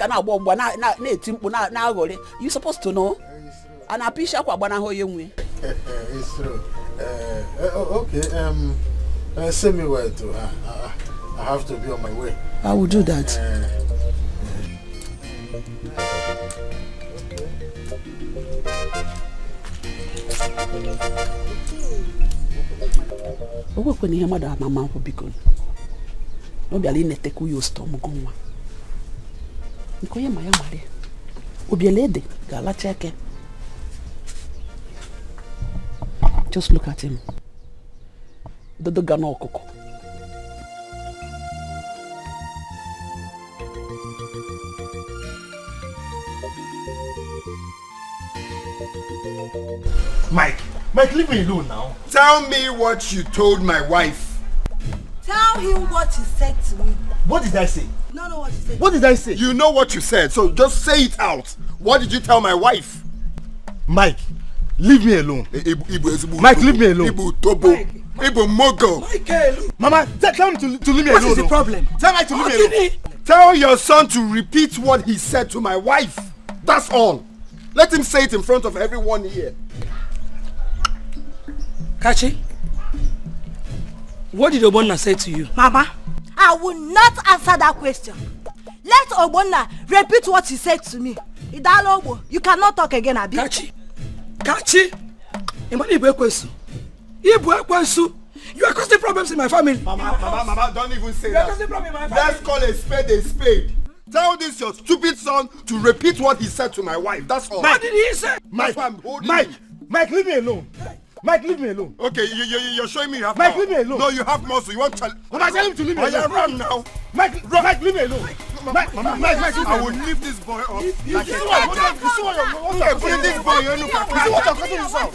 you're supposed to know. And I appreciate it's true. Okay, send me where to. I have to be on my way. I will do that. Ogo kweni ya mada mama ko biko. Obi ali neteku yo storm gonwa. Nko ye maya mare. Obi elede ga la cheke. Just look at him. Dodo gana okoko. Mike, leave me alone now. Tell me what you told my wife. Tell him what he said to me. What did I say? No, what he said. What did I say? You know what you said, so just say it out. What did you tell my wife? Mike, leave me alone. Mike, leave me alone. Ibu Tobo. Ibu Mogo. Mama, tell him to leave me alone. What is the problem? Tell Mike to leave me alone. Tell your son to repeat what he said to my wife. That's all. Let him say it in front of everyone here. Kachi, what did Obonna say to you? Mama, I will not answer that question. Let Obonna repeat what he said to me. Idalobo, you cannot talk again, Abi. Kachi, Imani Ibekwesu. You are causing problems in my family. Mama, don't even say that. Let's call a spade a spade. Tell this your stupid son to repeat what he said to my wife. That's all. What did he say? Mike, leave me alone. Mike, leave me alone. Okay, you're showing me you have Mike, power. leave me alone. No, you have muscle. You want to... Mama, tell him to leave me alone. Run now. Mike, leave me alone. Mike, leave me alone. I will lift this boy up like a You see what you're this boy, you You see what you're cutting yourself?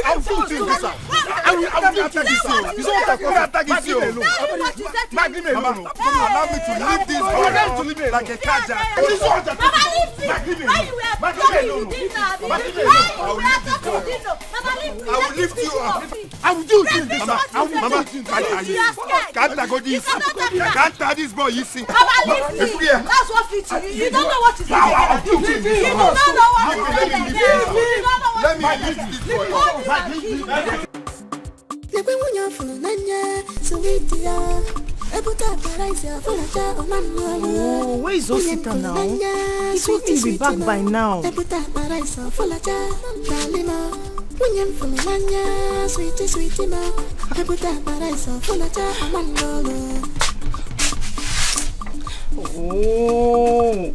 I will do this out. I will attack this out. You see what you're cutting? Mike, leave me alone. Allow me to lift this boy up like a carjack. You see what you're cutting? Mike, leave me alone. Mike, leave me alone. I will lift you up. I will do this. Mama, can't this boy, you see. Mama, leave me. That's what fits you. You don't know what to say. You don't know what to say. Let me lift this boy up. Oh, where is Osita now? He told me to be back by now. Oh,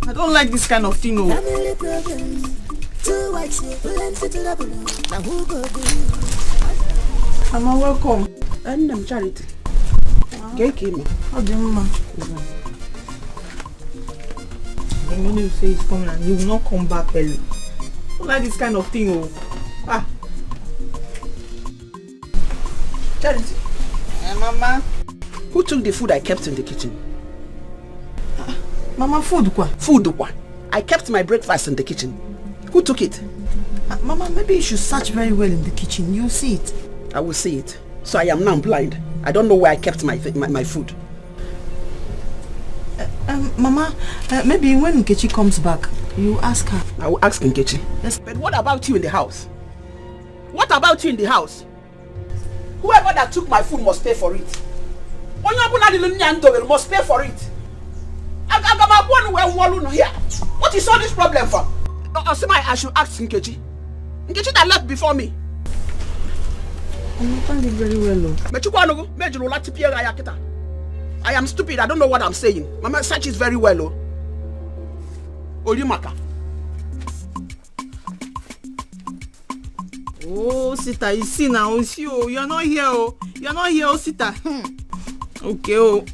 I don't like this kind of thing. Mama, welcome. I'm Charity. How do you know? When you say he's coming and he will not come back early. I don't like this kind of thing. Charity. Mama. Who took the food I kept in the kitchen? Mama, food kwa? Food kwa. I kept my breakfast in the kitchen. Who took it? Mama, maybe you should search very well in the kitchen. You'll see it. I will see it. So I am now blind. I don't know where I kept my food. Mama, maybe when Nkechi comes back, you ask her. I will ask Nkechi. Yes. But what about you in the house? What about you in the house? Whoever that took my food must pay for it. Must pay for it. What is all this problem for? I should ask Nkechi. Nkechi that left before me. I understand it very well. I am stupid. I don't know what I'm saying. Mama, search it very well. Olimaka. Oh, Sita, you see now, it's you. You're not here. You're not here, Sita. Okay.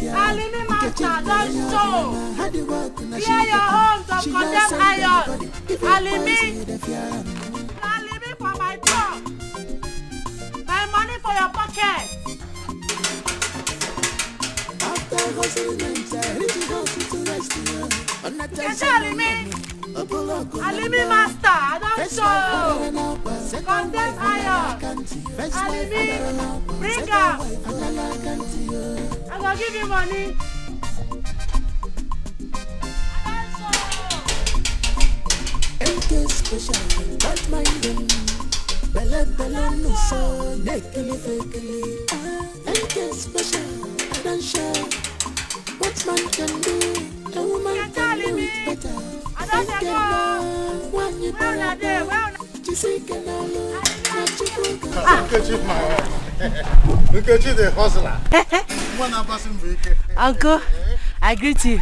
Alimi master, don't show. Clear your homes of condemned iron. Alimi for my job. My money for your pocket. Alimi master, don't show. Condemned iron. Alimi, bring up. I'm gonna give you money. Special, but my Bella no so nekili fekili. Special, I don't show what man can do. A woman can do it better. I don't know when you Nkechi the hustler. Uncle, I greet you.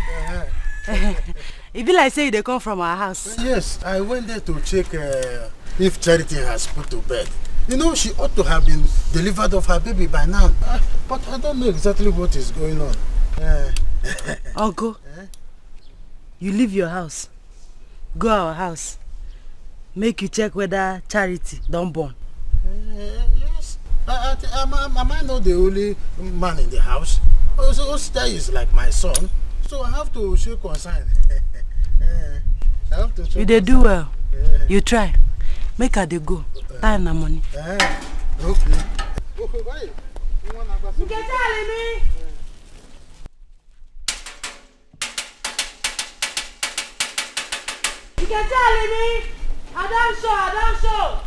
It be like say they come from our house. Yes, I went there to check if Charity has put to bed. You know, she ought to have been delivered of her baby by now. But I don't know exactly what is going on. Uncle, you leave your house. Go our house. Make you check whether Charity don't born. Yes. Am I not the only man in the house? Osita is like my son. So I have to show concern. You dey do well. You try. Make her dey go. Time na money. Okay. You can tell me. You can tell me. I don't show.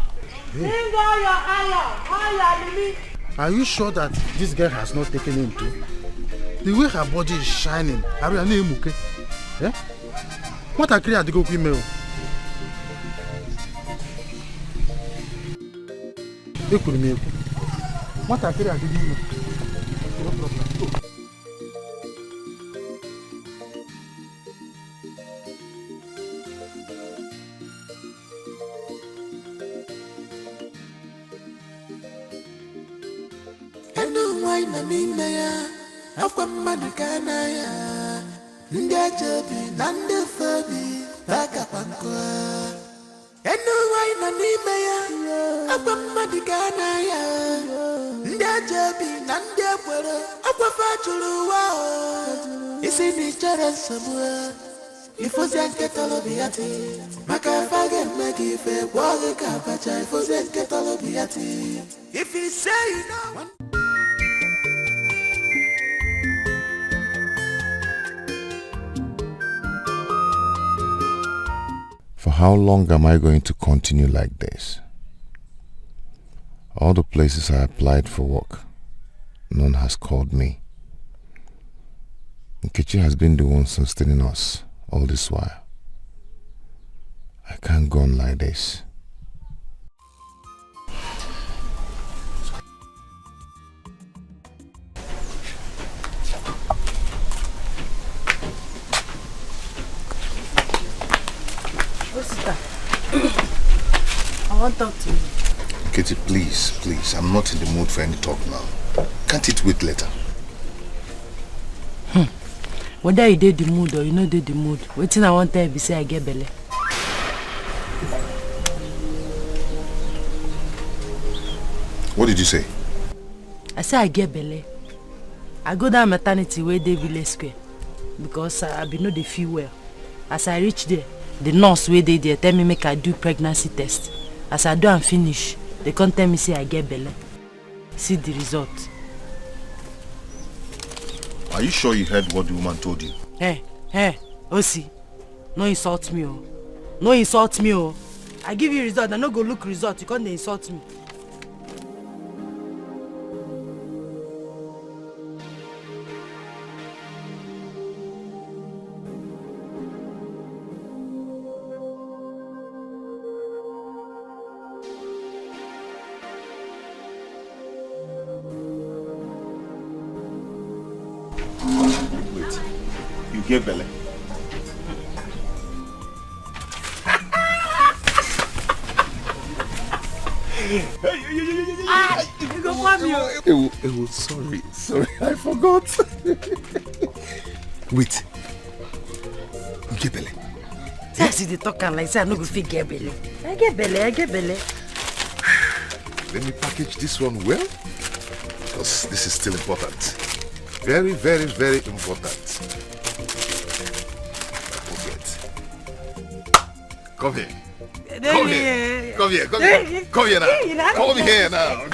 Bring all your iron, Are you sure that this girl has not taken him too? The way her body is shining, are you name okay? Yeah? What a create go email. What a create email. No problem. Afwa mmadụ ka na ya ndị ajabi na ndị fobi baka panko enu nwanyị nọ n'ime ya afwa mmadụ ka na ya ndị ajabi na ndị ekwere akwafa jụrụ ụwa isi n'ichere nsogbu ifozi nketa lobi ya ti maka afa ga-eme gị ife gwọ gị ka abacha ifozi nketa lobi ya ti if you say you know. For how long am I going to continue like this? All the places I applied for work, none has called me. Nkechi has been the one sustaining us all this while. I can't go on like this. I want to talk to you. Katie, please, I'm not in the mood for any talk now. Can't it wait later? Whether you did the mood or you know did the mood, waiting I want to be say I get belly. What did you say? I say I get belly. I go down maternity where they Village Square because I be know they feel well. As I reach there, the nurse where they there tell me make I do pregnancy test. As I do and finish, they can't tell me say I get belly. See the result. Are you sure you heard what the woman told you? Hey, Osi, no insult me, oh. No insult me, oh. I give you result, I no go look result, you can't insult me. Get belly. You go want me. It was sorry, I forgot. Wait. You get belly. See they talk like say I no go fit get belly. I get belly. Let me package this one well, because this is still important. Very, very, very important. Come here. Come here now.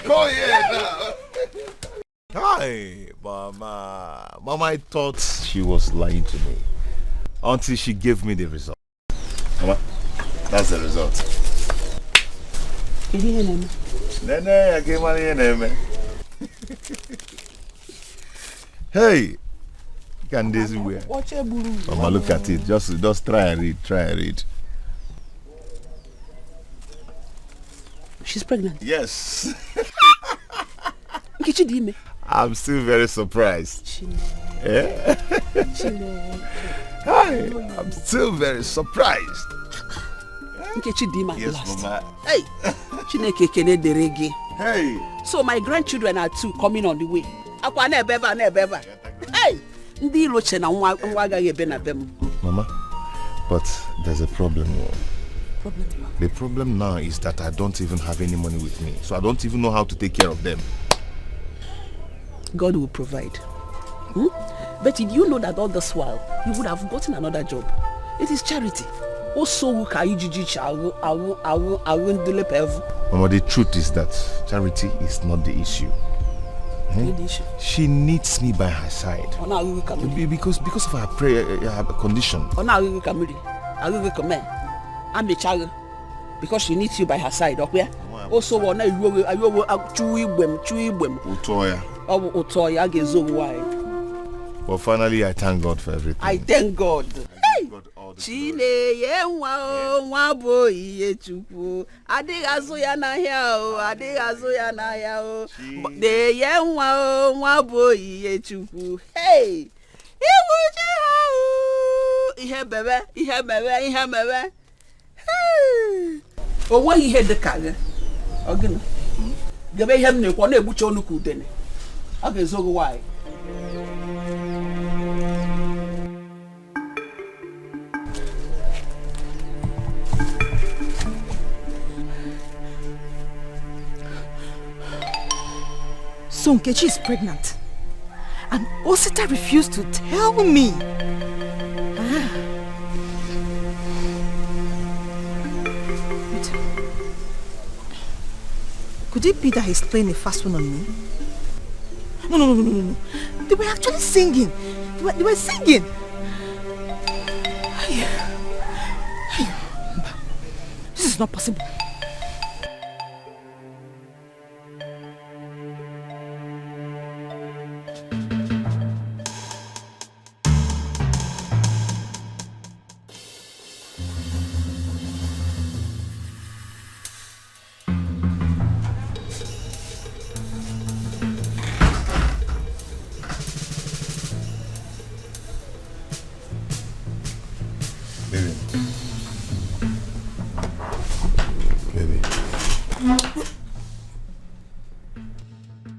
Hi, Mama. Mama, I thought she was lying to me until she gave me the result. Mama, that's the result. Nene, I gave money in. Hey, Candace, where? Mama, look at it. Just try and read. She's pregnant. Yes. Nkechi, I'm still very surprised. Eh? Hi, I'm still very surprised. Yes, Mama. Hey, Chineke kene deregi. Hey. So my grandchildren are too coming on the way. Akwa na ebeba. Hey, ndi iloche na nwa agaghị ebe na bem. Mama, but there's a problem. Problem? The problem now is that I don't even have any money with me, so I don't even know how to take care of them. God will provide. But did you know that all this while you would have gotten another job? It is charity. Also, Mama, the truth is that charity is not the issue. She needs me by her side because of her prayer, her condition. Because she needs you by her side. Also, but finally, I thank God for everything. I thank God. Chile nwa bo iye chukwu adịghị azụ ya n'ahịa o adịghị azụ ya n'ahịa o de ye nwa bo iye chukwu hey iwuji ha ihe bebe hey o nweghị ihe dị ka gị ogini gebe ihe m na-ekwu na-egbucha onu ka udene ọ ga-ezo gị nwanyị. So Nkechi is pregnant. And Osita refused to tell me. Wait. Could it be that he's playing a fast one on me? No. They were actually singing. They were singing. This is not possible.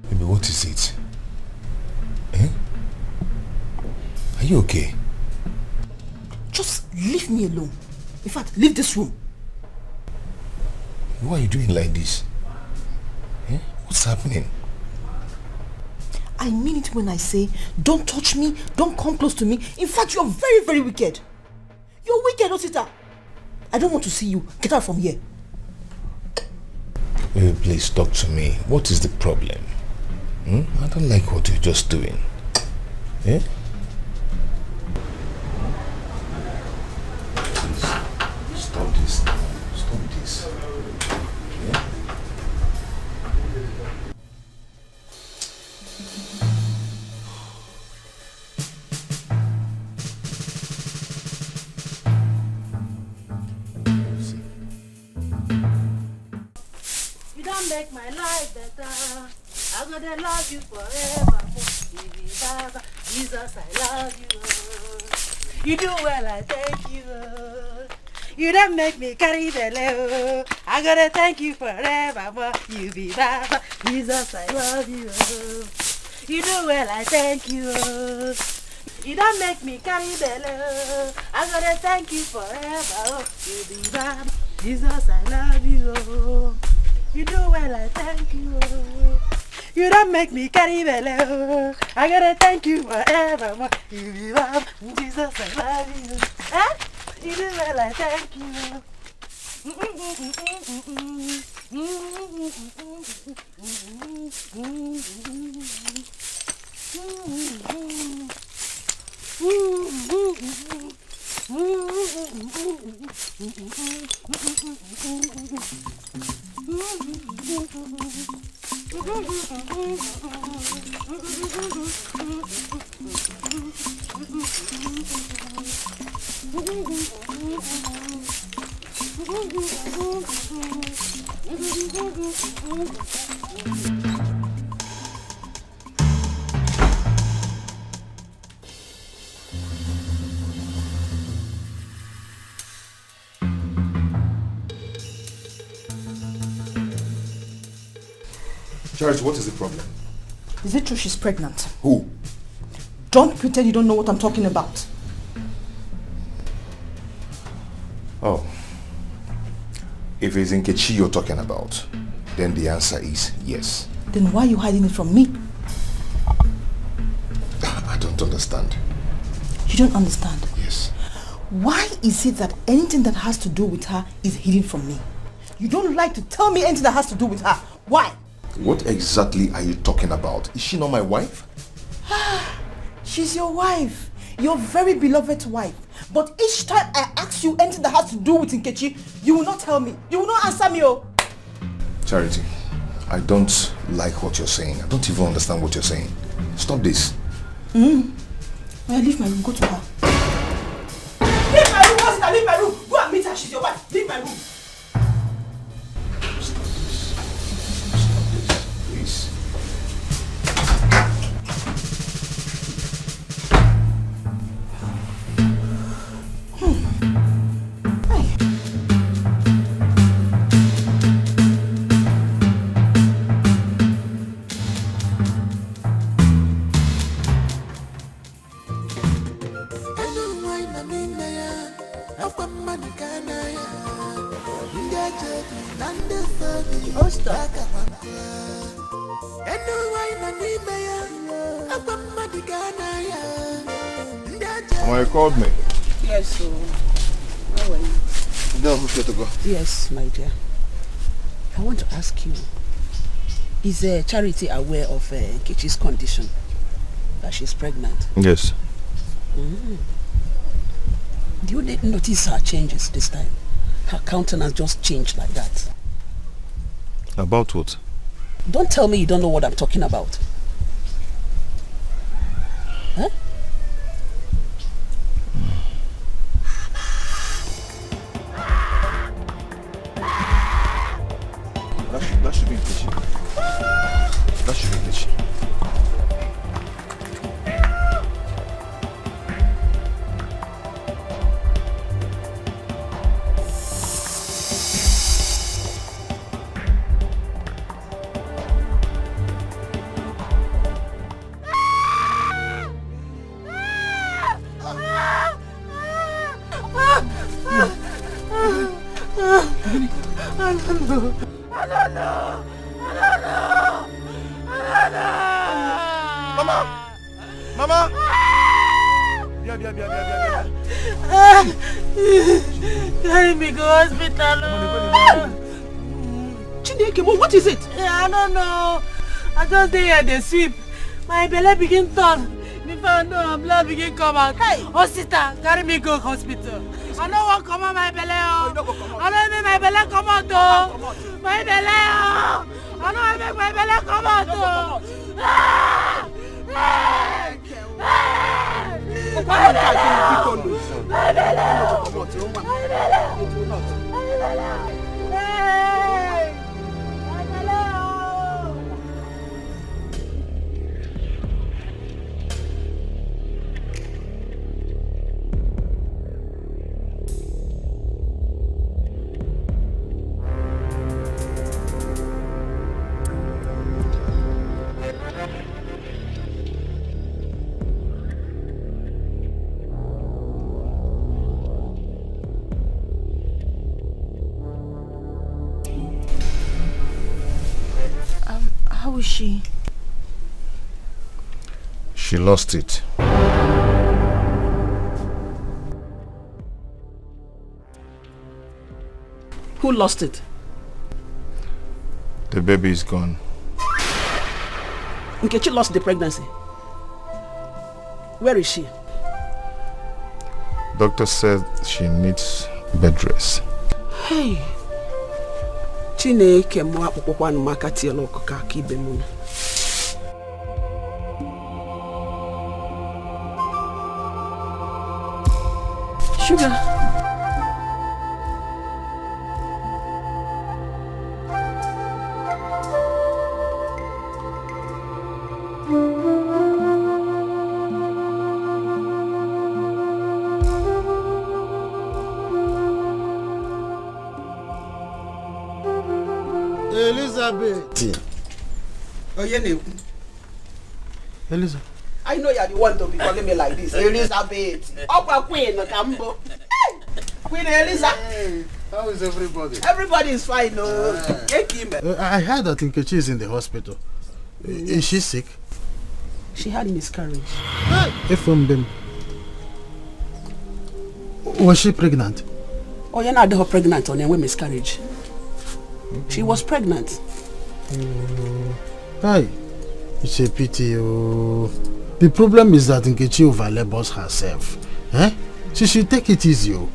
Baby, what is it? Eh? Are you okay? Just leave me alone. In fact, leave this room. Why are you doing like this? Eh? What's happening? I mean it when I say, don't touch me, don't come close to me. In fact, you're very, very wicked. You're wicked, Osita. I don't want to see you. Get out from here. Baby, please talk to me. What is the problem? I don't like what you're just doing. Eh? Please, stop this now. Stop this. Yeah? You don't make my life better. I'm gonna love you forever. Jesus, I love you. You do well, I thank you. You don't make me carry the level. I'm gonna thank you forever. You be Baba. Jesus, I love you. You do well, I thank you. You don't make me carry the level. I'm gonna thank you forever. You be Baba. Jesus, I love you. You do well, I thank you. You don't make me carry the level. I gotta thank you forever. You be love, Jesus, I love you. Eh? You do well, I thank you. Charity, what is the problem? Is it true she's pregnant? Who? Don't pretend you don't know what I'm talking about. Oh. If it's Nkechi you're talking about, then the answer is yes. Then why are you hiding it from me? I don't understand. You don't understand? Yes. Why is it that anything that has to do with her is hidden from me? You don't like to tell me anything that has to do with her. Why? What exactly are you talking about? Is she not my wife? She's your wife. Your very beloved wife. But each time I ask you anything that has to do with Nkechi, you will not tell me. You will not answer me, oh. Charity, I don't like what you're saying. I don't even understand what you're saying. Stop this. Well, leave my room. Go to her. Leave my room. What's that? Leave my room. Go and meet her. She's your wife. Leave my room. Please. You called me. Yes, so how are you? No, I'm here to go. Yes, my dear. I want to ask you, is Charity aware of Nkechi's condition? That she's pregnant? Yes. Do you notice her changes this time? Her countenance just changed like that. About what? Don't tell me you don't know what I'm talking about. Huh? That should be Nkechi. That should be Nkechi. Carry me go hospital. Chineke, what is it? I don't know. I just dey here dey sweep. My belly begin turn. Before I know, blood begin come out. Hey, hospital, carry me go hospital. I don't want come out my belly. I don't make my belly come out. My belly. I don't make my belly come out. How is she? She lost it. Who lost it? The baby is gone. Nkechi lost the pregnancy. Where is she? Doctor said she needs bed rest. Hey. Chineke mo akpụkpọ anụ maka tiela ọkụkọ aka ibe m. Sugar. Elizabeth. Oh, yeah, Elisa. I know you're the one to be calling me like this. Elizabeth. Upper Queen, Cambo. Queen Eliza. Hey, how is everybody? Everybody is fine, no. I heard that Nkechi is in the hospital. Is she sick? She had miscarriage. From them. Was she pregnant? Oh, you're not pregnant on a miscarriage. She was pregnant. Hi. It's a pity. Oh. The problem is that Nkechi overlabors herself. Eh? She should take it easy. Oh.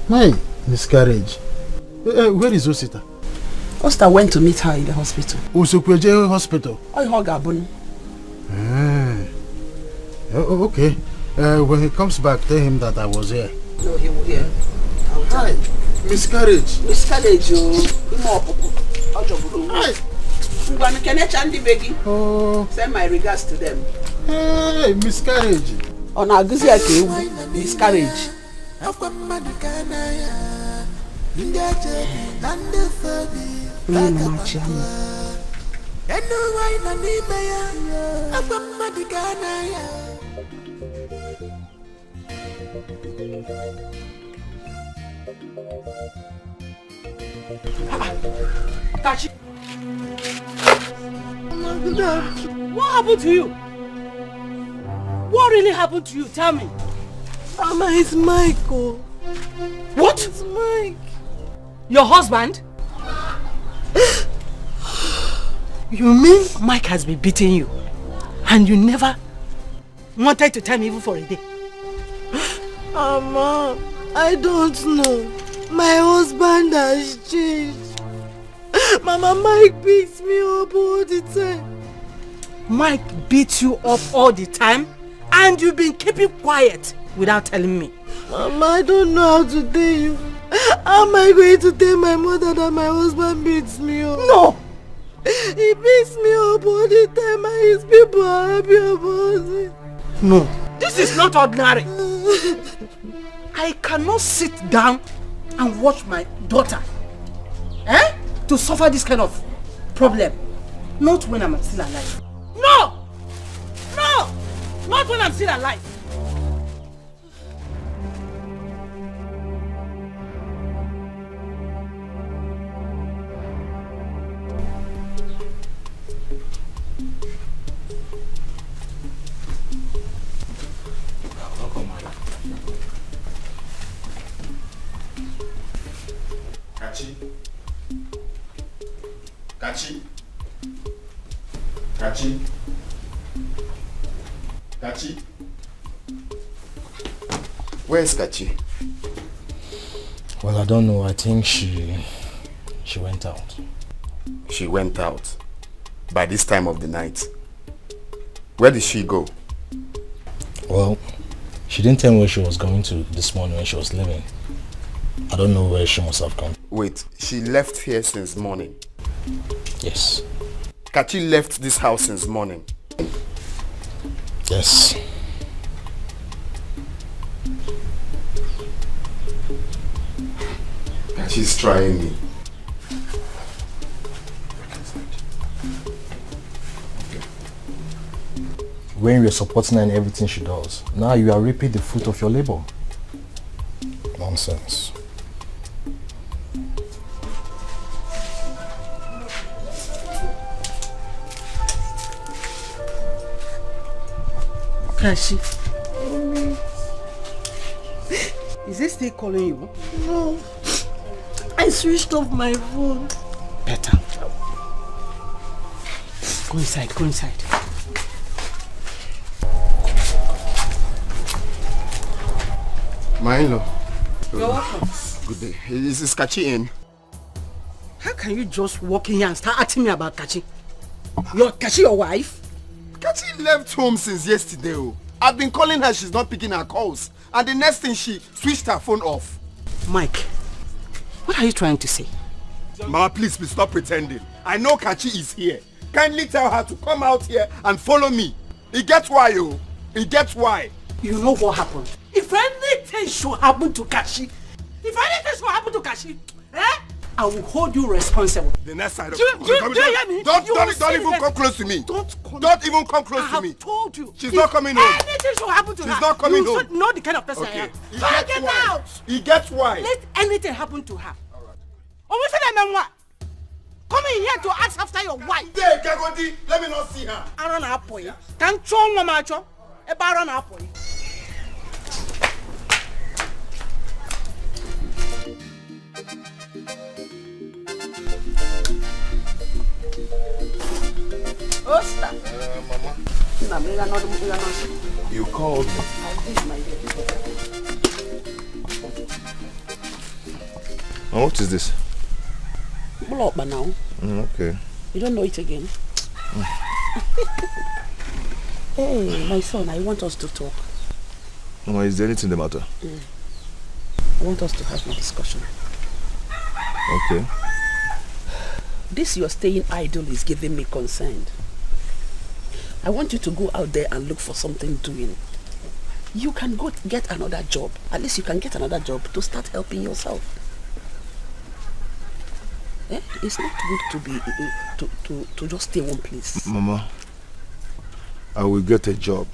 My miscarriage. Where is Osita? Osita went to meet her in the hospital. Osokweje hospital? Oh, Gabon. Okay. When he comes back, tell him that I was here. No, he will hear. Hi. Miscarriage. Miscarriage, oh. Send my regards to them. Hey, miscarriage. On our miscarriage. Kachi. What happened to you? What really happened to you? Tell me. Mama, it's Michael. What? It's Mike. Your husband? You mean Mike has been beating you? And you never wanted to tell me even for a day? Mama, I don't know. My husband has changed. Mama, Mike beats me up all the time. Mike beats you up all the time? And you've been keeping quiet without telling me? Mama, I don't know how to tell you. How am I going to tell my mother that my husband beats me up? No! He beats me up all the time and his people are happy about it. No, this is not ordinary. I cannot sit down and watch my daughter to suffer this kind of problem. Not when I'm still alive. No! No! Not when I'm still alive. Kachi. Kachi. Kachi. Kachi. Where's Kachi? Well, I don't know. I think she went out. She went out? By this time of the night? Where did she go? Well, she didn't tell me where she was going to this morning when she was leaving. I don't know where she must have gone. Wait, she left here since morning? Yes. Kachi left this house since morning? Yes. Kachi's trying me. When you're supporting her in everything she does, now you are reaping the fruit of your labor. Nonsense. Kachi. Is he still calling you? No. I switched off my phone. Better. Go inside, go inside. My in-law. You're welcome. Good day. Is Kachi in? How can you just walk in here and start asking me about Kachi? Kachi your wife? Kachi left home since yesterday. Oh. I've been calling her, she's not picking her calls. And the next thing, she switched her phone off. Mike, what are you trying to say? Mama, please stop pretending. I know Kachi is here. Kindly tell her to come out here and follow me. He gets why, oh. He gets why. You know what happened? If anything should happen to Kachi, I will hold you responsible. The next side of do you hear me? Don't even come close to me. Don't even come close to me. I have told you. She's not coming home. Anything should happen to her. She's not coming home. You know the kind of person I am. Get out. He gets why. Let anything happen to her. Alright. Come in here to ask after your wife. Hey, Kagoti, let me not see her. I run up for you. Can't show no macho. A baron up for you. Mama. You called me. Oh, what is this? Blow up now. Okay. You don't know it again. Hey, my son, I want us to talk. Mama, is there anything the matter? I want us to have a discussion. Okay. This your staying idle is giving me concern. I want you to go out there and look for something doing. You can go get another job. At least you can get another job to start helping yourself. It's not good to be to just stay one place. Mama, I will get a job.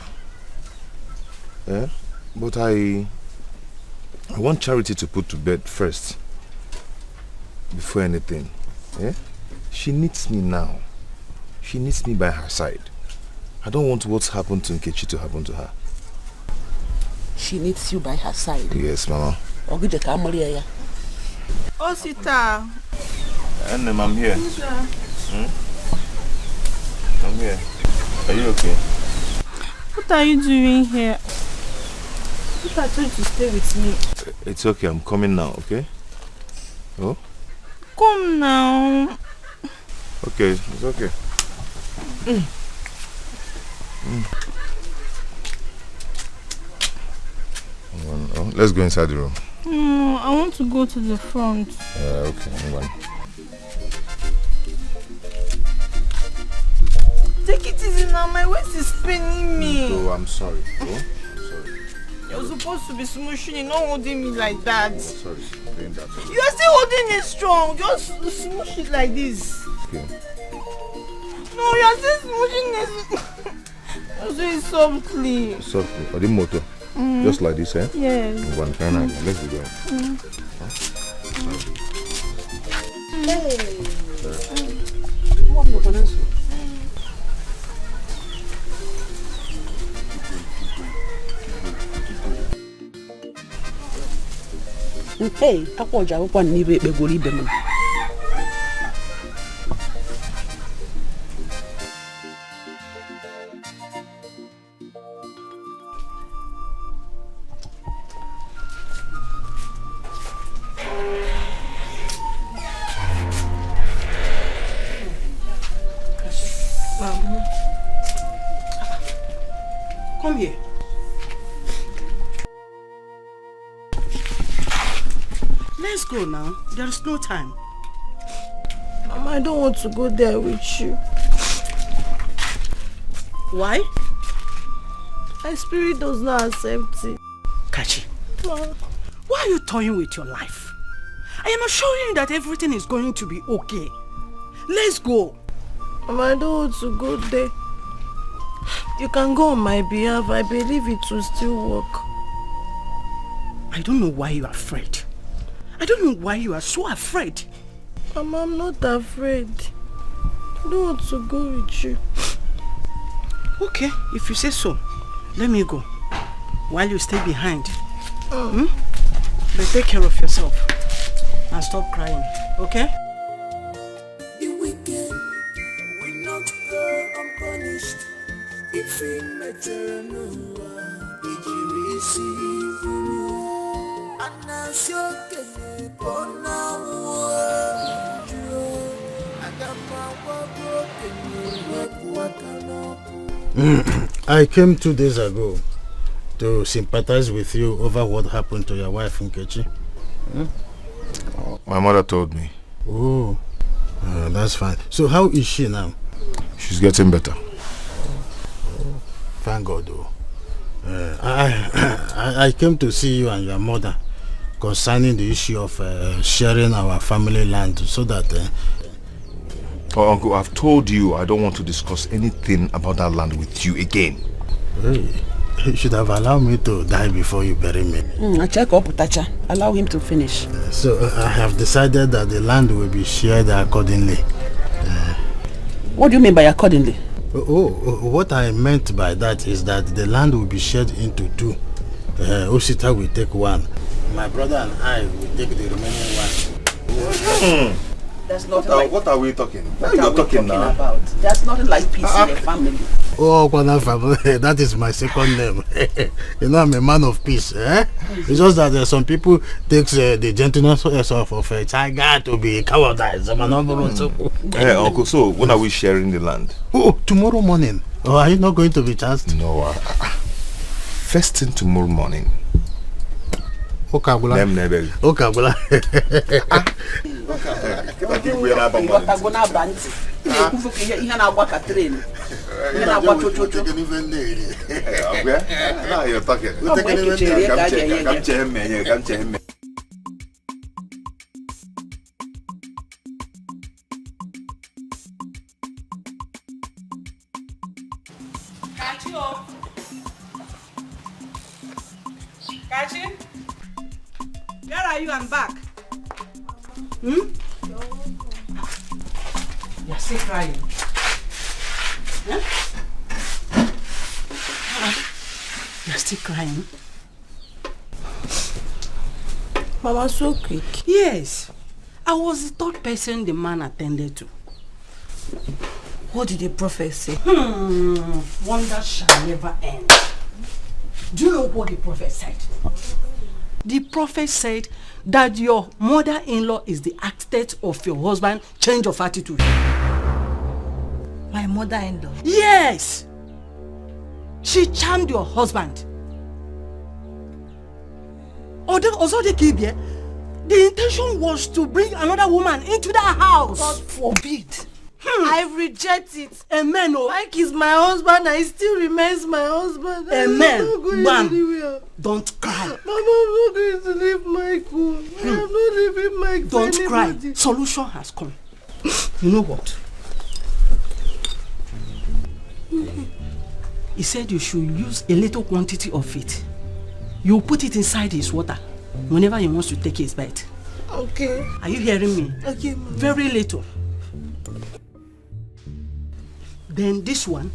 But I want Charity to put to bed first. Before anything. She needs me now. She needs me by her side. I don't want what's happened to Nkechi to happen to her. She needs you by her side. Yes, Mama. Oh, Sita. And I'm here. I'm here. Are you okay? What are you doing here? What I told you to stay with me. It's okay. I'm coming now, okay? Oh? Come now. Okay, it's okay. Oh, let's go inside the room. No, I want to go to the front. Okay, I'm going. Take it easy now, my waist is paining me. Oh, I'm sorry. Oh, I'm sorry. You're supposed to be smooshing it, not holding me like that. Oh, sorry. Doing that. You are still holding it strong. Just smoosh it like this. Okay. No, you are still smooshing it. Just do it softly. Softly. Or the motor. Just like this, eh? Yes. One kind of. Let's be going. Hey, ako jawo kwa nibe begori ibe mu. Come here. Let's go now. There is no time. Mama, I don't want to go there with you. Why? My spirit does not accept it. Kachi, why are you toying with your life? I am assuring you that everything is going to be okay. Let's go. Mama, I don't want to go there. You can go on my behalf. I believe it will still work. I don't know why you are afraid. I don't know why you are so afraid. Mama, I'm not afraid. I don't want to go with you. Okay, if you say so, let me go. While you stay behind. But take care of yourself. And stop crying, okay? The wicked will not go unpunished. If we I came 2 days ago to sympathize with you over what happened to your wife, Nkechi. My mother told me. Oh, that's fine. So how is she now? She's getting better. Thank God, though. I came to see you and your mother concerning the issue of sharing our family land so that... Oh, Uncle, I've told you I don't want to discuss anything about that land with you again. Hey, you should have allowed me to die before you bury me. Check up, Tacha. Allow him to finish. So I have decided that the land will be shared accordingly. What do you mean by accordingly? What I meant by that is that the land will be shared into two. Osita will take one. My brother and I will take the remaining one. There's nothing what are we talking? What are you talking now? About? There's nothing like peace in the family. Oh, that is my second name. You know, I'm a man of peace. It's just that some people take the gentleness of a tiger to be cowardice. Hey, Uncle, so when are we sharing the land? Oh, tomorrow morning. Oh, are you not going to be chanced? No. First thing tomorrow morning. Okabula. Okabula. Now you're talking. Kachi? Where are you? I'm back. You're still crying. Huh? You're still crying? Mama, so quick. Yes. I was the third person the man attended to. What did the prophet say? Wonder shall never end. Do you know what the prophet said? The prophet said that your mother-in-law is the architect of your husband's change of attitude. My mother-in-law? Yes! She charmed your husband. Also, the intention was to bring another woman into that house. God forbid. I reject it. Amen. Mike is my husband and he still remains my husband. Amen. I'm not going anywhere. Don't cry. Mama, I'm not going to leave Michael. I'm not leaving Mike. Don't cry. Solution has come. You know what? He said you should use a little quantity of it. You put it inside his water whenever he wants to take his bite. Okay. Are you hearing me? Okay, Mama. Very little. Then this one,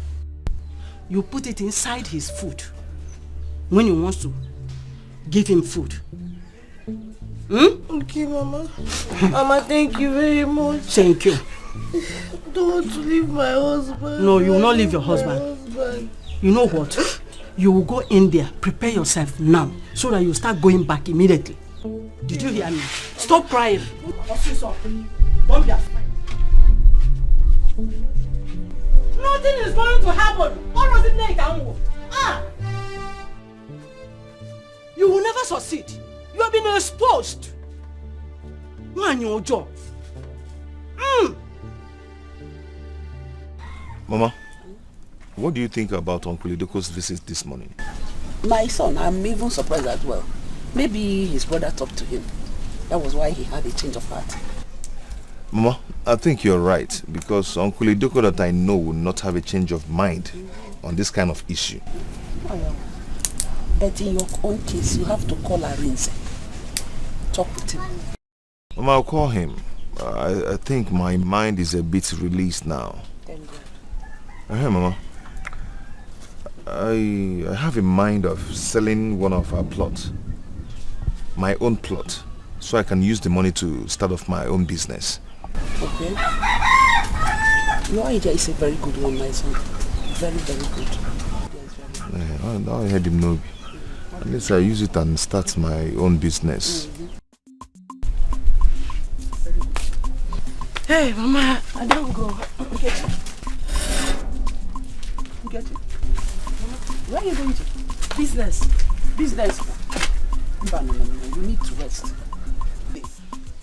you put it inside his food when he wants to give him food. Okay, Mama. Mama, thank you very much. Thank you. I don't want to leave my husband. No, you will not leave your husband. You know what? You will go in there, prepare yourself now, so that you start going back immediately. Did you hear me? Stop crying. Don't be afraid. Nothing is going to happen. What was it like? You will never succeed. You have been exposed. One your job. Mama, what do you think about Uncle Idoko's visit this morning? My son, I'm even surprised as well. Maybe his brother talked to him. That was why he had a change of heart. Mama, I think you're right, because Uncle Idoko that I know will not have a change of mind on this kind of issue. But in your own case, you have to call Arinze. Talk with him. Mama, I'll call him. I think my mind is a bit released now. Thank God. Hey, Mama. I have a mind of selling one of our plots. My own plot. So I can use the money to start off my own business. Okay. Your idea is a very good one, my son. Very, very good. Now I heard him know. At least I use it and start my own business. Hey, Mama, I don't go. Get it. Get it. Where are you going to? Business. Business. No. You need to rest.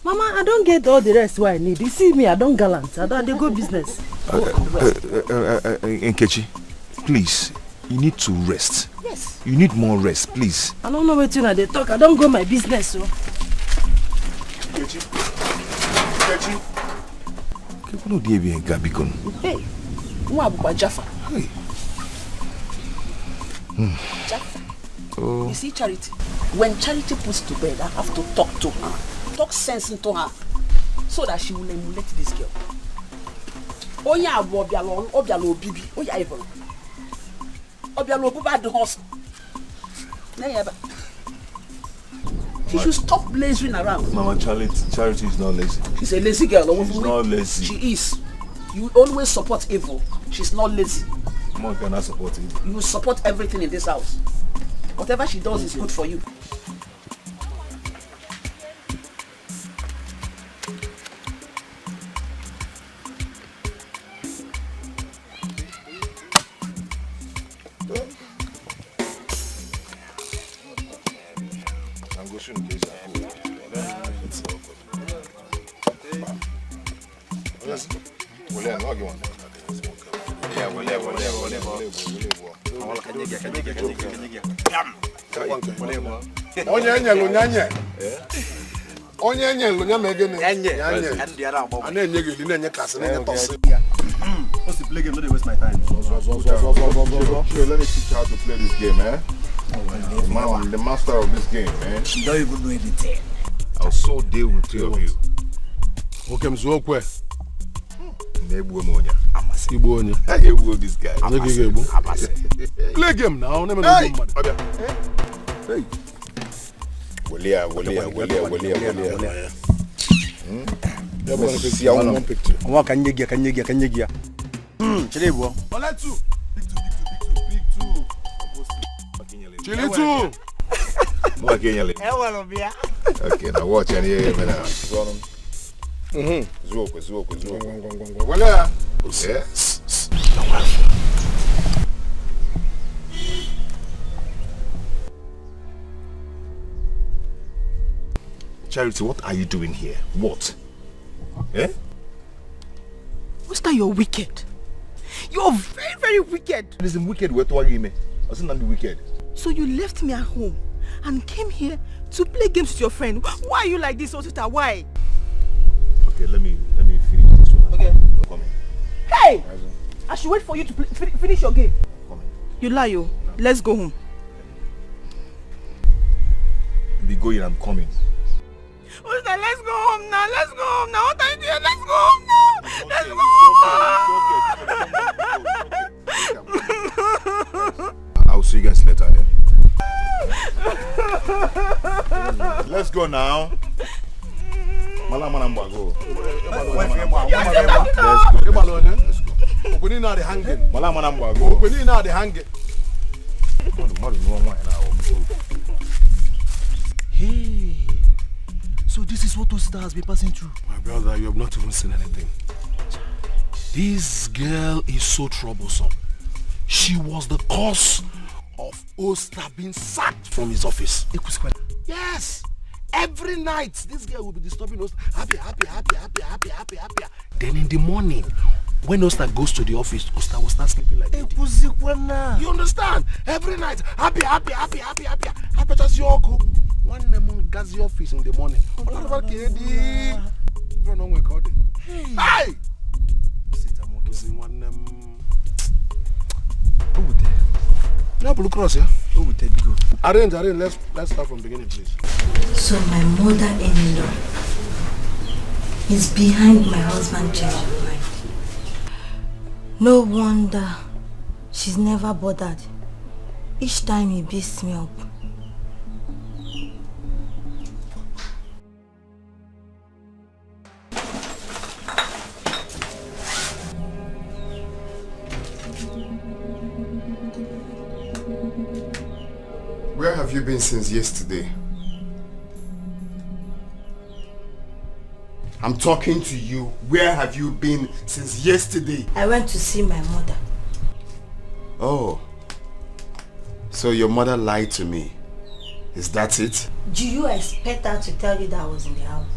Mama, I don't get all the rest what I need. You see me, I don't gallant. I don't go business. Nkechi, please, you need to rest. Yes. You need more rest, please. I don't know what they talk. I don't go my business. So. Nkechi. Nkechi. Keep no dey bien Gabikon. Hey. Who abu Jaffa? Hey. Jaffa. Oh. You see Charity? When Charity puts to bed, I have to talk to her. Talk sense into her. So that she will emulate this girl. Oya obialo bibi. Oya evil. Obialo buba the horse. She should stop blazing around. Mama, Charity is not lazy. She's a lazy girl. She's not lazy. She is. You always support evil. She's not lazy. Mama cannot support evil. You support everything in this house. Whatever she does is good for you. Onye nyelu nya megene nyanye ana enyege li nenye klase nenye tosi What's the play game? Don't waste my time. Sure, let me teach you how to play this game, eh? I'm the master of this game, man. You don't even know anything. I'll so deal with three of you. Okay, mzokwe. Nebu monya. Ibu onye. You will this guy. Play game now. Never know game man. Hey. Walia. See one picture. Kanyegi. Chilebo. Ole two. Big two. Chili two. Mo kenyale. Okay, now watch and hear me now. Zuoko. Wala. Yeah. Charity, what are you doing here? What? Eh? What's that? You're wicked. You're very, very wicked. It isn't wicked. Where to me? I said not be wicked. So you left me at home and came here to play games with your friend. Why are you like this, Osita? Why? Okay, let me finish this one. Okay. Come in. Hey! I should wait for you to finish your game. Come in. You lie, yo. Let's go home. Be going, I'm coming. Osita, let's go home now. What are you doing? Let's go home now. I'll see you guys later, eh? Let's go now. Let's go. Hey, so this is what Osita has been passing through. My brother, you have not even seen anything. This girl is so troublesome. She was the cause of Osita being sacked from his office. Yes! Every night, this girl will be disturbing Osita. Happy. Then in the morning, when Osita goes to the office, Osita will start sleeping like that. You understand? Every night, happy. Happy as you all. One name gas the office in the morning. Hey! One name. No, blue cross, yeah? Arrange, let's start from the beginning, please. So my mother-in-law is behind my husband changing of mind. No wonder she's never bothered. Each time he beats me up. Where have you been since yesterday? I'm talking to you. Where have you been since yesterday? I went to see my mother. Oh. So your mother lied to me. Is that it? Do you expect her to tell you that I was in the house?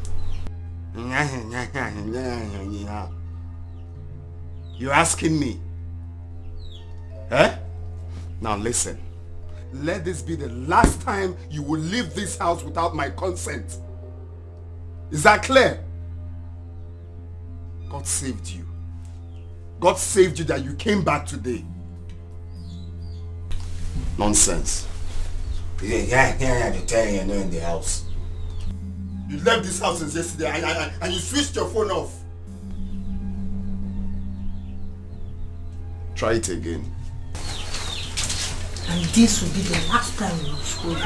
You're asking me? Eh? Now listen. Let this be the last time you will leave this house without my consent. Is that clear? God saved you. God saved you that you came back today. Nonsense. Yeah, you're telling you're not in the house. You left this house since yesterday and you switched your phone off. Try it again. And this will be the last time you will scold me.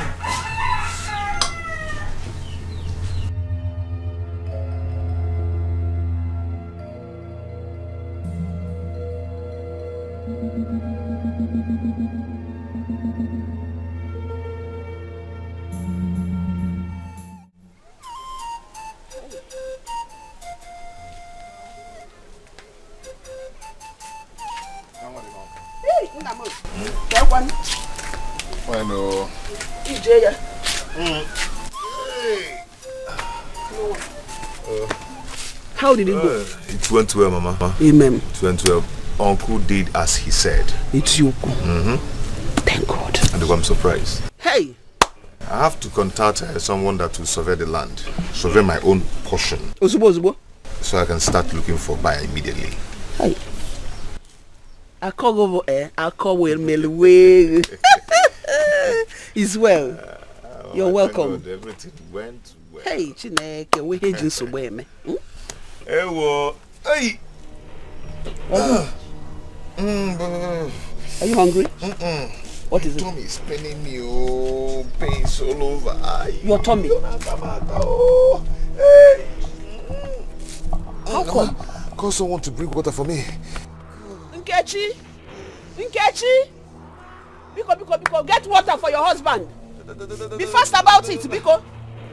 Bueno. How did it go? It went well, Mama. Amen. It went well. Uncle did as he said. It's you. Thank God. And I'm surprised. Hey! I have to contact someone that will survey the land. Survey my own portion. Ozubo. So I can start looking for buyer immediately. Hey. I call over I call Will Melway. It's well. You're welcome. God, everything went well. Hey, Chineke, we hate you so well, man. Hey, whoa. Hey! Are you hungry? What is it? Tummy is paining me. Oh, pains all over. Your tummy? Hey! How come? Call someone to bring water for me. Nkechi! Biko, get water for your husband. Be fast about it, Biko.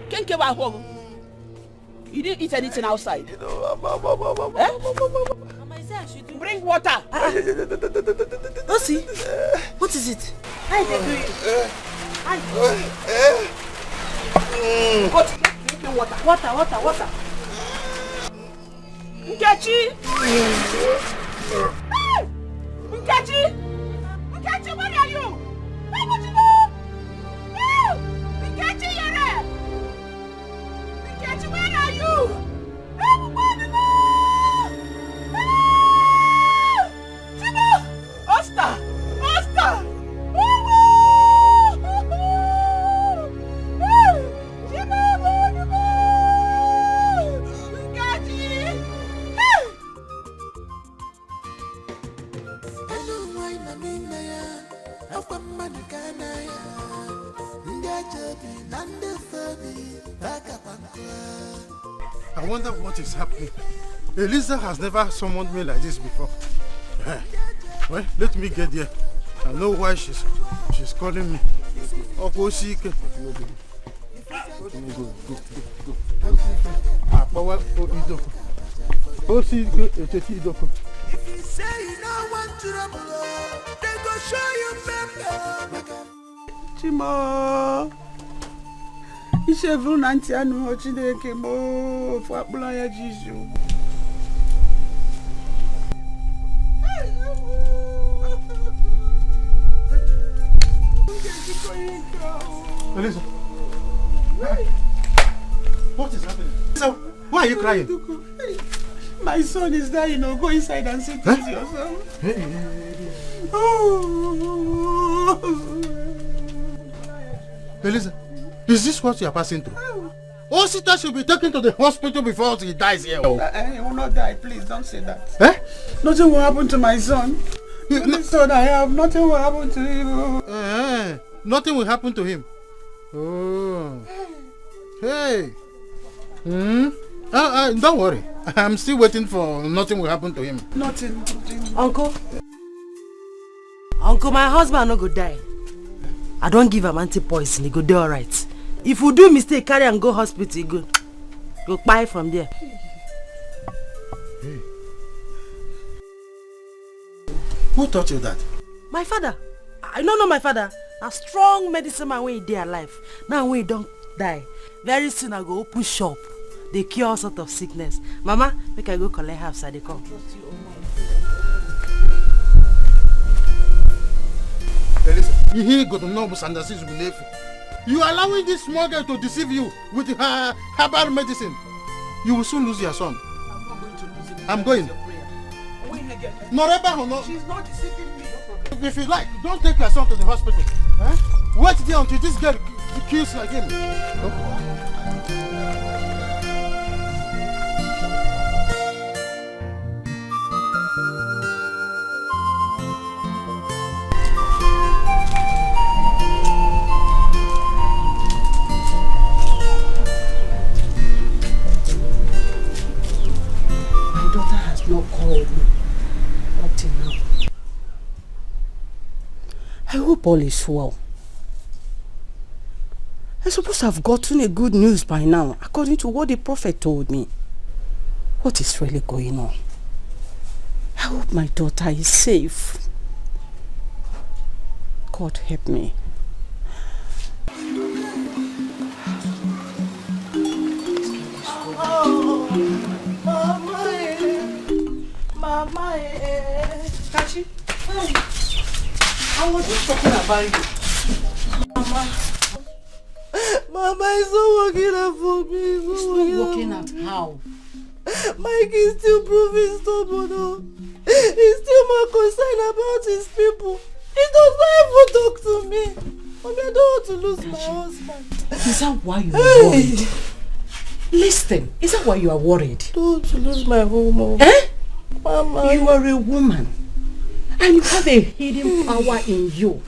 Can't keep at home. You didn't eat anything outside. Bring water. Lucy, what is it? How they do it? Go to drink water. Water. Nkechi! Nkechi, where are you? Where would you go? Nkechi, you're there. Nkechi, where are you? Osta! I wonder what is happening. Elisa has never summoned me like this before. Well, let me get there. I know why she's calling me. Go. If you say you don't want trouble, they go show you pepper. Chimo. Ishevru nanti anu Chineke mo fu akpula ya Jisu. Elisa. What is happening? So, why are you crying? My son is there, go inside and sit with your son. Elisa, is this what you are passing through? Osita should be taken to the hospital before he dies here. He will not die, please don't say that. Nothing will happen to my son. The only son I have, nothing will happen to him. Nothing will happen to him. Oh. Hey. Don't worry. I'm still waiting for nothing will happen to him. Nothing. Uncle, my husband no go die. I don't give him anti-poison, he go do alright. If you do mistake, carry and go hospital, he go buy from there. Hey. Who taught you that? My father. I don't know my father. A strong medicine man when he dey alive. Now when he don't die, very soon I go open shop. They cure all sort of sickness. Mama, make I go collect herbs and they come. You go to know misunderstanding. You allowing this small girl to deceive you with her herbal medicine. You will soon lose your son. I'm not going to lose him. I'm going. No. She's not deceiving me. If you like, don't take your son to the hospital. Eh? Wait there until this girl kills again. My daughter has not called me up till now. I hope all is well. I'm supposed to have gotten a good news by now, according to what the prophet told me. What is really going on? I hope my daughter is safe. God help me. Mama, Kachi, I was just talking about you. Mama, it's not working out for me. It's not working out. How? Mike is still proving stubborn. He's still more concerned about his people. He does not even talk to me. Mommy, I don't want to lose my husband. Is that why you are worried? Listen, is that why you are worried? I don't want to lose my home. Eh? Mama. You are a woman. And you have a hidden power in you.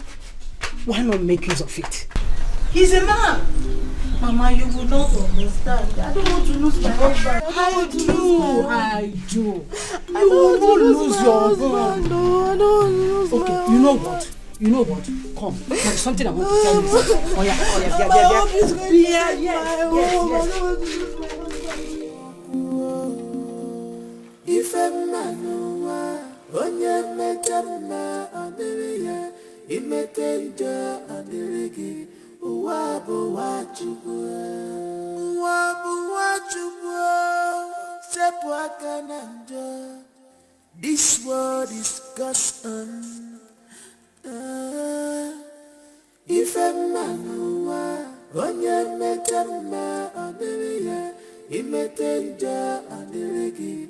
Why not make use of it? He's a man. Mama, you will not understand. I don't want to lose my husband. I do. I don't want to lose your husband. No, I don't want to lose my husband. You know what? Come. There's something I want to tell you. Oh yeah. If a man onye metamma adiriye imetenja adirigi uwa bu wachukwu sepu aka na njọ. This world is God's own. If a man onye metamma adiriye imetenja adirigi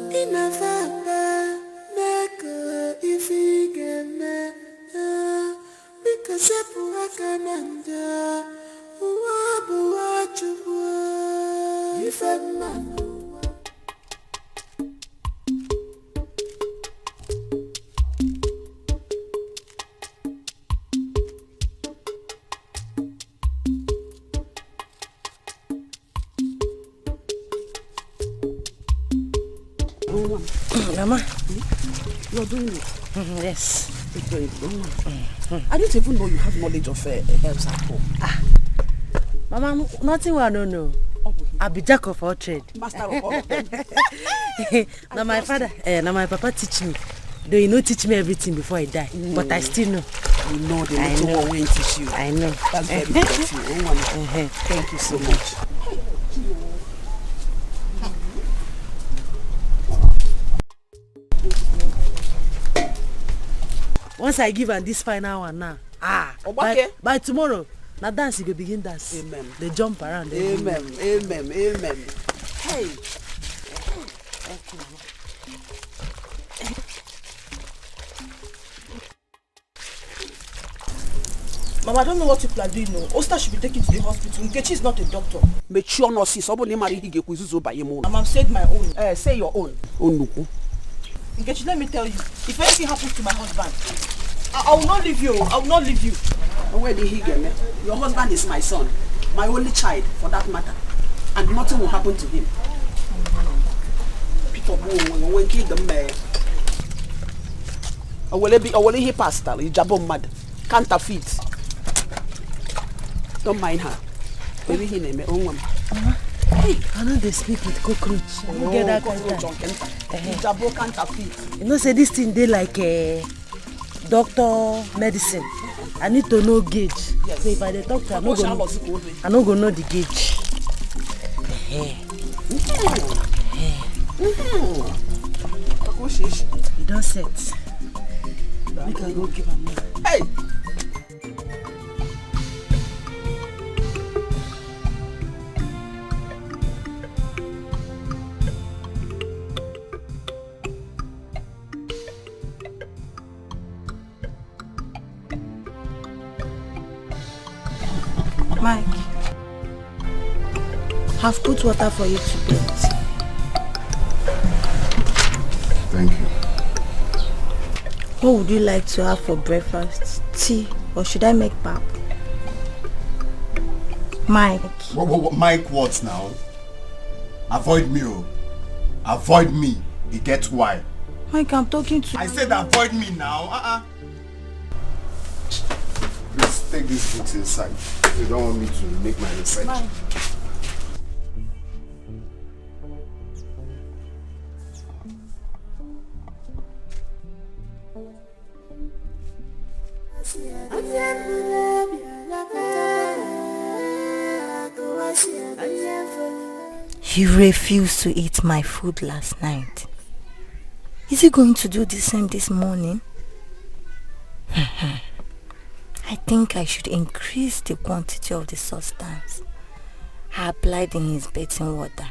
inafanga neka ifigeme because epuakananda uwabu wachukwu ifemanu. Mama, you're doing it. Yes. I didn't even know you have knowledge of herbs at home. Mama, nothing I don't know. I'll be jack of all trade. Master of all of them. Now my father, now my papa teach me. Though he no teach me everything before I die, but I still know. You know the little one will teach you. I know. That's very good of you. Thank you so much. Once I give her this final one now, by tomorrow, now dance, you go begin dance. Amen. They jump around. Amen. Hey. Mama, I don't know what people are doing now. Osta should be taken to the hospital. Nkechi is not a doctor. Mature nurses. Mama, I've said my own. Say your own. Nkechi, let me tell you, if anything happens to my husband, I will not leave you. I will not leave you. Where did he get me? Your husband is my son, my only child for that matter, and nothing will happen to him. Peter, when kill them, I will he pastor, he jabon mad, counterfeit. Don't mind her. Maybe he name it own woman. Hey, I know they speak with cockroach. You get that cockroach. You know, say this thing they like doctor medicine. I need to know gauge. Yes. So if I talk to her, I no go know the gauge. You don't set. We can go give her money. Hey! Mike, I've put water for you to drink. Thank you. What would you like to have for breakfast? Tea, or should I make pap? Mike. Mike what now? Avoid me, oh. Avoid me. You get why? Mike, I'm talking to you. I said avoid me now. Please take these books inside. You don't want me to make my research. Mike. You refused to eat my food last night. Is he going to do the same this morning? I think I should increase the quantity of the substance I applied in his bathing water.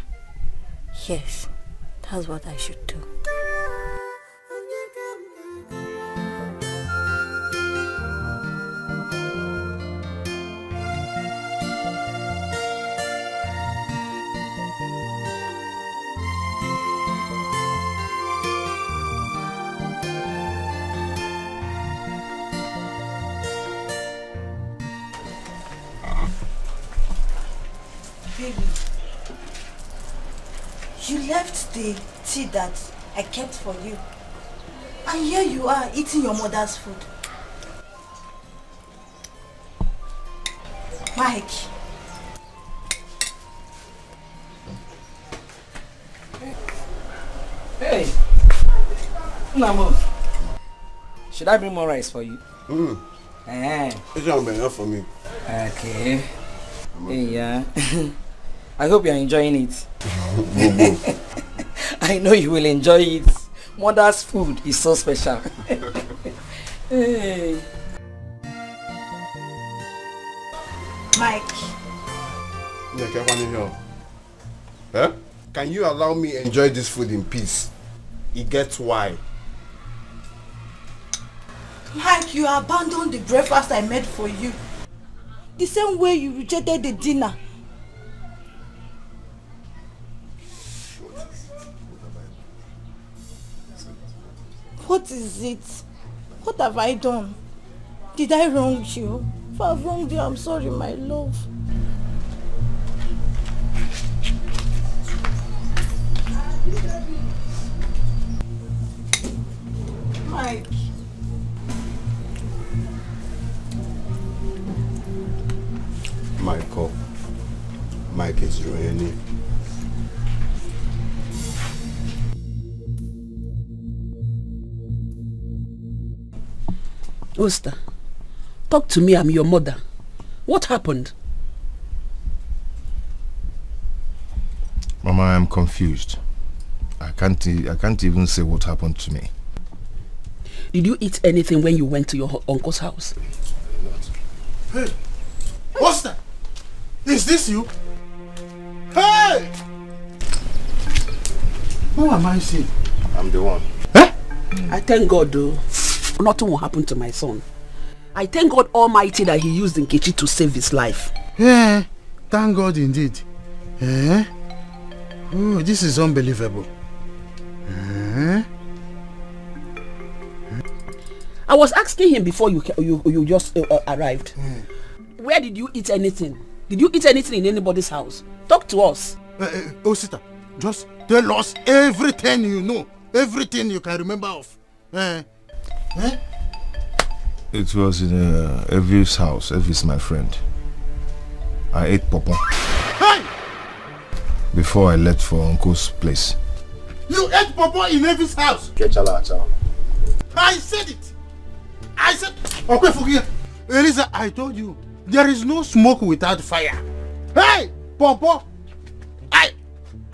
Yes, that's what I should do. Baby, you left the tea that I kept for you. And here you are eating your mother's food. Mike. Hey, Namo. Should I bring more rice for you? It's not enough for me. Okay. Yeah. I hope you're enjoying it. I know you will enjoy it. Mother's food is so special. Hey. Mike. Can you allow me enjoy this food in peace? It gets why. Mike, you abandoned the breakfast I made for you. The same way you rejected the dinner. What is it? What have I done? Did I wrong you? If I've wronged you, I'm sorry, my love. Mike. Michael. Mike is ruining it. Oster, talk to me. I'm your mother. What happened? Mama, I'm confused. I can't even say what happened to me. Did you eat anything when you went to your uncle's house? Hey, Oster, is this you? Hey! Who am I seeing? I'm the one. I thank God though. Nothing will happen to my son. I thank God Almighty that he used Nkechi to save his life. Yeah, thank God indeed. Eh? Oh, this is unbelievable. I was asking him before you just arrived. Where did you eat anything? Did you eat anything in anybody's house? Talk to us. Osita, just tell us everything you know. Everything you can remember of. It was in Evie's house. Evie's my friend. I ate pawpaw. Hey! Before I left for Uncle's place. You ate pawpaw in Evie's house? I said it. I said, okay, forgive. Elisa, I told you, there is no smoke without fire. Hey, pawpaw.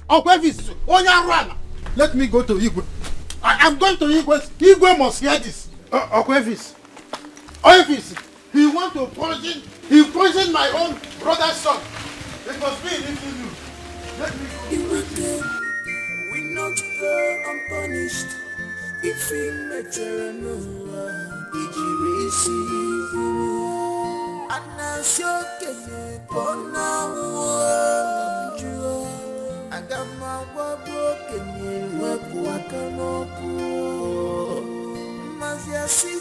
Okay, run. Let me go to Igwe. I'm going to Igwe. Igwe must hear this. Okwevis. Okwevis. He want to poison. He poisoned my own brother's son. It must be little you. Let me go. We not go unpunished. If we mature, did you receive? And as you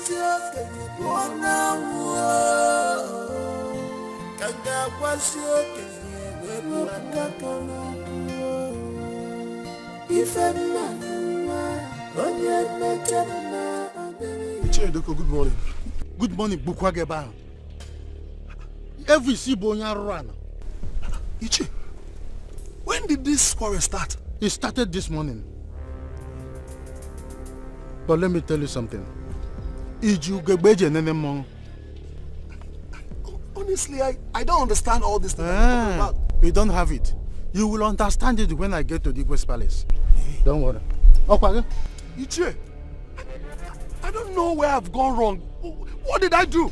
Good morning. Good morning, Bukwageba. Every Sibonya run. Ichi, when did this quarrel start? It started this morning. But let me tell you something. Honestly, I don't understand all this thing you're talking about. You don't have it. You will understand it when I get to the Igwe's palace. Don't worry. Okay. Ichi, I don't know where I've gone wrong. What did I do?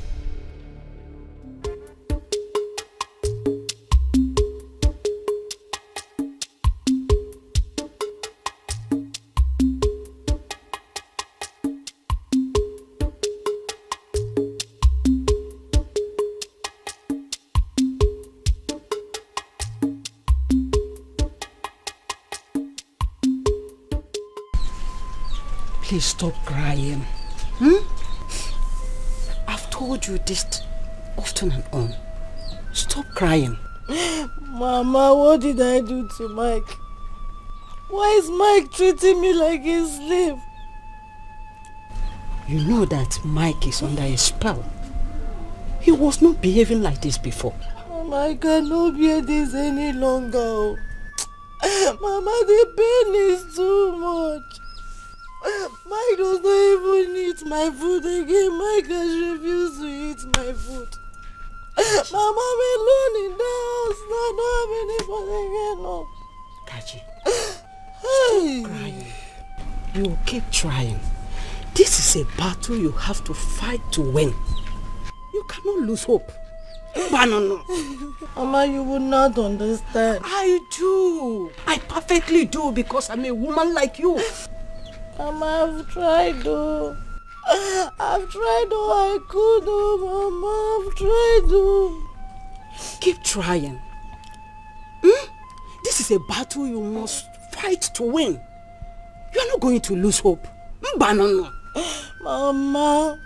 Please stop crying. I've told you this often and on. Stop crying. Mama, what did I do to Mike? Why is Mike treating me like a slave? You know that Mike is under a spell. He was not behaving like this before. Mama, I cannot bear this any longer. Mama, the pain is too much. Mike does not even eat my food again. Mike has refused to eat my food. Mama, I'm alone in the house. I don't have anybody again. No. Kaji, stop crying. You keep trying. This is a battle you have to fight to win. You cannot lose hope. Banana. Mama, you would not understand. I do. I perfectly do because I'm a woman like you. Mama, I've tried though. I've tried all I could do, Mama. I've tried though. Keep trying. This is a battle you must fight to win. You are not going to lose hope. Banana. Mama.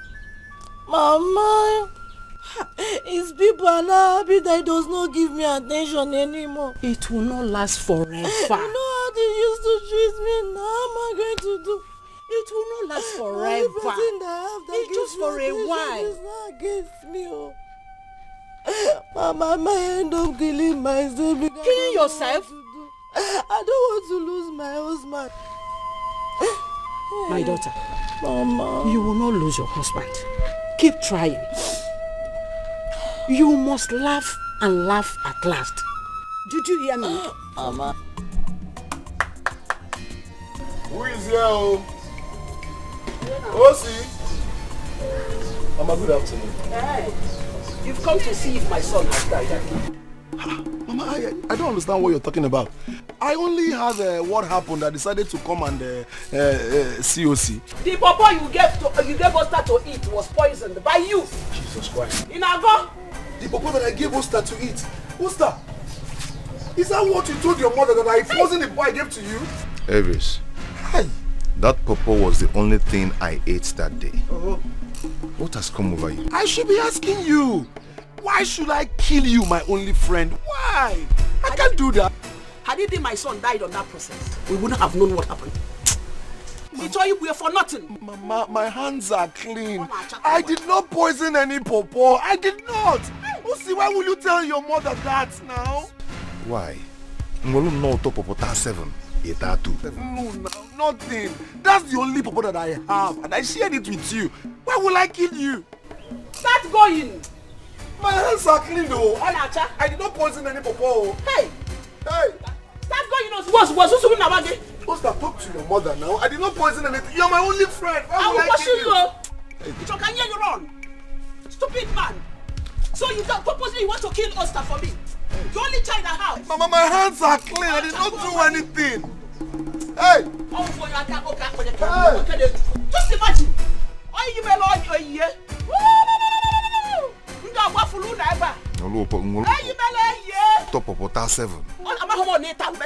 His people are not happy that he does not give me attention anymore. It will not last forever. You know how they used to treat me. Now how am I going to do? It will not last forever. It's just for a while. It's not against me. Oh. Mama, I might end up killing myself. Killing yourself? I don't want to lose my husband. My daughter. Mama. You will not lose your husband. Keep trying. You must laugh and laugh at last. Did you hear me? Mama. Who is here? Osi. Mama, good afternoon. Hey, you've come to see if my son has died. Mama, I don't understand what you're talking about. I only heard what happened. I decided to come and COC. The papa you gave Osta to eat was poisoned by you. Jesus Christ. In Ago? The papa that I gave Osta to eat. Osta, is that what you told your mother that I poisoned the boy I gave to you? Elvis, that papa was the only thing I ate that day. What has come over you? I should be asking you. Why should I kill you, my only friend? Why? I can't do that. Had it been my son died on that process, we wouldn't have known what happened. He told you we are for nothing. Mama, my hands are clean. I did not poison any pawpaw. I did not. Osi, why will you tell your mother that now? Why? No, top of 7. No, nothing. That's the only pawpaw that I have, and I shared it with you. Why will I kill you? Start going. My hands are clean though. I did not poison any pawpaw. Hey! Start going. What's that? Talk to your mother now. I did not poison anything. You're my only friend. I will pursue you. So can you run? Stupid man. So you don't purposely you want to kill Osta for me? The only child I have. Mama, my hands are clean. I did not do anything. Hey! Just imagine. You may lord a year. Top of 7.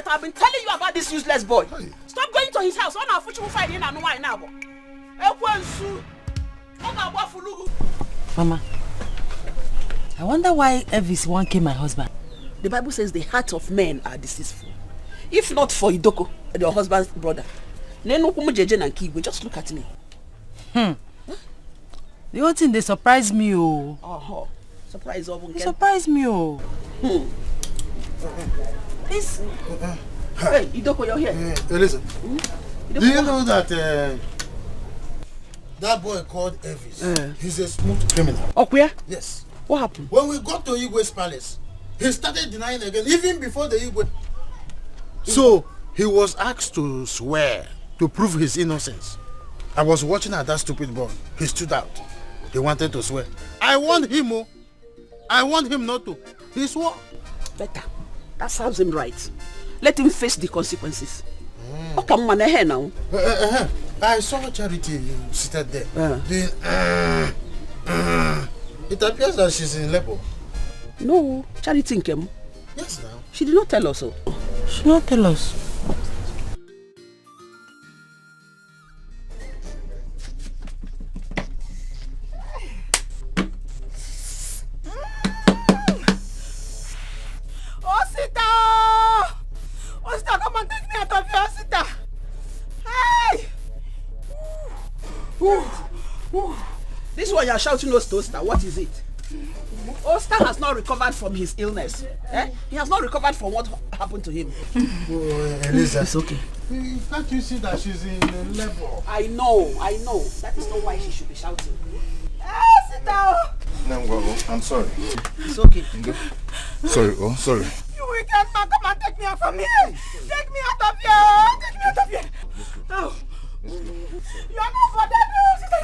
I've been telling you about this useless boy. Stop going to his house. On our future will find in and why now. Mama, I wonder why Elvis won't kill my husband. The Bible says the hearts of men are deceitful. If not for Idoko, your husband's brother, just look at me. The whole thing, they surprised me, oh. Oh, surprise, They surprised me, oh. Please. Hey, Idoko, you're here. Listen, do you know that that boy called Elvis, he's a smooth criminal. Oh, where? Yes. What happened? When we got to Igwe's palace, he started denying again, even before the Igwe. So, he was asked to swear to prove his innocence. I was watching at that stupid boy. He stood out. He wanted to swear. I warned him, oh. I warned him not to. He swore. Better. That serves him right. Let him face the consequences. Oh, come on, here now. I saw Charity seated there. It appears that she's in labor. No, Charity came. Yes, now. She did not tell us so. She did not tell us. Osita, come and take me out of here, Osita. Hey! This one you're shouting Osita, what is it? Osita has not recovered from his illness. He has not recovered from what happened to him. Elisa, it's okay. Can't you see that she's in labor? I know. That is not why she should be shouting. Osita! No, well, I'm sorry. It's okay. Sorry, sorry. You wicked man, come and take me out from here! Take me out of here! Take me out of here! Oh. You're not bothered,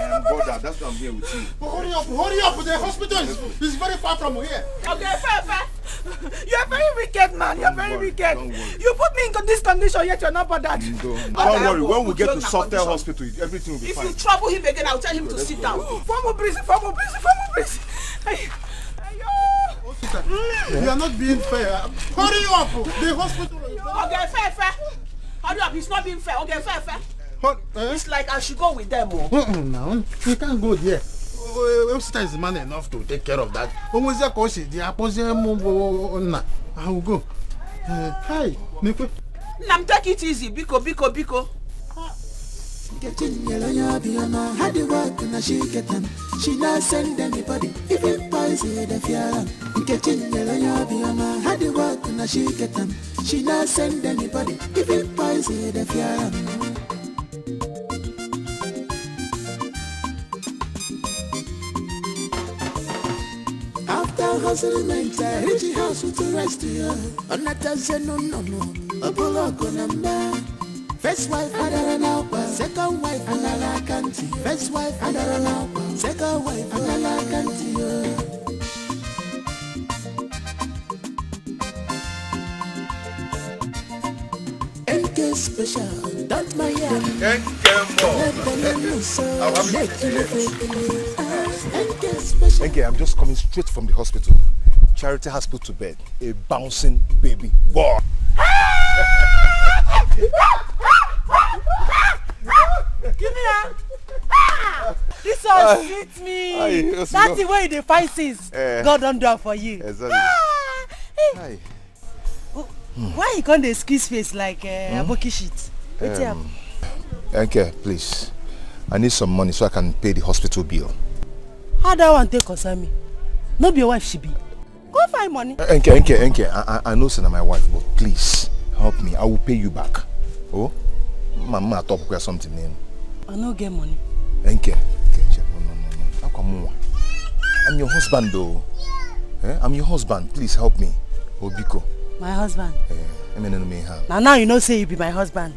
I'm bothered, that's why I'm here with you. Hurry up, the hospital is very far from here. Okay, fair. You're very wicked, man, you're very wicked. You put me in this condition, yet you're not bothered. Don't worry, when we get to Software Hospital, everything will be fine. If you trouble him again, I'll tell him to sit down. Form of breeze. You are not being fair. Hurry up! The hospital is okay, fair. Hurry up, he's not being fair. Okay, fair. It's like I should go with them. No, you can't go there. Osita is man enough to take care of that. I will go. Hi, Nico. Nam, take it easy. Biko. Had the work and she get them. She not send anybody. If it poison the fear. Getting yellow, had the work and she get them. She not send anybody. If it poison the fear. After hustling, reach the house with the rest of you. On that I say no. Apollo number. First wife, second wife, country. First wife, second wife, country. NK special, don't my NK, I'm just coming straight from the hospital. Charity has put to bed a bouncing baby boy. Give me that. This one sweet me. That's the way they fight things. God don't do it for you. Exactly. Hey. Why you can't squeeze face like a bucky shit? NK, please. I need some money so I can pay the hospital bill. How do I want to take concern me? Not be your wife, she be. Go find money. NK, I know it's not my wife, but please help me. I will pay you back. Oh? Mama talk or something then. I no get money. NK, no. How come? I'm your husband though. I'm your husband. Please help me. Obiko. My husband? Now you know say you be my husband.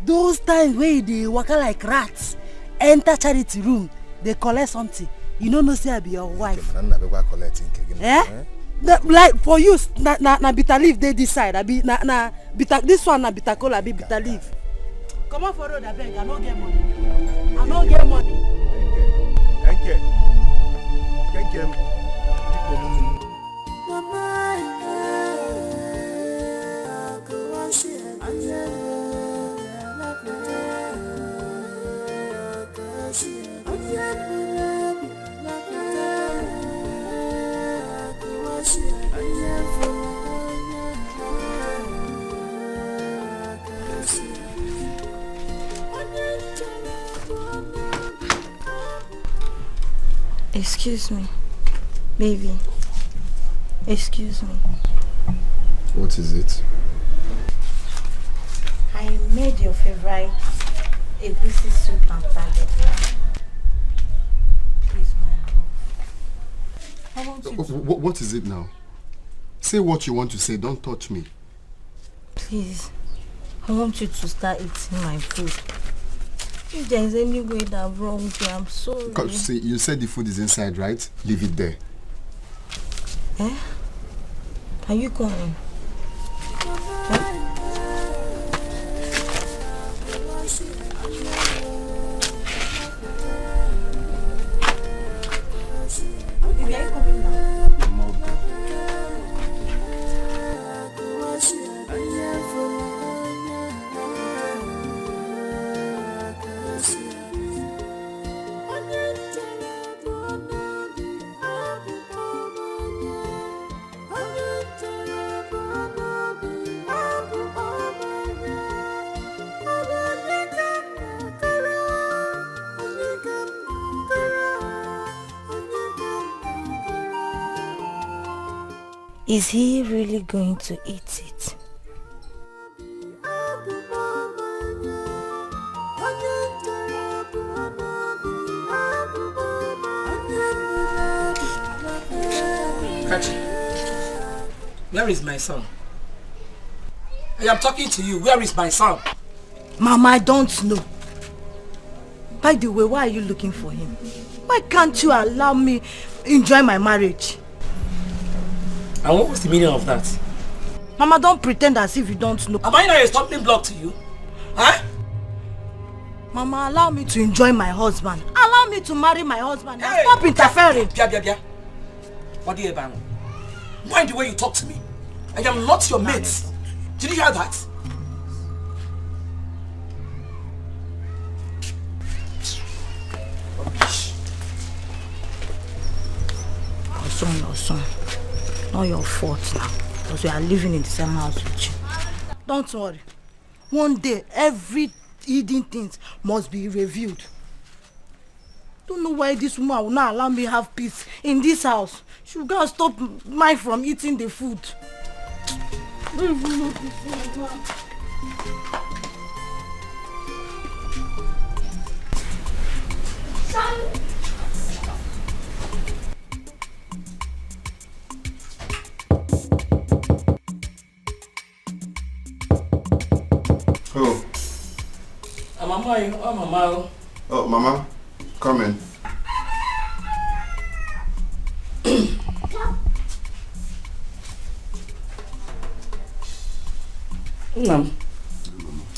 Those times where they walk like rats, enter Charity room, they collect something. You don't know say I be your wife. Like for you, na bitter leaf they decide. I be na bitter. This one na bitter cola, be bitter leaf. Come on for road, I beg. I don't get money. Thank you. Excuse me. Baby. Excuse me. What is it? I made your favorite egusi soup and spaghetti. Please, my love. I want you to... What is it now? Say what you want to say. Don't touch me. Please. I want you to start eating my food. If there is any way that I've wronged you, I'm sorry. See, you said the food is inside, right? Leave it there. Eh? Are you coming? Baby, are you coming now? Is he really going to eat it? Kachi, where is my son? I am talking to you. Where is my son? Mama, I don't know. By the way, why are you looking for him? Why can't you allow me enjoy my marriage? And what was the meaning of that? Mama, don't pretend as if you don't know. Am I not a stumbling block to you? Huh? Mama, allow me to enjoy my husband. Allow me to marry my husband. Hey, stop interfering. Bia. What do you ever know? Mind the way you talk to me. I am not your mate. Did you hear that? Your son. Not your fault now. Because we are living in the same house with you. Don't worry. One day, every hidden things must be revealed. Don't know why this woman will not allow me to have peace in this house. She will go stop mine from eating the food. Oh. Mama. Oh, Mama, come in. Ma'am,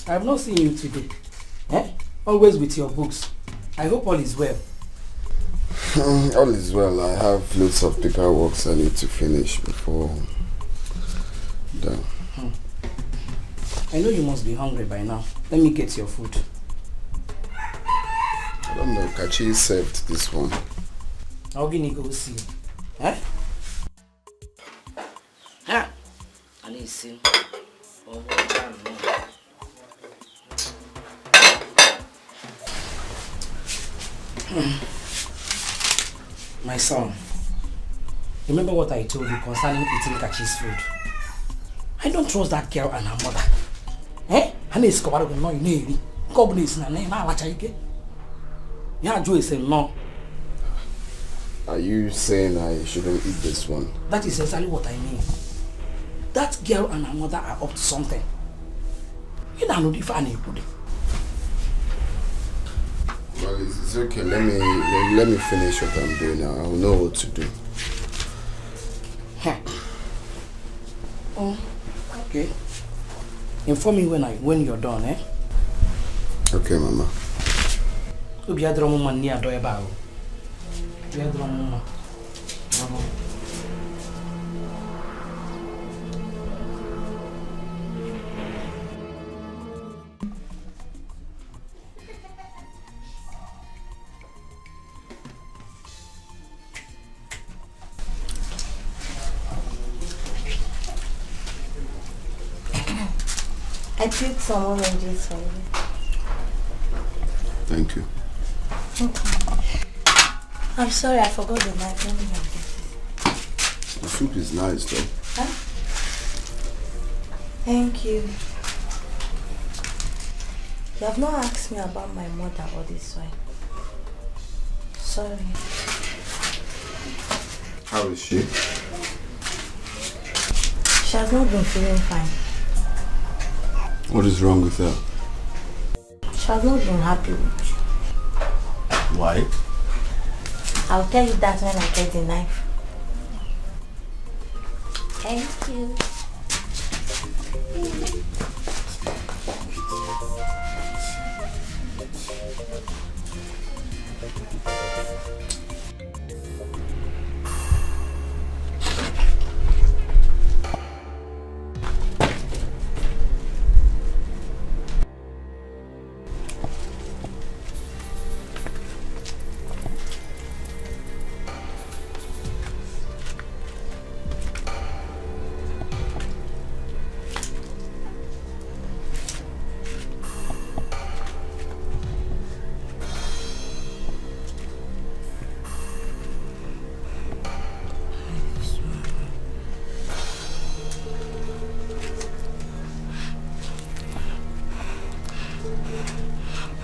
I have not seen you today. Always with your books. I hope all is well. All is well. I have loads of paperwork I need to finish before done. I know you must be hungry by now. Let me get your food. I don't know. Kachi served this one. How can you go see? I need to see. My son, remember what I told you concerning eating Kachi's food? I don't trust that girl and her mother. Are you saying I shouldn't eat this one? That is exactly what I mean. That girl and her mother are up to something. You don't know if I need to. Well, it's okay. Let me finish what I'm doing now. I'll know what to do. Oh, okay. Inform me when you're done, eh? Okay, Mama. I took some oranges for you. Thank you. Okay. I'm sorry, I forgot the knife. Let me get it. The soup is nice though. Huh? Thank you. You have not asked me about my mother all this while. Sorry. How is she? She has not been feeling fine. What is wrong with her? She has not been happy with you. Why? I'll tell you that when I get the knife. Thank you.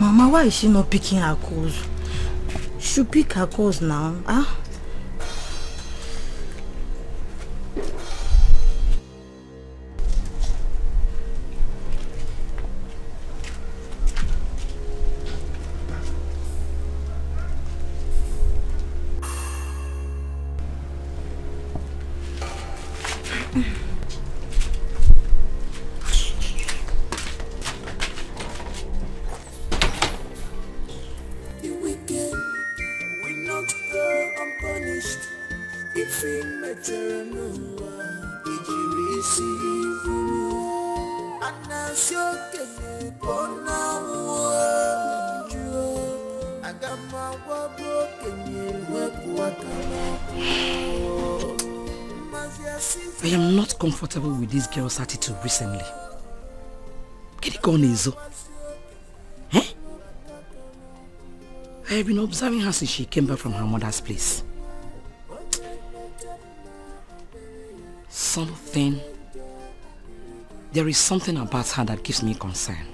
Mama, why is she not picking her calls? She should pick her calls now, huh? I am not comfortable with this girl's attitude recently. Get it gone, Ezo. Eh? I have been observing her since she came back from her mother's place. There is something about her that gives me concern.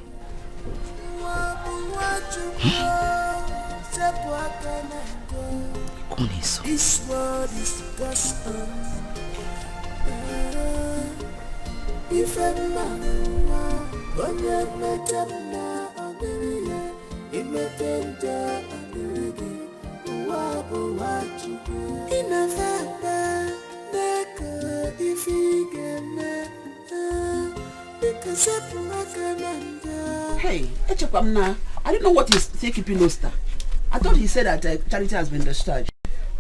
This world is gospel. If a man when you met up now on the imagine what you do in a fair if he can because hey, Echepamna, I don't know what he's keeping Oster. I thought he said that Charity has been discharged.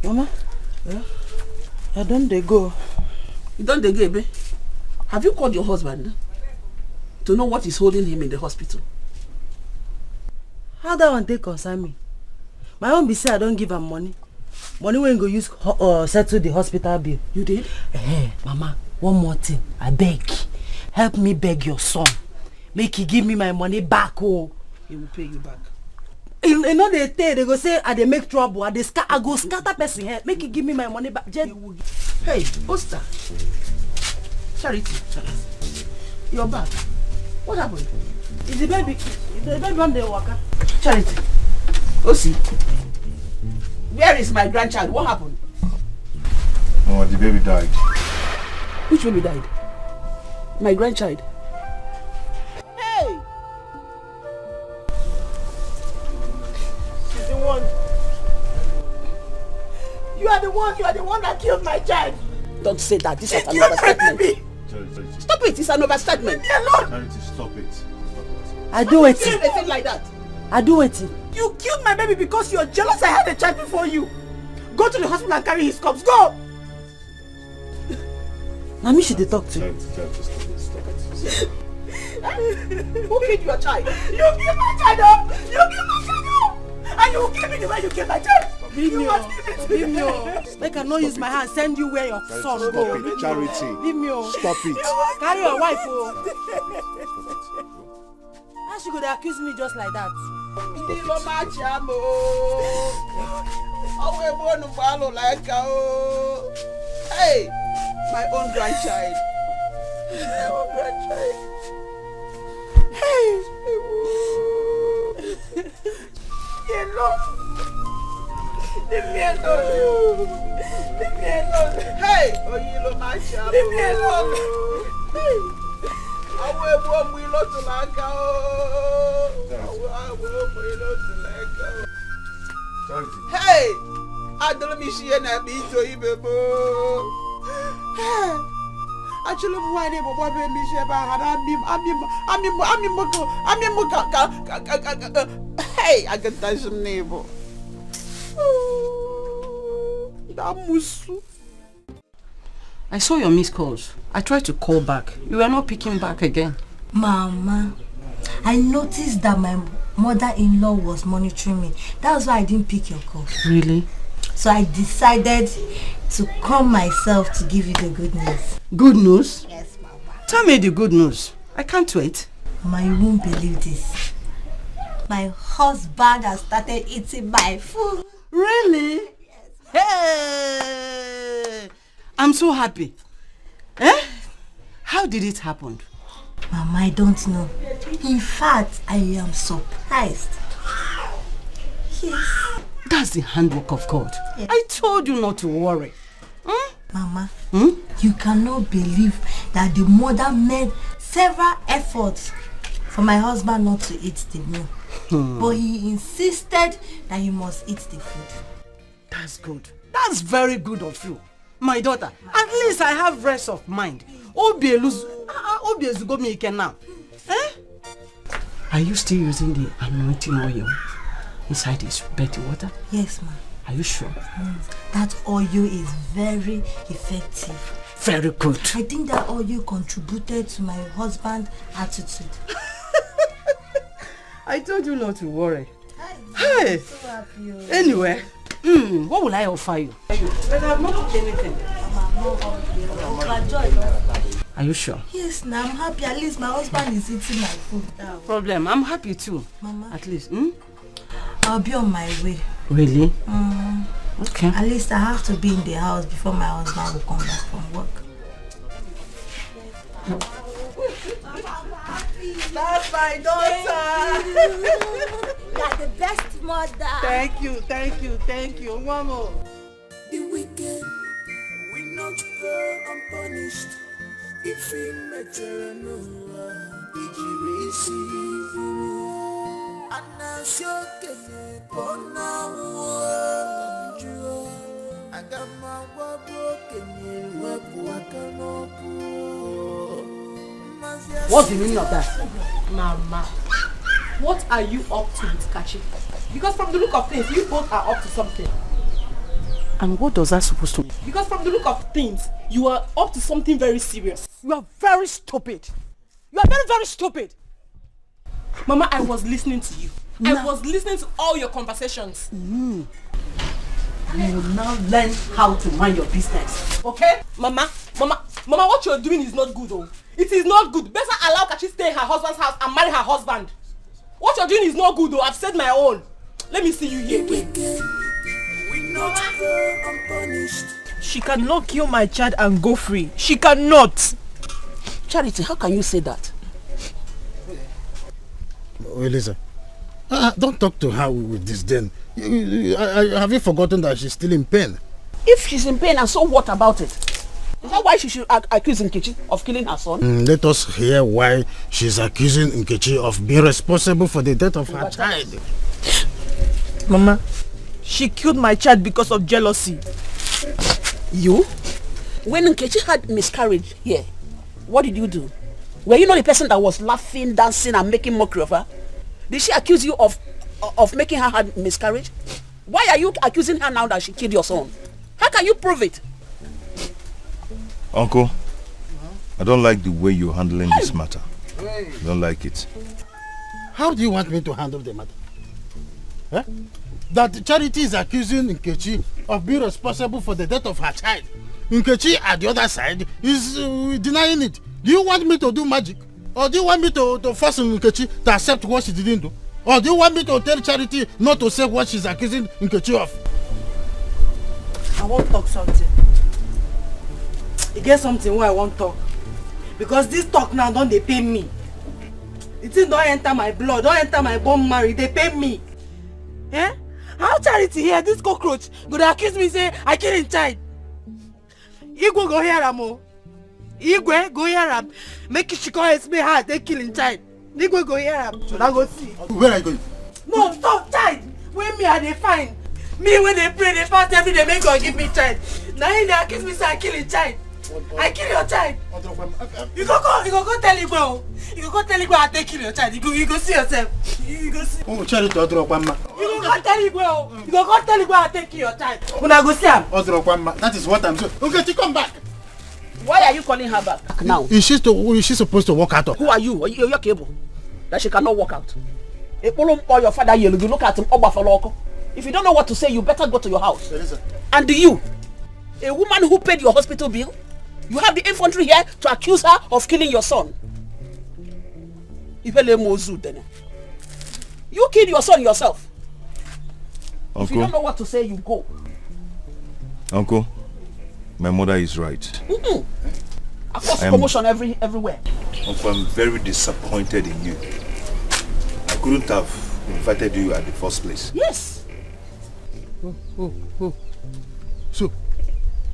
Mama, yeah? I don't they go. You don't they go, babe? Have you called your husband to know what is holding him in the hospital? How that one take concern me? My own be say I don't give him money. Money when go use settle the hospital bill. You did? Mama, one more thing. I beg. Help me beg your son. Make he give me my money back. Oh. He will pay you back. You know they go say I they make trouble. I go scatter person here. Make he give me my money back. Hey, Oster. Charity. You're back. What happened? Is the baby on the walker? Charity. Osi. Where is my grandchild? What happened? Oh, the baby died. Which baby died? My grandchild. Hey! She's the one. You are the one that killed my child. Don't say that. This is an overstatement. Stop it. It's an overstatement. Leave me alone. Charity, stop it. I do it. Say anything like that. I do it. You killed my baby because you're jealous I had a child before you. Go to the hospital and carry his corpse. Go! Now me should they talk to. Charity, stop it. Who killed your child? You killed my child up! You killed my child up! And you give me the way you killed my child! Leave me up. Leave me up. Make I not use my hand. Send you where your son go. Stop it, Charity. Leave me up. Stop it. Carry your wife. Oh. How she go to accuse me just like that? Hey, my own grandchild. My own grandchild. Hey, leave me alone. Leave me alone. Hey, oh, you look my child. Leave me alone. Hey, I will warm we lot to like I will Hey, I don't miss you and I be so evil. Actually, why they were bobbing me about hey, I can touch some neighbor. I saw your missed calls. I tried to call back. You were not picking back again. Mama, I noticed that my mother-in-law was monitoring me. That's why I didn't pick your call. Really? So I decided to come myself to give you the good news. Good news? Yes, Mama. Tell me the good news. I can't wait. Mama, you won't believe this. My husband has started eating my food. Really? Yes. Hey! I'm so happy. Eh? How did it happen? Mama, I don't know. In fact, I am surprised. Yes. That's the handwork of God. Yes. I told you not to worry. Mama, you cannot believe that the mother made several efforts for my husband not to eat the meal. But he insisted that he must eat the food. That's good. That's very good of you. My daughter, at least I have rest of mind. Now. Eh? Are you still using the anointing oil inside this Betty water? Yes, ma'am. Are you sure? That oil is very effective. Very good. I think that oil contributed to my husband's attitude. I told you not to worry. Hey! So happy. Anyway, what will I offer you? But I've not cooked anything. Are you sure? Yes, now I'm happy. At least my husband is eating my food now. Problem. I'm happy too. Mama. At least. I'll be on my way. Really? Okay. At least I have to be in the house before my husband will come back from work. That's my daughter. You're the best mother. Thank you. One more. The wicked will not go unpunished. If we matter no, did you receive? And now so can you now? I got my broken What's the meaning of that? Mama, what are you up to with Kachi? Because from the look of things, you both are up to something. And what does that supposed to mean? Because from the look of things, you are up to something very serious. You are very stupid. You are very, very stupid. Mama, I was listening to you. I was listening to all your conversations. You will now learn how to mind your business. Okay? Mama, what you're doing is not good, oh. It is not good. Better allow Kachi stay in her husband's house and marry her husband. What you're doing is not good, though. I've said my own. Let me see you here again. She cannot kill my child and go free. She cannot. Charity, how can you say that? Elisa, don't talk to her with disdain. Have you forgotten that she's still in pain? If she's in pain, and so what about it? Is that why she should accuse Nkechi of killing her son? Let us hear why she's accusing Nkechi of being responsible for the death of her child. Mama, she killed my child because of jealousy. You? When Nkechi had miscarriage here, what did you do? Were you not the person that was laughing, dancing and making mockery of her? Did she accuse you of making her have miscarriage? Why are you accusing her now that she killed your son? How can you prove it? Uncle, I don't like the way you're handling this matter. I don't like it. How do you want me to handle the matter? That Charity is accusing Nkechi of being responsible for the death of her child. Nkechi at the other side is denying it. Do you want me to do magic? Or do you want me to force Nkechi to accept what she didn't do? Or do you want me to tell Charity not to say what she's accusing Nkechi of? I won't talk something. You get something where I won't talk. Because this talk now don't they pay me. The thing don't enter my blood, don't enter my bone marrow, they pay me. Eh? How Charity here, this cockroach, go to accuse me say I kill in child. Igwe go here am. Igwe go here am. Make it she call me hard, they kill in child. Igwe go here am. So now go see. Where are you going? No, stop, child. When me are they fine. Me when they pray, they fast every day, make God give me child. Now they accuse me say I kill a child. I kill your child. You go tell Igwe. You go tell Igwe I take kill your child. You go see yourself. You go see. Oh, Charity, you go tell Igwe. You go tell Igwe I take kill your child. When I go see him. That is what I'm saying. Okay, she come back. Why are you calling her back now? Is she supposed to walk out of? Who are you? You're cable. That she cannot walk out. Your father, you look at him. If you don't know what to say, you better go to your house. And you, a woman who paid your hospital bill, you have the infantry here to accuse her of killing your son. You killed your son yourself. Uncle, if you don't know what to say, you go. Uncle, my mother is right. I cause promotion everywhere. Uncle, I'm very disappointed in you. I couldn't have invited you at the first place. Yes. So,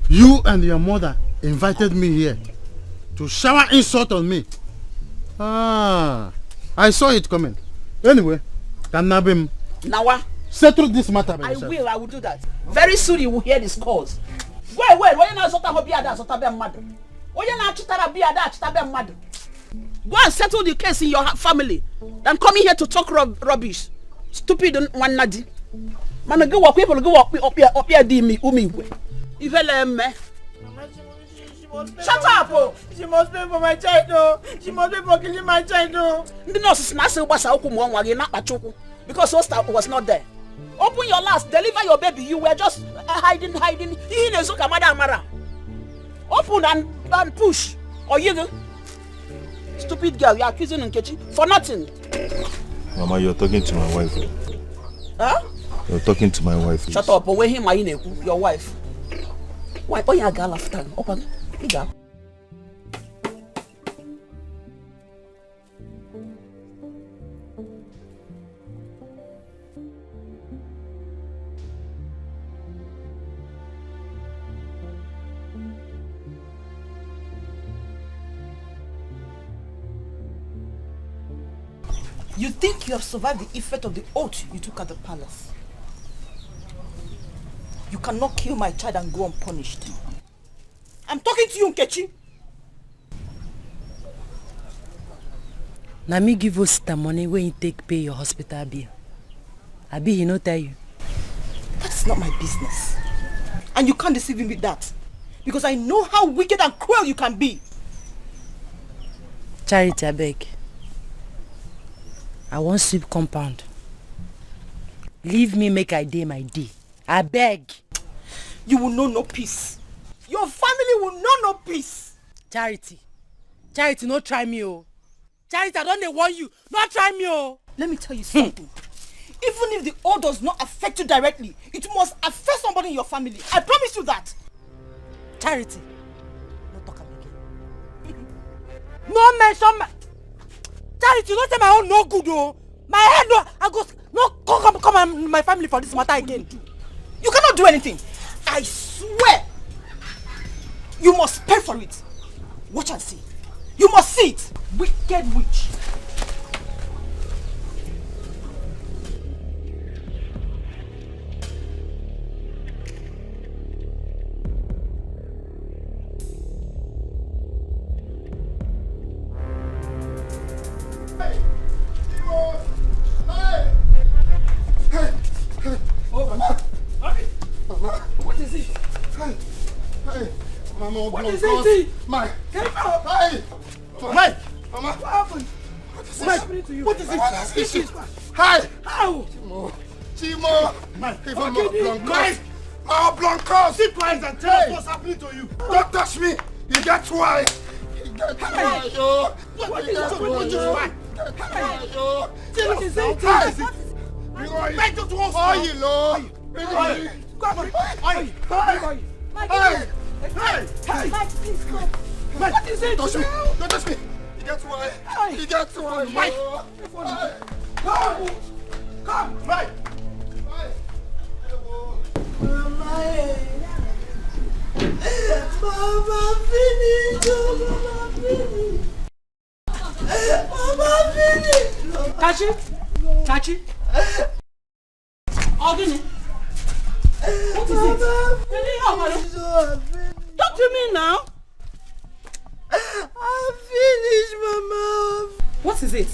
you and your mother invited me here to shower insult on me. Ah, I saw it coming. Anyway, can nab him. Now, settle this matter by yourself. I will do that. Very soon you will hear this cause. Wait, why you not sort of be a mad? Why you not be a mad? Go and settle the case in your family. Than coming here to talk rubbish. Stupid one nadi. Man, go walk people go up here di me umi. Shut up! Oh. She must pay for my child, oh. She must pay for killing my child, oh. The nurse is not because Hosta was not there. Open your last, deliver your baby. You were just hiding. Open and push. Or you stupid girl, you're accusing Nkechi for nothing. Mama, you're talking to my wife. Huh? You're talking to my wife. Shut up, away him, your wife. Why? Oh, yeah, girl after. Open. You think you have survived the effect of the oath you took at the palace? You cannot kill my child and go unpunished. I'm talking to you, Nkechi. Now me give us the money when you take pay your hospital bill. Abi he no tell you. That's not my business. And you can't deceive me with that. Because I know how wicked and cruel you can be. Charity, I beg. I want sweep compound. Leave me make I day my day. I beg. You will know no peace. Your family will know no peace. Charity, no try me, oh. Charity, I don't want you. Not try me, oh. Let me tell you something. Even if the oath does not affect you directly, it must affect somebody in your family. I promise you that. Charity, no talk again. No mention my... Charity, don't say my own no good, oh. My head, no. I go... No, come my family for this matter again. You cannot do anything. I swear. You must pay for it. Watch and see. You must see it. Wicked witch. What is it? Mike! Get out! Hey! Mike! Mama! What happened? What is happening to you? What is it? What is it? Hi! How? Chimo! Mike! Mama Blancos! Keep quiet and tell us what's happening to you. Don't touch me! You get why! You get why, yo! What is it? What is it? What is it? Come on. Hey! Mike, please come. Mike, what is it? Touch me! Don't touch me! You get one! You get one! Mike! Come! Mike! Mama finish! Mama finish! Kachi? Ogini? What is it? Talk to me now. I'm finished, Mama. What is it?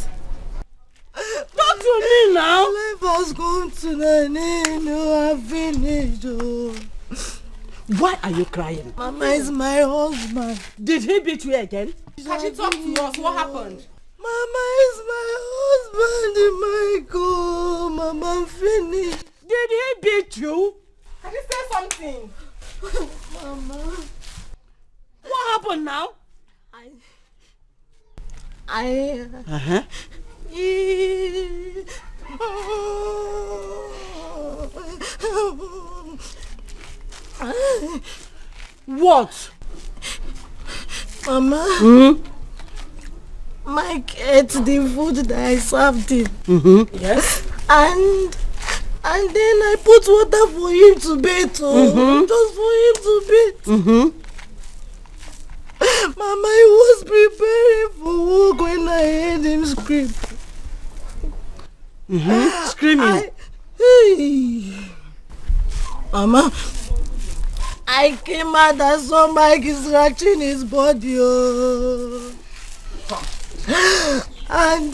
Talk to me now. Life has gone to an end. No, I'm finished. Oh. Why are you crying? Mama is my husband. Did he beat you again? Kachi, talk to us. What happened? Mama is my husband, Michael. Mama, I'm finished. Did he beat you? Can you say something? Mama. What happened now? What? Mama. Mike ate the food that I served him. Yes. And then I put water for him to bathe, just for him to bathe. Mama, he was preparing for work when I heard him scream. Screaming. Mama, I came out and saw Mike scratching his body. And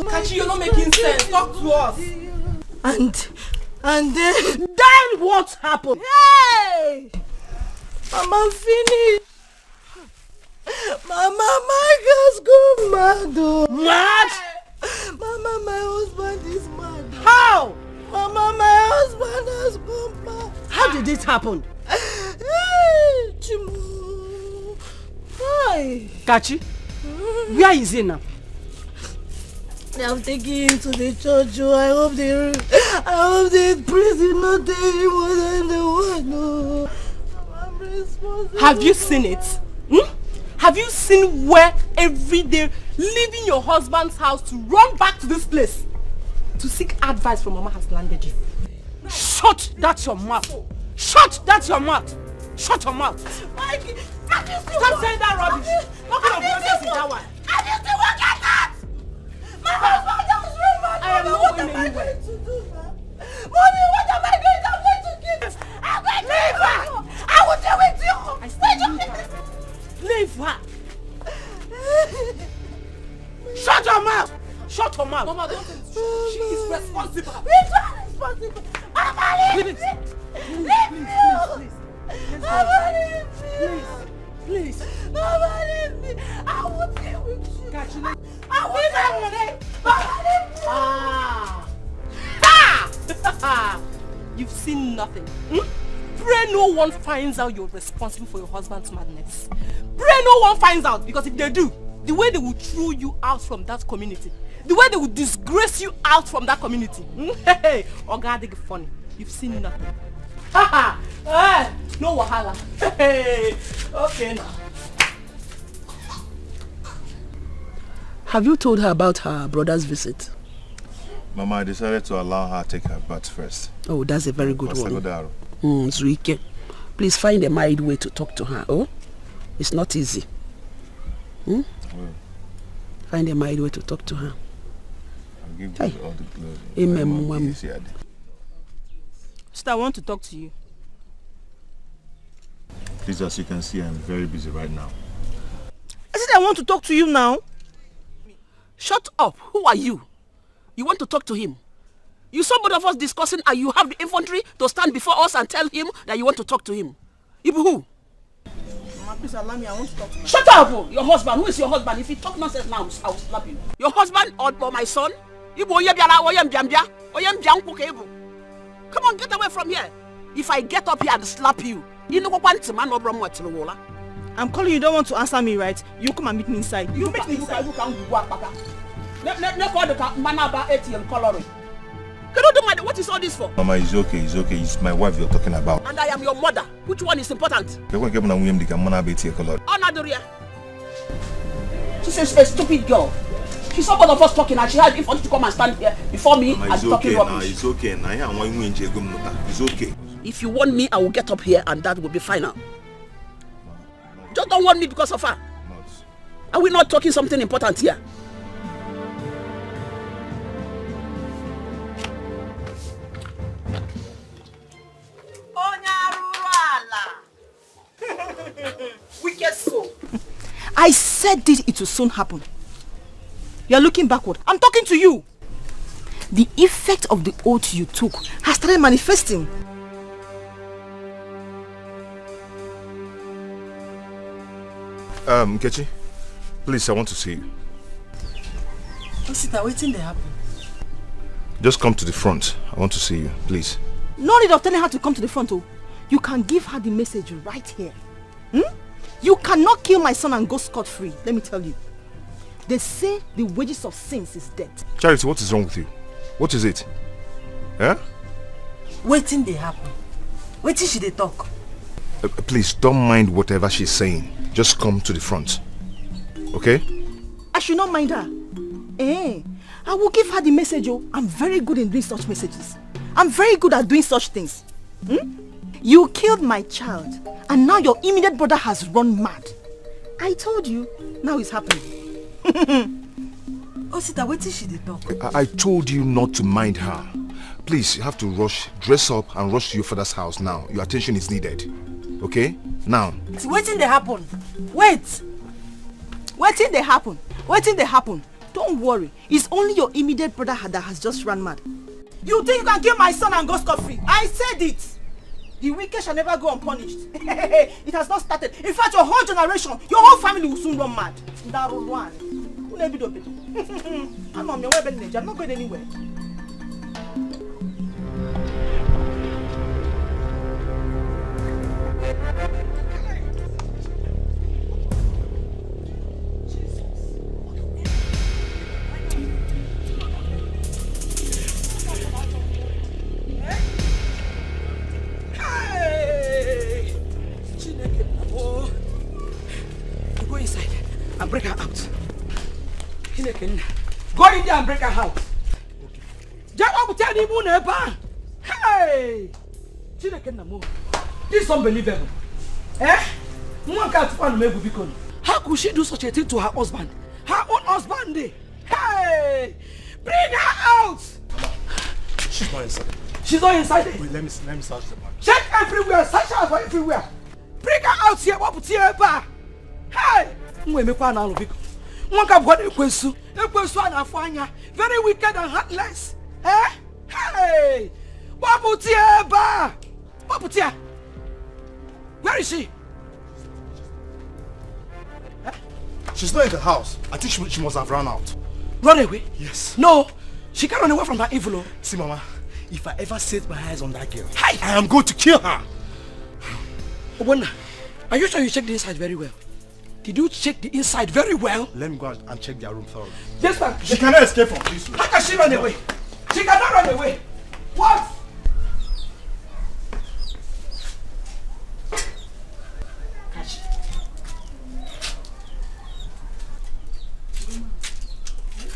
Kachi, you're not making sense. Talk to us. And then what happened? Hey! Mama, finished. Mama, Mike has gone mad. Mad? Mama, my husband is mad. How? Mama, my husband has gone mad. How did it happen? Hey, Chimu. Hi. Kachi, where is he now? They have taken him to the church. I hope the priest did not tell him what I'm the one. I'm responsible. Have you seen it? Have you seen where every day leaving your husband's house to run back to this place to seek advice from Mama has landed you? Shut that your mouth. Shut that your mouth. Shut your mouth. Mike, stop saying that rubbish. What kind of nonsense is that one? I need to work at that. My husband was wrong. I am not going anywhere. Mommy, what am I going to do? I'm going to give. I'm going to leave her. I will deal with you. Leave her. Shut your mouth. Shut your mouth. Mama, don't. She is responsible. Which one is responsible? Mama, leave me. Leave me. Mama, leave me. Please. Mama, leave me. I will deal with you. I will deal with it. Mama, leave me. You've seen nothing. Pray no one finds out you're responsible for your husband's madness. Pray no one finds out, because if they do, the way they will throw you out from that community, the way they will disgrace you out from that community. Hey, oh God, they get funny. You've seen nothing. No wahala. Hey, okay now. Have you told her about her brother's visit? Mama, I decided to allow her to take her bath first. Oh, that's a very good one. Zuike, please find a mild way to talk to her. Oh, it's not easy. Find a mild way to talk to her. I'll give you all the glory. Amen. Sister, I want to talk to you. Please, as you can see, I'm very busy right now. I said I want to talk to you now. Shut up. Who are you? You want to talk to him? You saw both of us discussing and you have the infantry to stand before us and tell him that you want to talk to him. Ibu who? Mama, please allow me. I want to talk to you. Shut up! Your husband. Who is your husband? If you talk nonsense now, I will slap you. Your husband or my son? Come on, get away from here. If I get up here and slap you, you know what? I'm calling you, don't want to answer me, right? You come and meet me inside. You meet me inside. You can't go back. Let call the man about ATM coloring. What is all this for? Mama, it's okay, it's okay. It's my wife you're talking about. And I am your mother. Which one is important? She's a stupid girl. She saw both of us talking and she had if to come and stand here before me and talking rubbish. It's okay now. It's okay. If you want me, I will get up here and that will be final. Just don't want me because of her. Are we not talking something important here? Wicked soul. I said it will soon happen. You're looking backward. I'm talking to you. The effect of the oath you took has started manifesting. Nkechi, please, I want to see you. Osita, waiting to happen. Just come to the front. I want to see you, please. No need of telling her to come to the front, oh. You can give her the message right here. You cannot kill my son and go scot-free, let me tell you. They say the wages of sins is death. Charity, what is wrong with you? What is it? Eh? Waiting they happen. Waiting she they talk. Please, don't mind whatever she's saying. Just come to the front. Okay? I should not mind her. I will give her the message, oh. I'm very good in doing such messages. I'm very good at doing such things. You killed my child, and now your immediate brother has run mad. I told you, now it's happening. Osita, wait till she dey talk. I told you not to mind her. Please, you have to rush, dress up and rush to your father's house now. Your attention is needed. Okay? Now. It's waiting they happen. Wait. Waiting they happen. Waiting they happen. Don't worry. It's only your immediate brother that has just run mad. You think you can kill my son and go scot-free? I said it. The wicked shall never go unpunished. It has not started. In fact, your whole generation, your whole family will soon run mad. I'm not going anywhere. Go inside and break her out. Go in there and break her out. Hey! This is unbelievable. How could she do such a thing to her husband? Her own husband? Hey! Bring her out! She's not inside. She's not inside. Wait, let me search the back. Check everywhere. Search her for everywhere. Bring her out here. What put here? Hey! Very wicked and heartless. Hey! What put here? Where is she? She's not in the house. I think she must have run out. Run away? Yes. No, she can't run away from that evil. See, Mama, if I ever set my eyes on that girl, I am going to kill her. Obona, are you sure you checked the inside very well? Did you check the inside very well? Let me go and check their room thoroughly. This one. She cannot escape from this room. How can she run away? She cannot run away. What?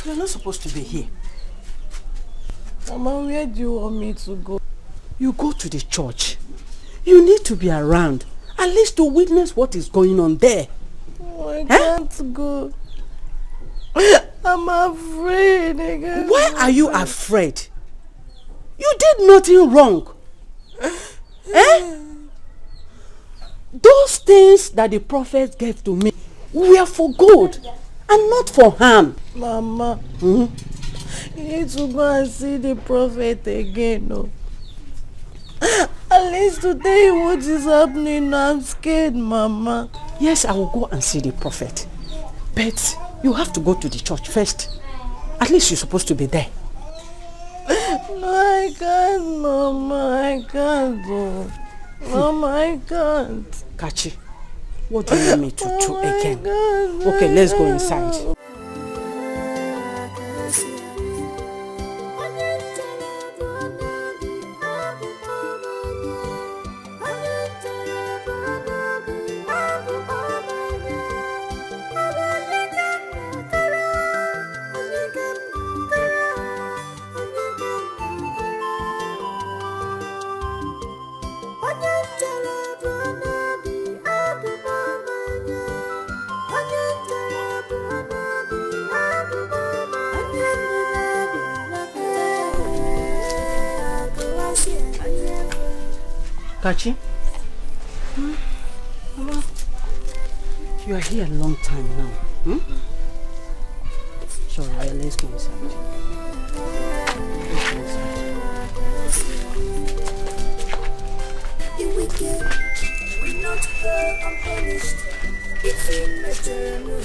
You're not supposed to be here. Mama, where do you want me to go? You go to the church. You need to be around, at least to witness what is going on there. Oh, I can't go. I'm afraid. Why are you afraid? You did nothing wrong. Those things that the prophet gave to me were for good and not for harm. Mama, you need to go and see the prophet again. No? At least to tell you what is happening. I'm scared, Mama. Yes, I will go and see the prophet. But you have to go to the church first. At least you're supposed to be there. No, I can't, Mama. I can't. Mama, I can't. Kachi, what do you want me to do again? Okay, let's go inside. Kachi? Mama. You are here a long time now. Sure, let's go inside. Let's go inside. The wicked will not go unpunished. It's in the journal.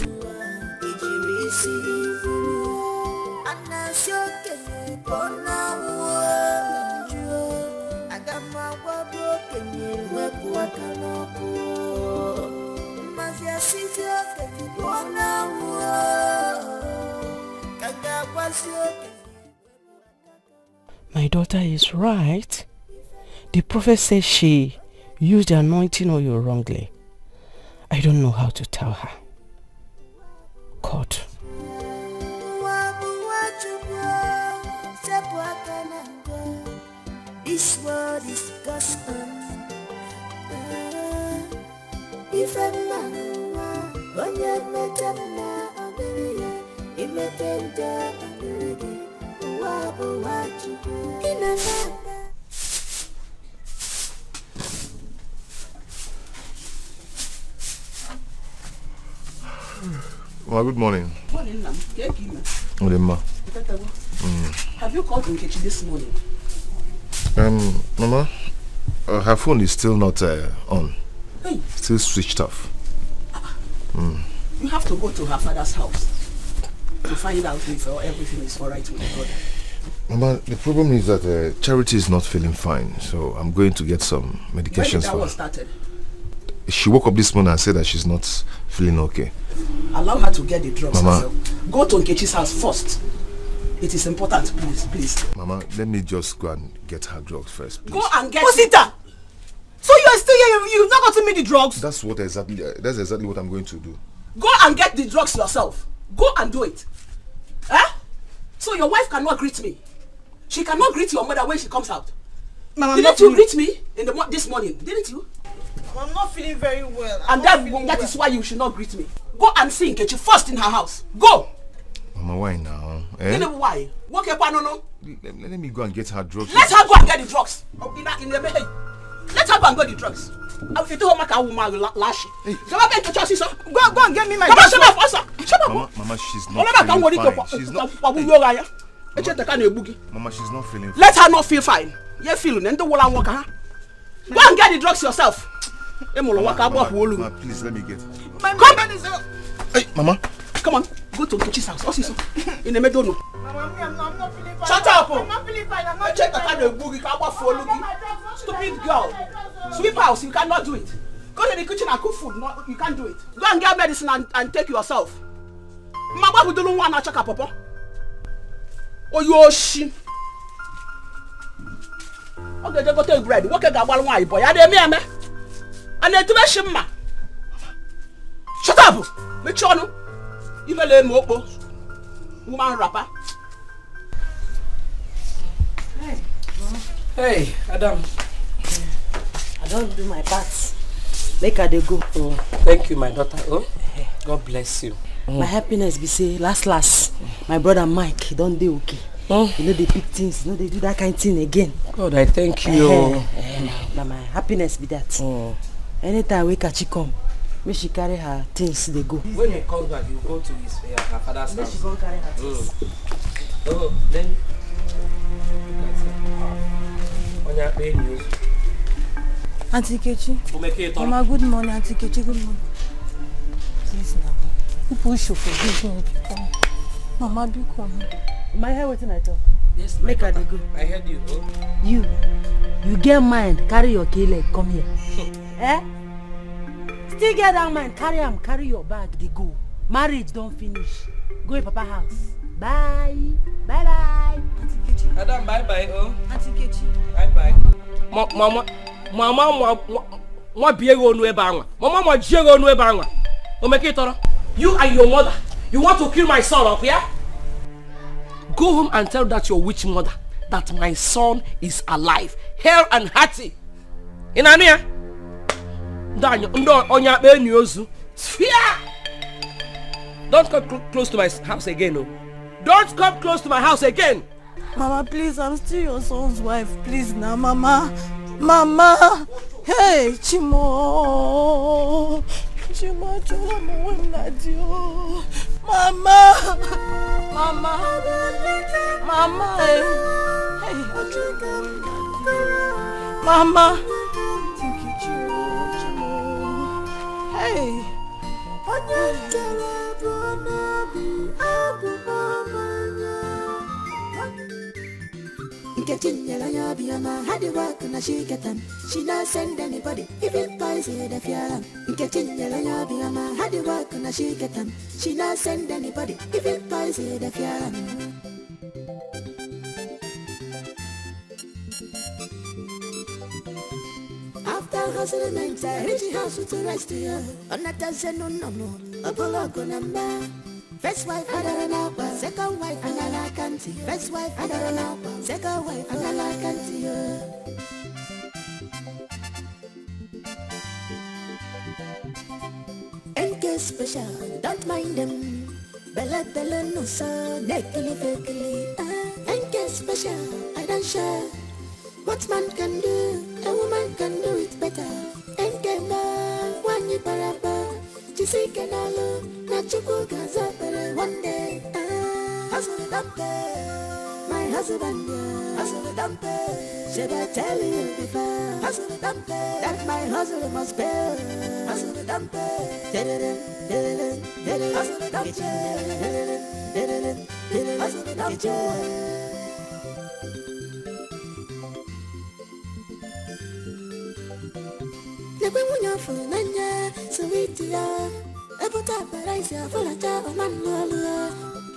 Did you receive and as you're getting born now, I got my work broken in work what I know. Mazia city getting born now. My daughter is right. The prophet says she used the anointing oil wrongly. I don't know how to tell her. God. This word is gospel. If a man when you met up now, you met them Well, good morning. Morning, ma'am. Morning, ma. Have you called Nkechi this morning? Mama, her phone is still not on. Hey. Still switched off. You have to go to her father's house to find out if everything is alright with the brother. Mama, the problem is that Charity is not feeling fine, so I'm going to get some medications for her. Started? She woke up this morning and said that she's not feeling okay. Allow her to get the drugs Mama. herself. Go to Nkechi's house first. It is important, please. Mama, let me just go and get her drugs first, please. Go and get Posita! So you are still here, you've not gotten me the drugs? That's exactly what I'm going to do. Go and get the drugs yourself. Go and do it. So your wife cannot greet me. She cannot greet your mother when she comes out. Mama, didn't you greet me this morning? Didn't you? I'm not feeling very well. And that is why you should not greet me. Go and see Nkechi first in her house. Go! Mama, why now? You know why? Let me go and get her drugs. Let her go and get the drugs. Let her go and get the drugs. Go and get me my drugs. Shut up. Mama, she's not feeling fine. She's not... Mama, she's not feeling fine. Let her not feel fine. You're feeling and don't want to walk. Go and get the drugs yourself. Mama, please let me get. Come. Hey, Mama. Come on. Go to Nkechi's house. What's this? In the middle. Mama, I'm not feeling fine. Shut up. I'm not feeling fine. I'm not check the kind of boogie. Stupid girl. Sweep house. You cannot do it. Go to the kitchen and cook food. No, you can't do it. Go and get medicine and take yourself. Mama, we don't want to check up, Papa. Oh, you she. Okay, they go take bread. What can I buy, boy? Are they me? And then to me, shimma. Shut up. Make sure no. You will learn more. Woman rapper. Hey, Adam. I don't do my part. Make her they go. Oh, thank you, my daughter. Oh, God bless you. My happiness be say last. My brother Mike, he don't do okay. You know they pick things, you know they do that kind of thing again. God, I thank you. Now my happiness be that. Anytime we catch you come, make she carry her things they go. When he comes back, you go to her father's house. Make she go carry her things. Oh, then look at her. News. Auntie Kechi. Mama, good morning, Auntie Kechi. Good morning. Please now. You push you for me. Mama, be calm. My hair waiting I talk. Yes, make her they go. I heard you. Oh. You get mind, carry your key leg, come here. Still get that mind, carry your bag, they go. Marriage don't finish. Go to Papa house. Bye. Bye. Auntie Kechi. Adam, bye. Oh. Auntie Kechi. Bye. Mama, biego no ebanga. Mama, jiego no ebanga. O make it all. You and your mother, you want to kill my son up here? Go home and tell that your witch mother that my son is alive, hale and hearty. In Ania, don't come close to my house again, no. Don't come close to my house again. Mama, please, I'm still your son's wife. Please now, Mama. Hey, Chimo. Chimo, Mama. Mama. Mama. Hey, Mama. Thank you, Chimo. Hey. Getting yellow, be a man, had the work and she get them. She not send anybody, even boys here the fear. Getting yellow, be a man, had the work and she get them. She not send anybody, even boys here the fear. After hustling, I reach the house with the rest of you. On that doesn't no, a bullock number. First wife, I don't know, second wife, and I like auntie. First wife, I don't know, second wife, and I like auntie. NK special, don't mind them. Bella no so, neckily fakely. NK special, I don't share. What man can do, a woman can do it better. NK man, one you paraba. Chizzy can all not you cook as a one day. Hustle dumpe, my husband, hustle dumpe. Should I tell you before? Hustle dumpe, that my hustle must bear. Hustle dumpe, hustle dumpe, hustle dumpe. Sweet ya, ebuta paraisa fulata omanua.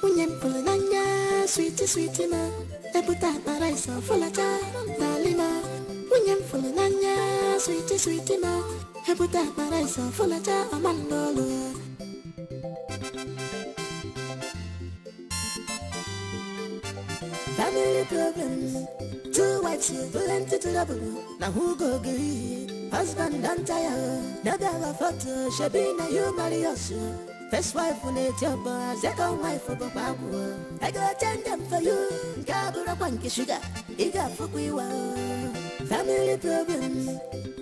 Unyen fulanya, sweet ma. Ebuta paraisa fulata dalima. Unyen fulanya, sweet ma. Ebuta paraisa fulata omanua. Family problems, two wives you plenty to double. Now who go agree? Husband and tire, never have a photo, Shabina, you marry us. First wife will let your boy, second wife for Papa. I go attend them for you, Gabura Punky Sugar, Iga Fukuiwa. Family problems,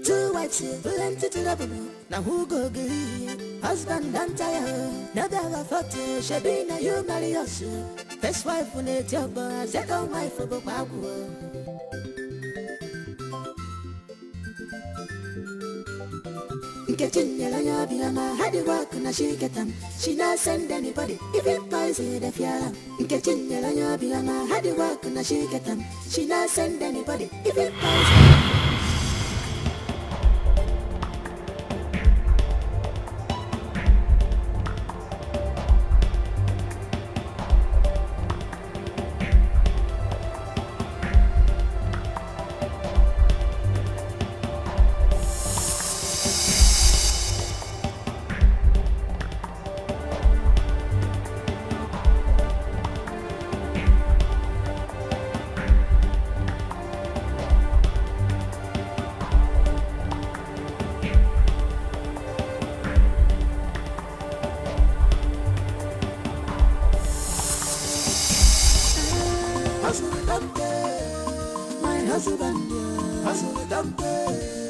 two wives, plenty to double. Now who go agree? Husband and tire, never have a photo, Shabina, you marry us. First wife will let your boy, second wife for Papa. Getting yellow, be a man, had the work and she get them. She not send anybody, even boys here the fear. Getting yellow, be a man, had the work and she get them. She not send anybody, even boys.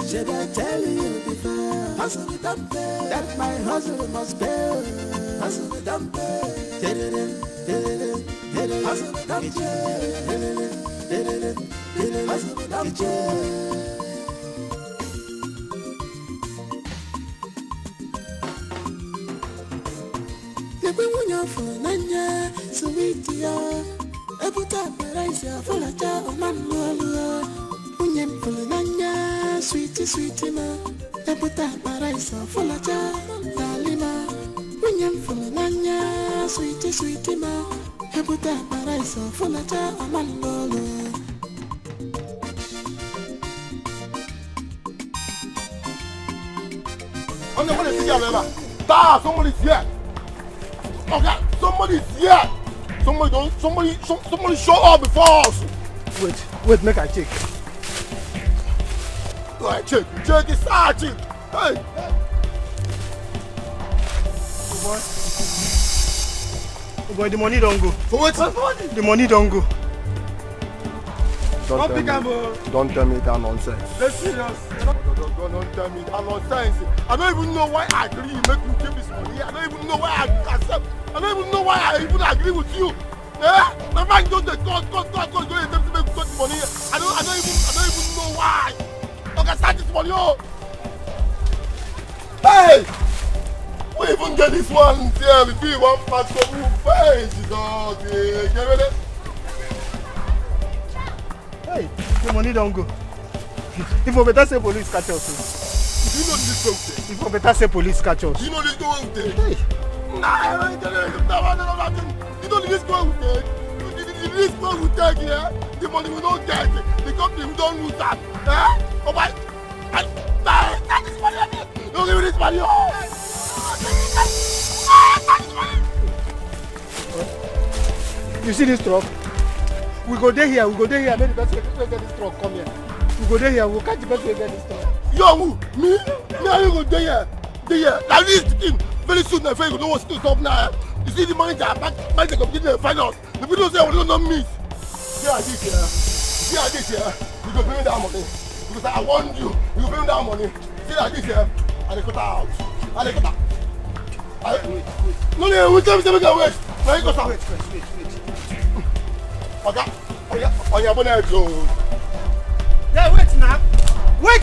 Should I tell you before? Hustle the dump, that my hustle must bear. Hustle the dump, hustle the dump, hustle the dump. Never when you're for Nanya, sweet ya. Ebuta paraisa fulata omanua. Unyen fulanya, sweet ma. Ebuta paraisa fulata dalima. Unyen fulanya, sweet ma. Ebuta paraisa fulata omanua. Somebody's here. Okay, somebody's here. Somebody show up before us. Wait, make I check. Go ahead, check it, check. Hey. Oh boy, the money don't go. For what? The money don't go. Don't tell me that nonsense. They're serious. Don't tell me that nonsense. I don't even know why I agree you make me keep this money. I don't even know why I accept. I don't even know why I even agree with you. My man goes to court, go and attempt to make the money. I don't even know why. Okay, start this money. Hey! We even get this one here between one part of who face. Get ready? Hey, the money don't go. If we better say police catch us. You know this go. If we better say police catch us. You know this go. Hey. Nah, you know this go. This go will take here. The money we don't get. The company we don't lose that. Oh my! Take this money. Don't give me this money. You see this truck? We go there here. Make the best way to get this truck come here. We go there here. We'll catch the best way to get this truck. Yo, me? I go there here. Now this thing. Very soon, my friend, you know what's to stop now. You see the manager, manager completely find out. The people say we don't know miss. See how this here. You go pay me that money. Because I warned you. You go pay me that money. See how this here. And they cut out. No, we can't wait. Now you cut out. Wait. Okay. On your bonnet, Joe. Yeah, wait now. Wait.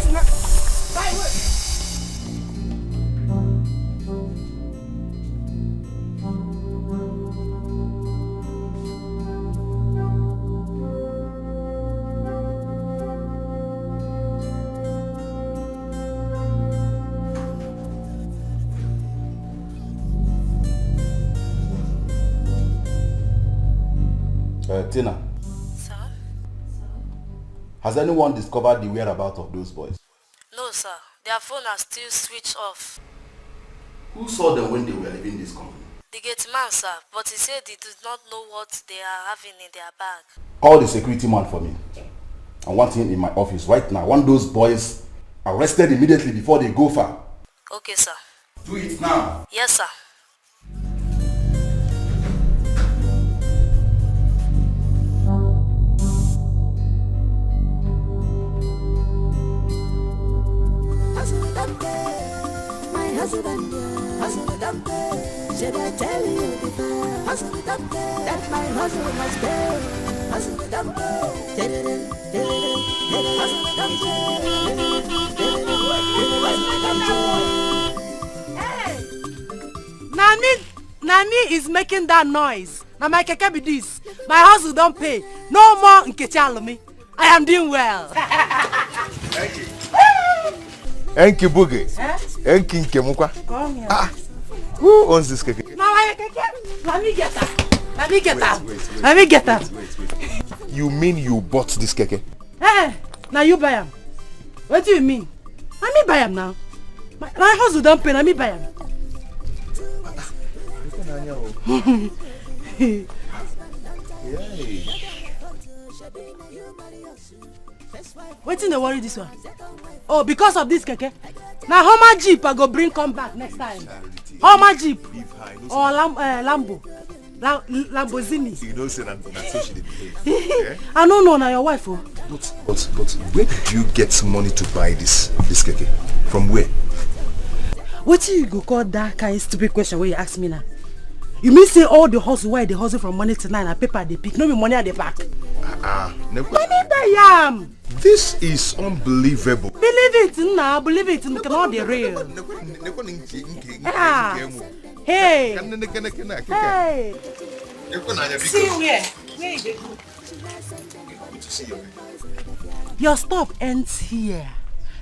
Tina. Sir? Has anyone discovered the whereabouts of those boys? No, sir. Their phone are still switched off. Who saw them when they were leaving this company? The gate man, sir, but he said he does not know what they are having in their bag. Call the security man for me. I want him in my office right now. I want those boys arrested immediately before they go far. Okay, sir. Do it now. Yes, sir. My husband, should I tell you before? That my husband must pay. Hey! Nani is making that noise. Now my keke be this. My house will don't pay. No more Nkechi Alumi. I am doing well. Enki Buge. Enki Nkemukwa. Come here. Who owns this keke? Now my keke. Let me get her. Let me get her. You mean you bought this keke? Hey, now you buy him. What do you mean? Let me buy him now. My house will don't pay. Let me buy him. What's in the worry this one? Oh, because of this keke. Now how much jeep I go bring come back next time? How much jeep? Or Lambo? Lamborghini? You know, say that she did behave. I don't know now your wife. Oh. But where did you get money to buy this keke? From where? What do you go call that kind of stupid question when you ask me now? You mean say all the hustle why they hustle from money to night and paper they pick, no be money at the back? This is unbelievable. Believe it now, believe it, cannot be real. Hey! Hey! See where? Where is it? Your stop ends here.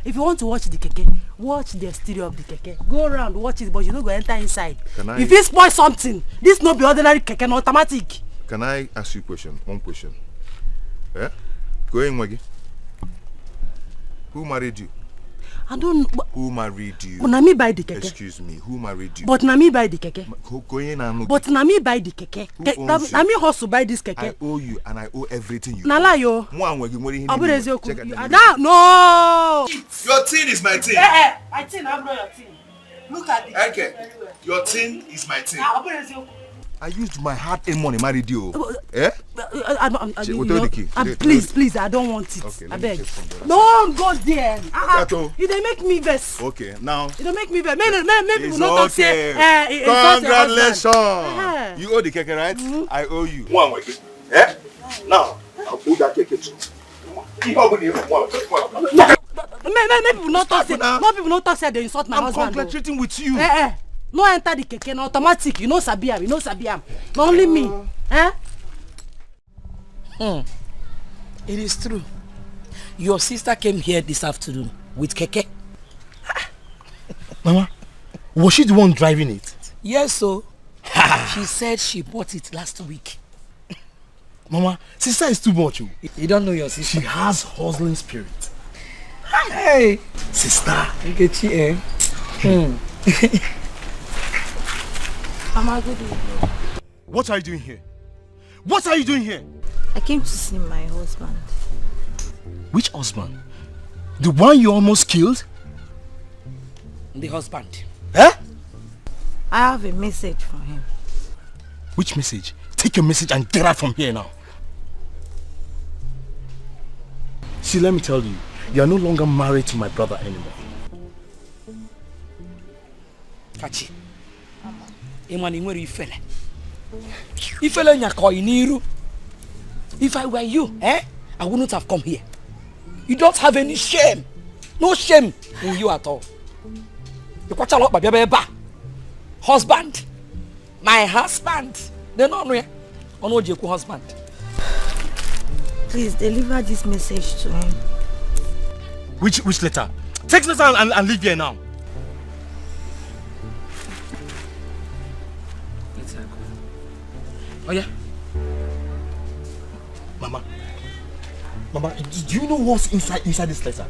If you want to watch the keke, watch the stereo of the keke. Go around, watch it, but you don't go enter inside. If you spoil something, this no be ordinary keke, no automatic. Can I ask you a question? One question. Eh? Go in, Wagi. Who married you? I don't. Who married you? But na me buy the keke. Excuse me. Who married you? But na me buy the keke. Go in and but na me buy the keke. Na me hustle buy this keke. I owe you and I owe everything you. Na lie yo. No. Your tin is my tin. My tin, I'm not your tin. Look at it. Okay. Your tin is my tin. I used my hard-earned money married you. Please, I don't want it. Okay, I beg. Don't go there. You dey make me vex. Okay, now. You dey make me vex. Maybe we not talk say. Congratulations. You owe the keke, right? I owe you. Now, I'll put that keke too. Maybe we not talk say. More people not talk say they insult my husband. I'm congratulating with you. No enter the keke, no automatic. You know Sabiam, Not only me. It is true. Your sister came here this afternoon with keke. Mama, was she the one driving it? Yes, so. She said she bought it last week. Mama, sister is too much. You don't know your sister. She has hustling spirit. Hey! Sister. Nkechi, Mama, good evening. What are you doing here? What are you doing here? I came to see my husband. Which husband? The one you almost killed? The husband. I have a message for him. Which message? Take your message and get out from here now. See, let me tell you, you are no longer married to my brother anymore. Kachi. Imani nwere ifele. Ifele nyako iniru. If I were you, I wouldn't have come here. You don't have any shame. No shame in you at all. You watch a lot, baby. Husband. My husband. They don't know. Oh no, husband. Please deliver this message to him. Which letter? Take this letter and leave here now. Let's go. Oh yeah. Mama, do you know what's inside this letter?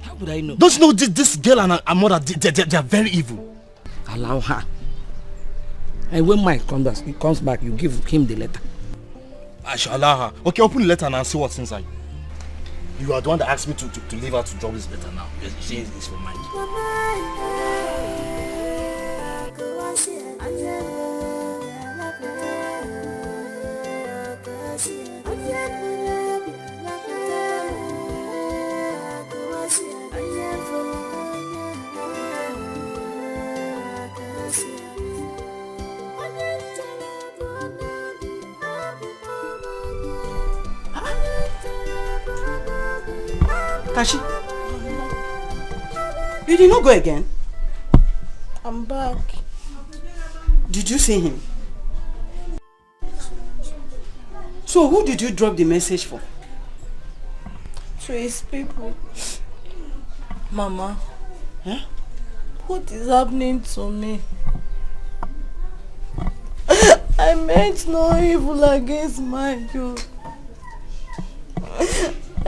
How would I know? Don't you know this girl and her mother, they are very evil. Allow her. And when Mike comes back, you give him the letter. I shall allow her. Okay, open the letter and see what's inside. You are the one that asked me to leave her to drop this letter now. She is for mine. Kashi, you did not go again? I'm back. Did you see him? So who did you drop the message for? To his people. Mama, what is happening to me? I meant no evil against my God.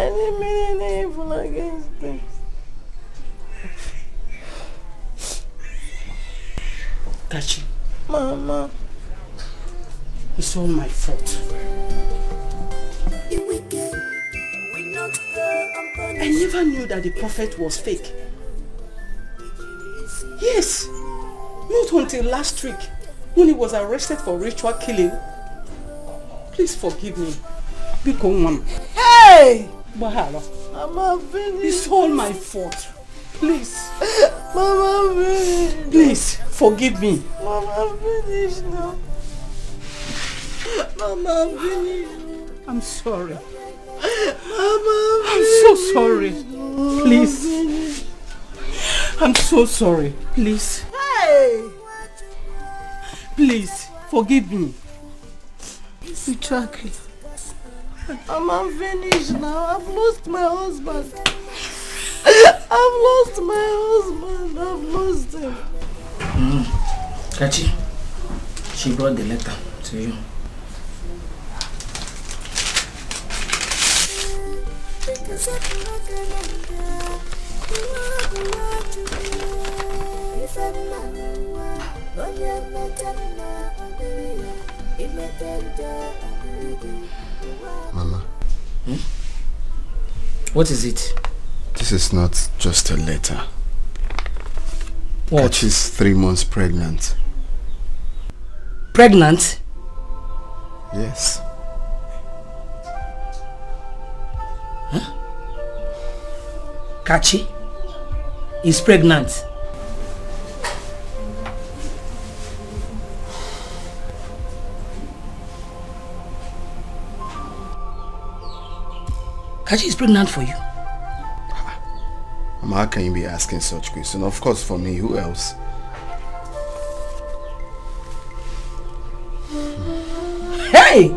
I didn't mean any evil against them. Kachi. Mama. It's all my fault. I never knew that the prophet was fake. Yes. Not until last week when he was arrested for ritual killing. Please forgive me. Hey! Mahalo. Mama, finish. It's all my fault. Please. Mama, finish. Please, forgive me. Mama, finish now. Mama, finish. I'm sorry. Mama, I'm so sorry. Please. I'm so sorry. Please. Hey! Please, forgive me. Chucky. I'm finished now. I've lost my husband. I've lost my husband. I've lost him. Kachi, she brought the letter to you. Mama. What is it? This is not just a letter. What? She's 3 months pregnant. pregnant? Yes. Huh? Kachi is pregnant. Kachi is pregnant for you? How can you be asking such questions? Of course, for me, who else? Hey!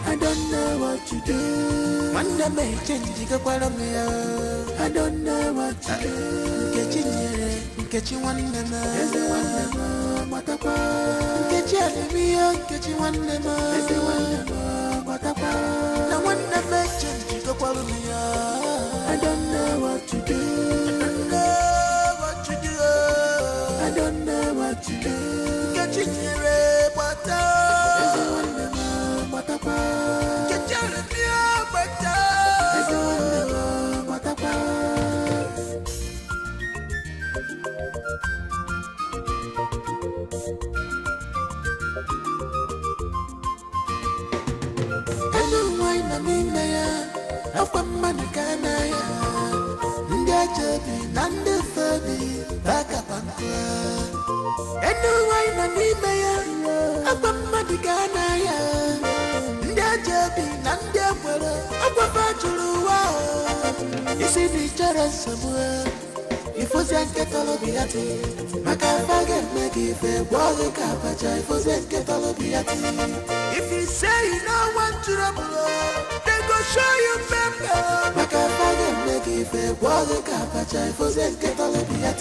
I don't know what to do. One may change the I don't know what to do. Get you one what up? Get you one what up? Now one may change the I don't know what to do. I don't know what to do. Get you what up? If you say get all of it, my car get make it a walk a capacha. If you say get all of it, if you say you don't want to trouble, they go show you paper. My car get make it a walk a capacha. If you say get all of it.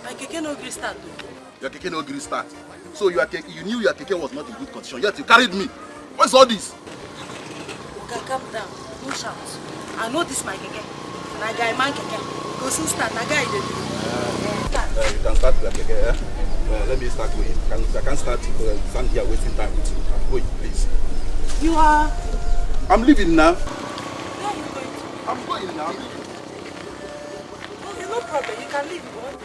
My keke no gree start. Your keke no gree start. So you knew your keke was not in good condition, yet you carried me. What's all this? Okay, calm down. No shout. I know this my keke. Na guy man keke. Go soon start. Na guy dey do. You can start with your keke. Let me start with you. I can't start stand here wasting time with you. I'm going, please. You are? I'm leaving now. Where are you going to? I'm going now. I'm leaving. Okay, no problem. You can leave. You want?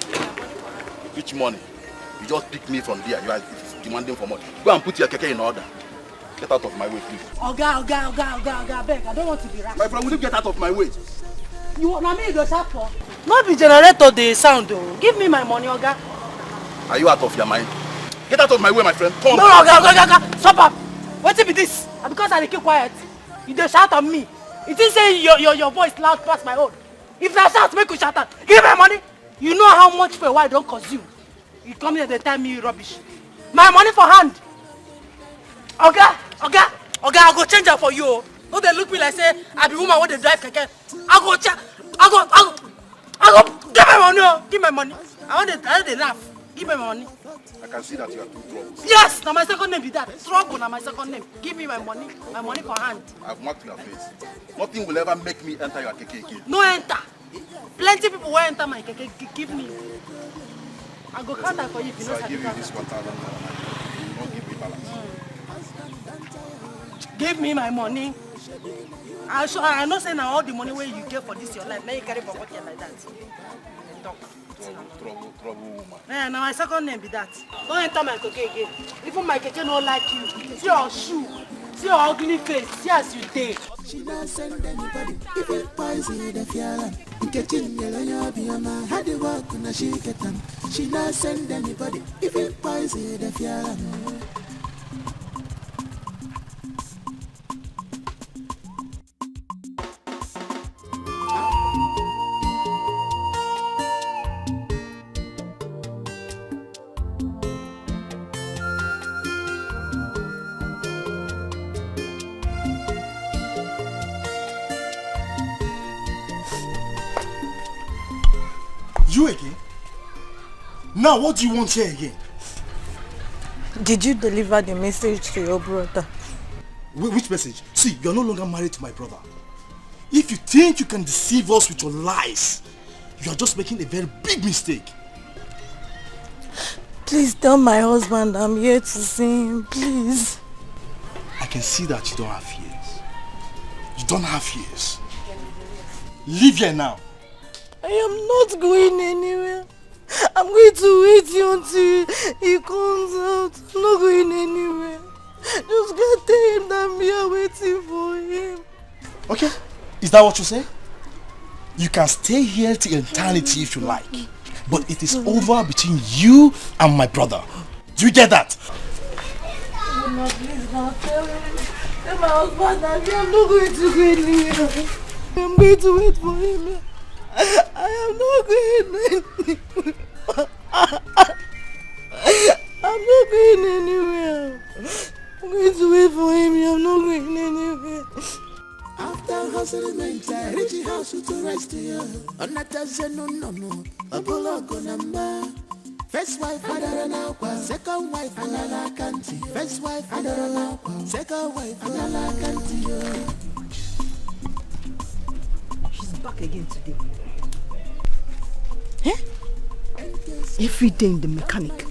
Give me my money for her. Which money? You just pick me from there. You are demanding for money. Go and put your keke in order. Get out of my way, please. Oga, beg. I don't want to be rash. My friend, will you get out of my way? You want me to go shout for? Not be generator the sound though. Give me my money, Oga. Are you out of your mind? Get out of my way, my friend. Come. No, Oga. Stop up. What be this? Because I keep quiet. You dey shout on me. You think say your voice loud past my own. If I shout, make you shout out. Give me money. You know how much for a while don't consume. You come here, they tell me rubbish. My money for hand. Oga, I go change it for you. No, they look me like say I be woman when they drive keke. I go give me money. Give me money. I want to laugh. Give me money. I can see that you are too troubled. Yes, now my second name be that. Trouble now my second name. Give me my money for hand. I've marked your face. Nothing will ever make me enter your keke again. No enter. Plenty people will enter my keke. Give me. I go count that for you if you know. So I give you this 1,000 naira. You don't give me balance. Give me my money. I know say now all the money where you get for this your life. Now you carry for pocket like that. Talk. Trouble woman. Yeah, now my second name be that. Don't enter my keke again. Even my keke don't like you. See your shoe. See your ugly face. See as you take. She not send anybody. If it poison the feeling. Getting yellow, you be a man. Had the work and she get them. She not send anybody. If it poison the feeling. You again? Now what do you want here again? Did you deliver the message to your brother? Which message? See, you're no longer married to my brother. If you think you can deceive us with your lies, you are just making a very big mistake. Please tell my husband I'm here to see him, please. I can see that you don't have fears. You don't have fears. Leave here now. I am not going anywhere. I'm going to wait you until he comes out. I'm not going anywhere. Just go tell him that I'm here waiting for him. Okay? Is that what you say? You can stay here till eternity if you like. But it is over between you and my brother. Do you get that? No, please now tell him. Tell my husband that I'm not going to go anywhere. I'm going to wait for him. I am not going anywhere. I'm not going anywhere. I'm going to wait for him. I'm not going anywhere. After hustling, reach the house to rest here. On that no. A bullock number. First wife, second wife, another country. First wife, second wife, another country. She's back again today. Eh? Every day in the mechanic.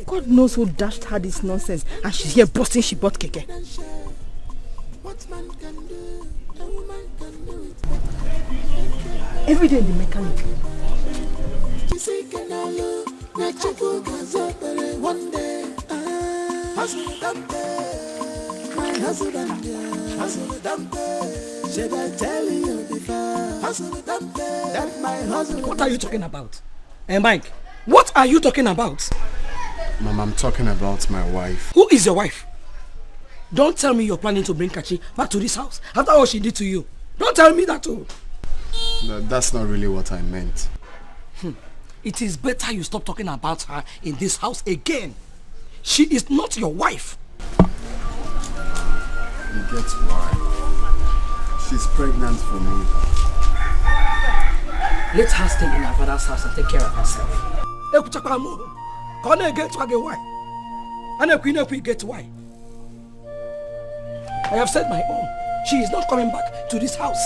God knows who dashed her this nonsense, and she's here busting she bought keke. Every day in the mechanic. One day, my husband, should I tell you before? That my husband. What are you talking about? Hey Mike, what are you talking about? Mom, I'm talking about my wife. Who is your wife? Don't tell me you're planning to bring Kachi back to this house after all she did to you. Don't tell me that too. No, that's not really what I meant. It is better you stop talking about her in this house again. She is not your wife. You get why? She's pregnant for me. Let her stay in her father's house and take care of herself. Get why? I have said my own. She is not coming back to this house.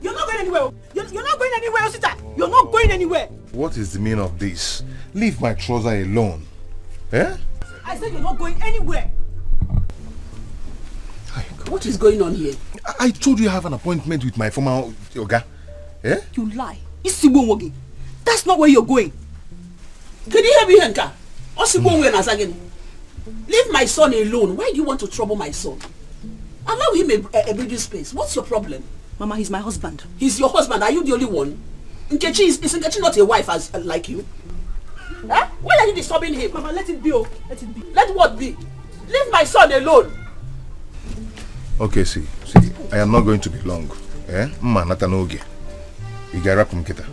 You're not going anywhere. You're not going anywhere, Osita. You're not going anywhere. What is the meaning of this? Leave my trouser alone. Eh? I said you're not going anywhere. What is going on here? I told you I have an appointment with my former yoga. Eh? You lie. That's not where you're going. Can you hear me, Henka? Leave my son alone. Why do you want to trouble my son? Allow him a breathing space. What's your problem? Mama, he's my husband. He's your husband. Are you the only one? Nkechi, is Nkechi not a wife as like you? Huh? Why are you disturbing him? Mama, let it be. Oh. Let it be. Let what be? Leave my son alone. Okay, see, I am not going to be long. Eh? Mma natanoge. Igara kumkita.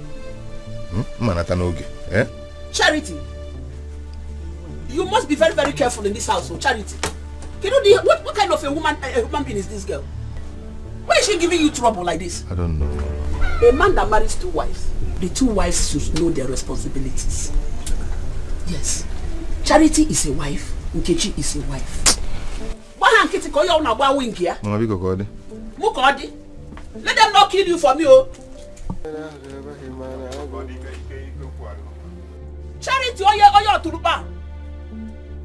Mma natanoge. Eh? Charity. You must be very, very careful in this house, Charity. You know what kind of a human being is this girl? Why is she giving you trouble like this? I don't know. A man that marries two wives, the two wives should know their responsibilities. Yes. Charity is a wife, Nkechi is a wife. Mama Biko Kodi. Mukodi. Let them not kill you for me, oh. Charity, oyo turuba.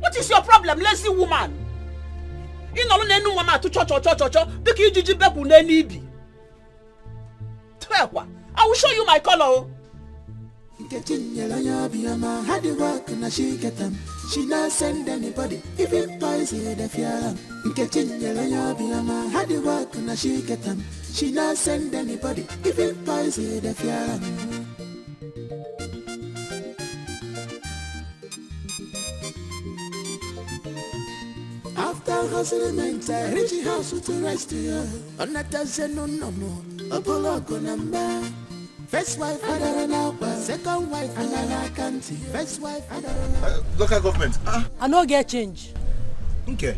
What is your problem, lazy woman? You know no woman to cho. Because you jiji bepu ne nibi. I will show you my color. She not send anybody, even poison the fear. Had the work and she get them. She not send anybody, even poison the fear. After hustling, reach the house to rest here. On that no. A bullock number. First wife, second wife, first wife, local government. I no get change. Okay.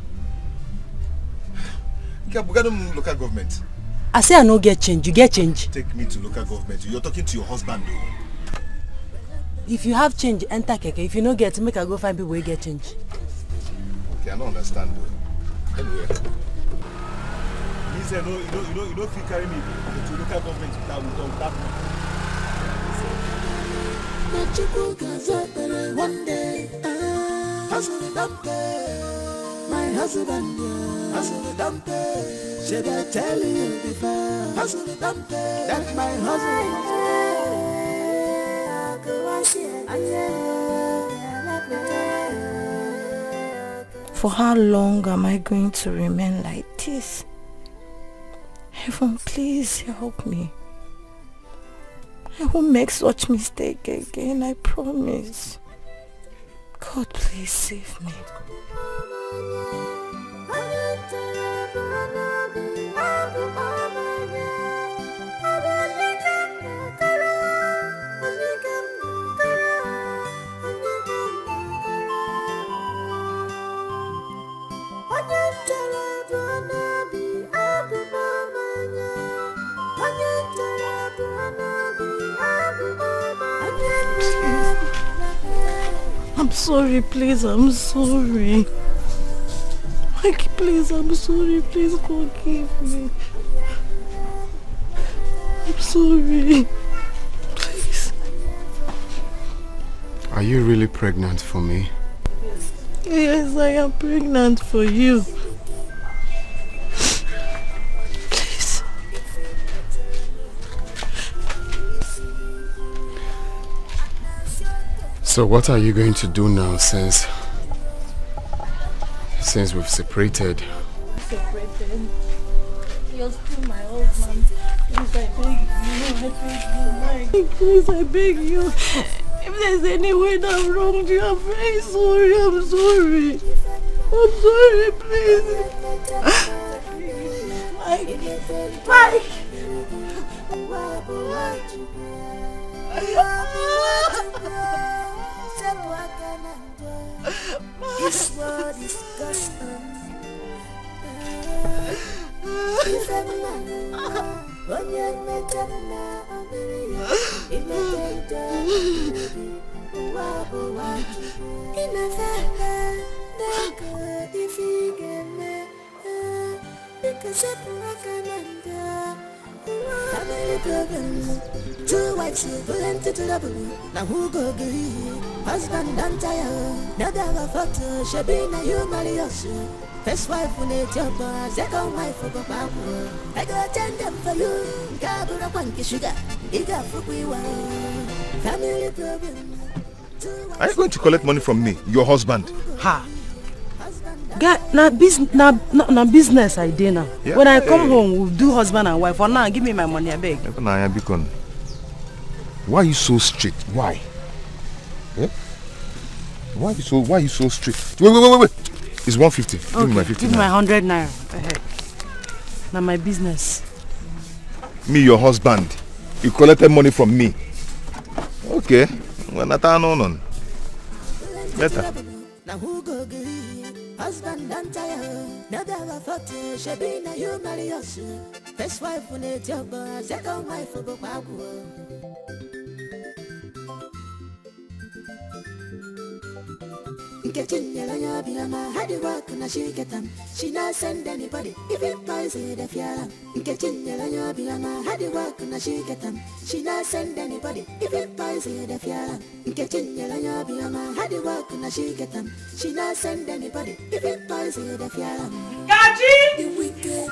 Local government. I say I no get change. You get change. Take me to local government. You're talking to your husband though. If you have change, enter keke. If you no get, make I go find people who get change. Okay, I don't understand though. Anyway. He said, no, you don't feel carry me to local government that will come that one day, hustle my husband, hustle should I tell you before, hustle that my husband. For how long am I going to remain like this? Heaven, please help me. I won't make such mistake again, I promise. God, please save me. I'm sorry, please, I'm sorry. Like, please, I'm sorry, please forgive me. I'm sorry. Please. Are you really pregnant for me? Yes, I am pregnant for you. Please. So what are you going to do now since we've separated? Separated? You're still my husband. Please, I beg you. Please, I beg you. If there's any way that I've wronged you, I'm very sorry. I'm sorry. I'm sorry, please. Mike. This world is custom. Two wives, plenty to double. Now who go agree? Husband don't tire. Never have a photo. She be na you marry us. First wife will need your boy. Second wife will go back. I go attend them for you. Gabura kwanki sugar. Iga fukui wa. Family problem. Are you going to collect money from me, your husband? Ha! God, na business I did now. Yeah. When I come home, we'll do husband and wife. For now, give me my money, I beg. Why are you so strict? Why? Eh? Why are you so strict? Wait. It's 150. Okay, Give me my 50. Give me my 100 naira. Now my business. Me, your husband. You collected money from me. Okay. Well, not on. Better. Now who go agree? Husband don't tire. Never have a photo. She be na you marry us. First wife will need your boy. Second wife will go back. Had to work and she get them. She not send anybody. If it buys it, if you're had to work and she get them. She not send anybody. If it buys it, if you're had to work and she get them. She not send anybody. If it buys it, if you're Gachi! The weekend.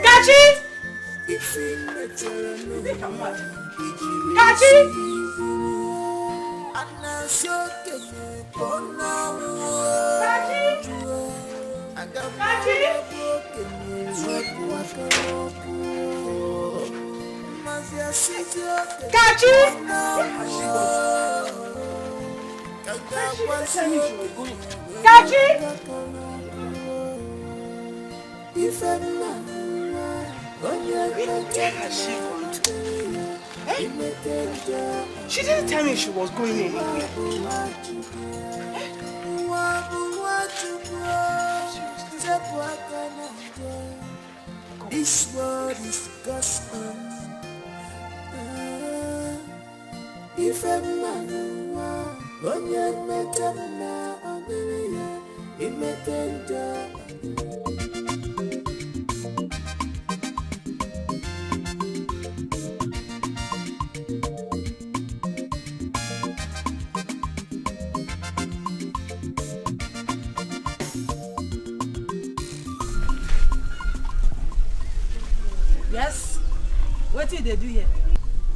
Gachi! Gachi! Gachi! She didn't tell me she was going anywhere. This world is gospel. If a man on your metal now, it may tender. Yes? What did they do here?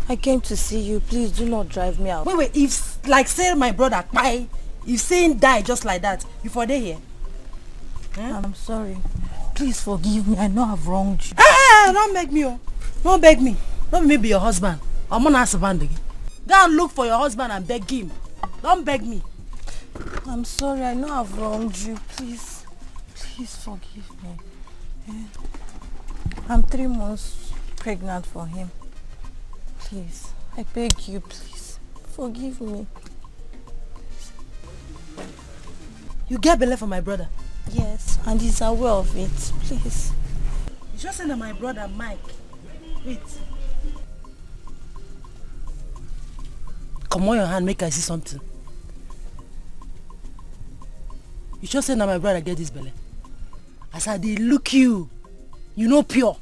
I came to see you. Please do not drive me out. Wait, if like say my brother Pai, if saying die just like that, you for day here? I'm sorry. Please forgive me. I know I've wronged you. Hey, don't beg me, oh. Don't beg me. Don't make me be your husband. I'm gonna ask again. Go and look for your husband and beg him. Don't beg me. I'm sorry. I know I've wronged you. Please forgive me. I'm 3 months pregnant for him. Please, I beg you, please, forgive me. You get belay for my brother? Yes, and he's aware of it. Please. You just send my brother Mike. Wait. Come on your hand, make I see something. You just send my brother get this belay. As I did look you know pure.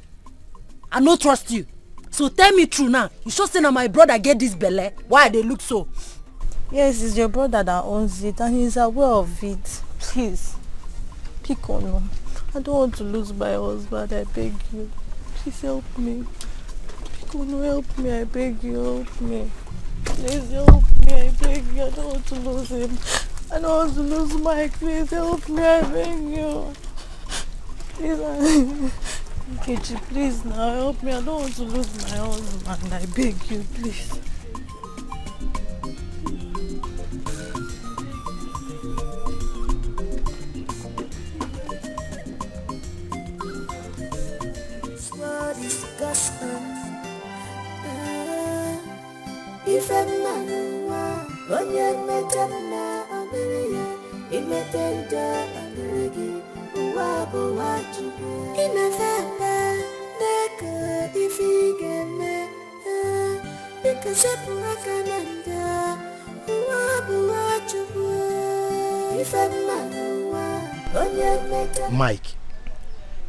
I no trust you. So tell me true now. You sure say my brother get this belly? Why they look so? Yes, it's your brother that owns it and he's aware of it. Please. Pick on him. I don't want to lose my husband. I beg you. Please help me. Pick on him. Help me. I beg you. Help me. Please help me. I beg you. I don't want to lose him. I don't want to lose Mike. Please help me. I beg you. Please. Kechi, please now help me. I don't want to lose my husband. I beg you, please. What is gospel? If a man on your metal now, it may tender and in a family, if he get me, because Mike,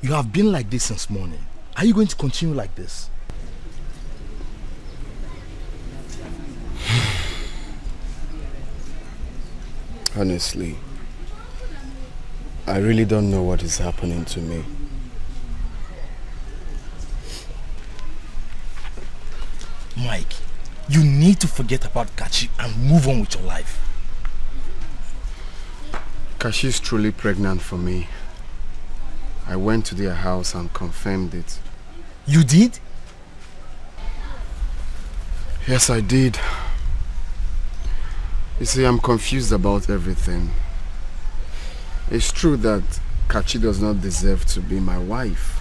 you have been like this since morning. Are you going to continue like this? Honestly, I really don't know what is happening to me. Mike, you need to forget about Kachi and move on with your life. Kachi is truly pregnant for me. I went to their house and confirmed it. You did? Yes, I did. You see, I'm confused about everything. It's true that Kachi does not deserve to be my wife.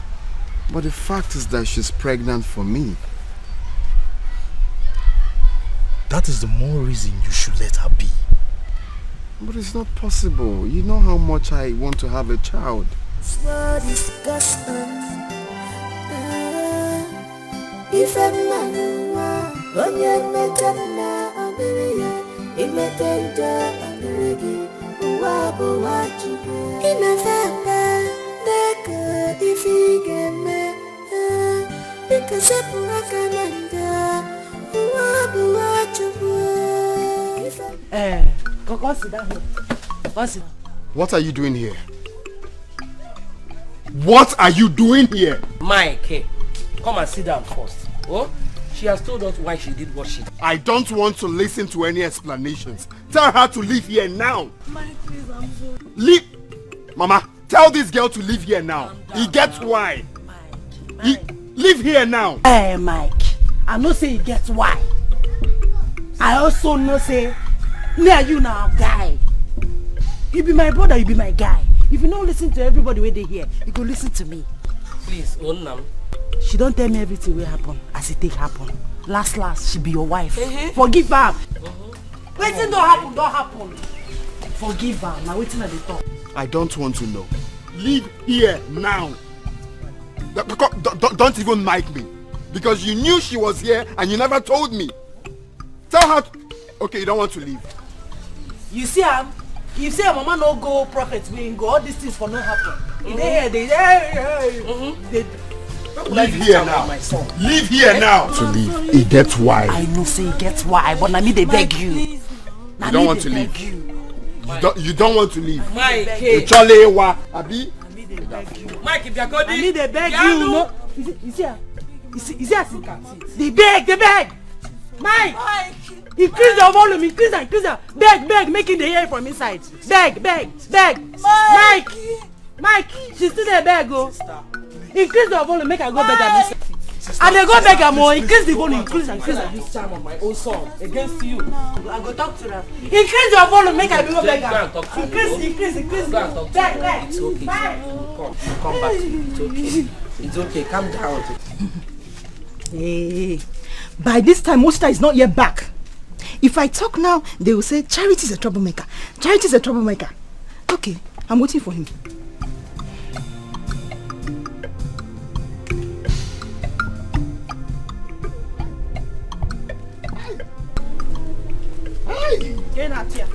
But the fact is that she's pregnant for me. That is the more reason you should let her be. But it's not possible. You know how much I want to have a child. What is gospel? If a man on your metal now, it may tender and in a family, if he get me, because Go sit down here. Go sit down. What are you doing here? What are you doing here? Mike, hey, come and sit down first. Oh, she has told us why she did what she did. I don't want to listen to any explanations. Tell her to leave here now. Mike, please, I'm sorry. Leave! Mama, tell this girl to leave here now. He gets why. Leave here now. Hey, Mike. I know say he gets why. I also know say, near you now, guy. You be my brother, you be my guy. If you don't listen to everybody where they hear, you go listen to me. Please, Onam, She don't tell me everything will happen as it take happen. Last, she be your wife. Forgive her. Waiting don't happen. Forgive her. Now waiting at the top. I don't want to know. Leave here now. Don't even mic me. Because you knew she was here and you never told me. Tell her. Okay, you don't want to leave. You see, if say mama no go, prophet we go. All these things for no happen. Leave here now. Leave here now. To leave. He gets why. I know say he gets why, but I need they beg you. You don't want to leave. You don't want to leave. Mike. Chole wa abi. Mike, if you're good, I need they beg you. No. You see, as you can see. They beg. Mike. Increase your volume. Increase her. Beg, making the air from inside. Beg. Mike. She's still there, beg go. Increase the volume, make her go beg her. And they go beg her more. Increase the volume, increase her. This time on my own son against you. I go talk to her. Increase your volume, make her go beg her. Increase. Beg. It's okay. Come back. It's okay. Calm down. Hey, by this time, Mosta is not yet back. If I talk now, they will say Charity is a troublemaker. Okay, I'm waiting for him. Get out here.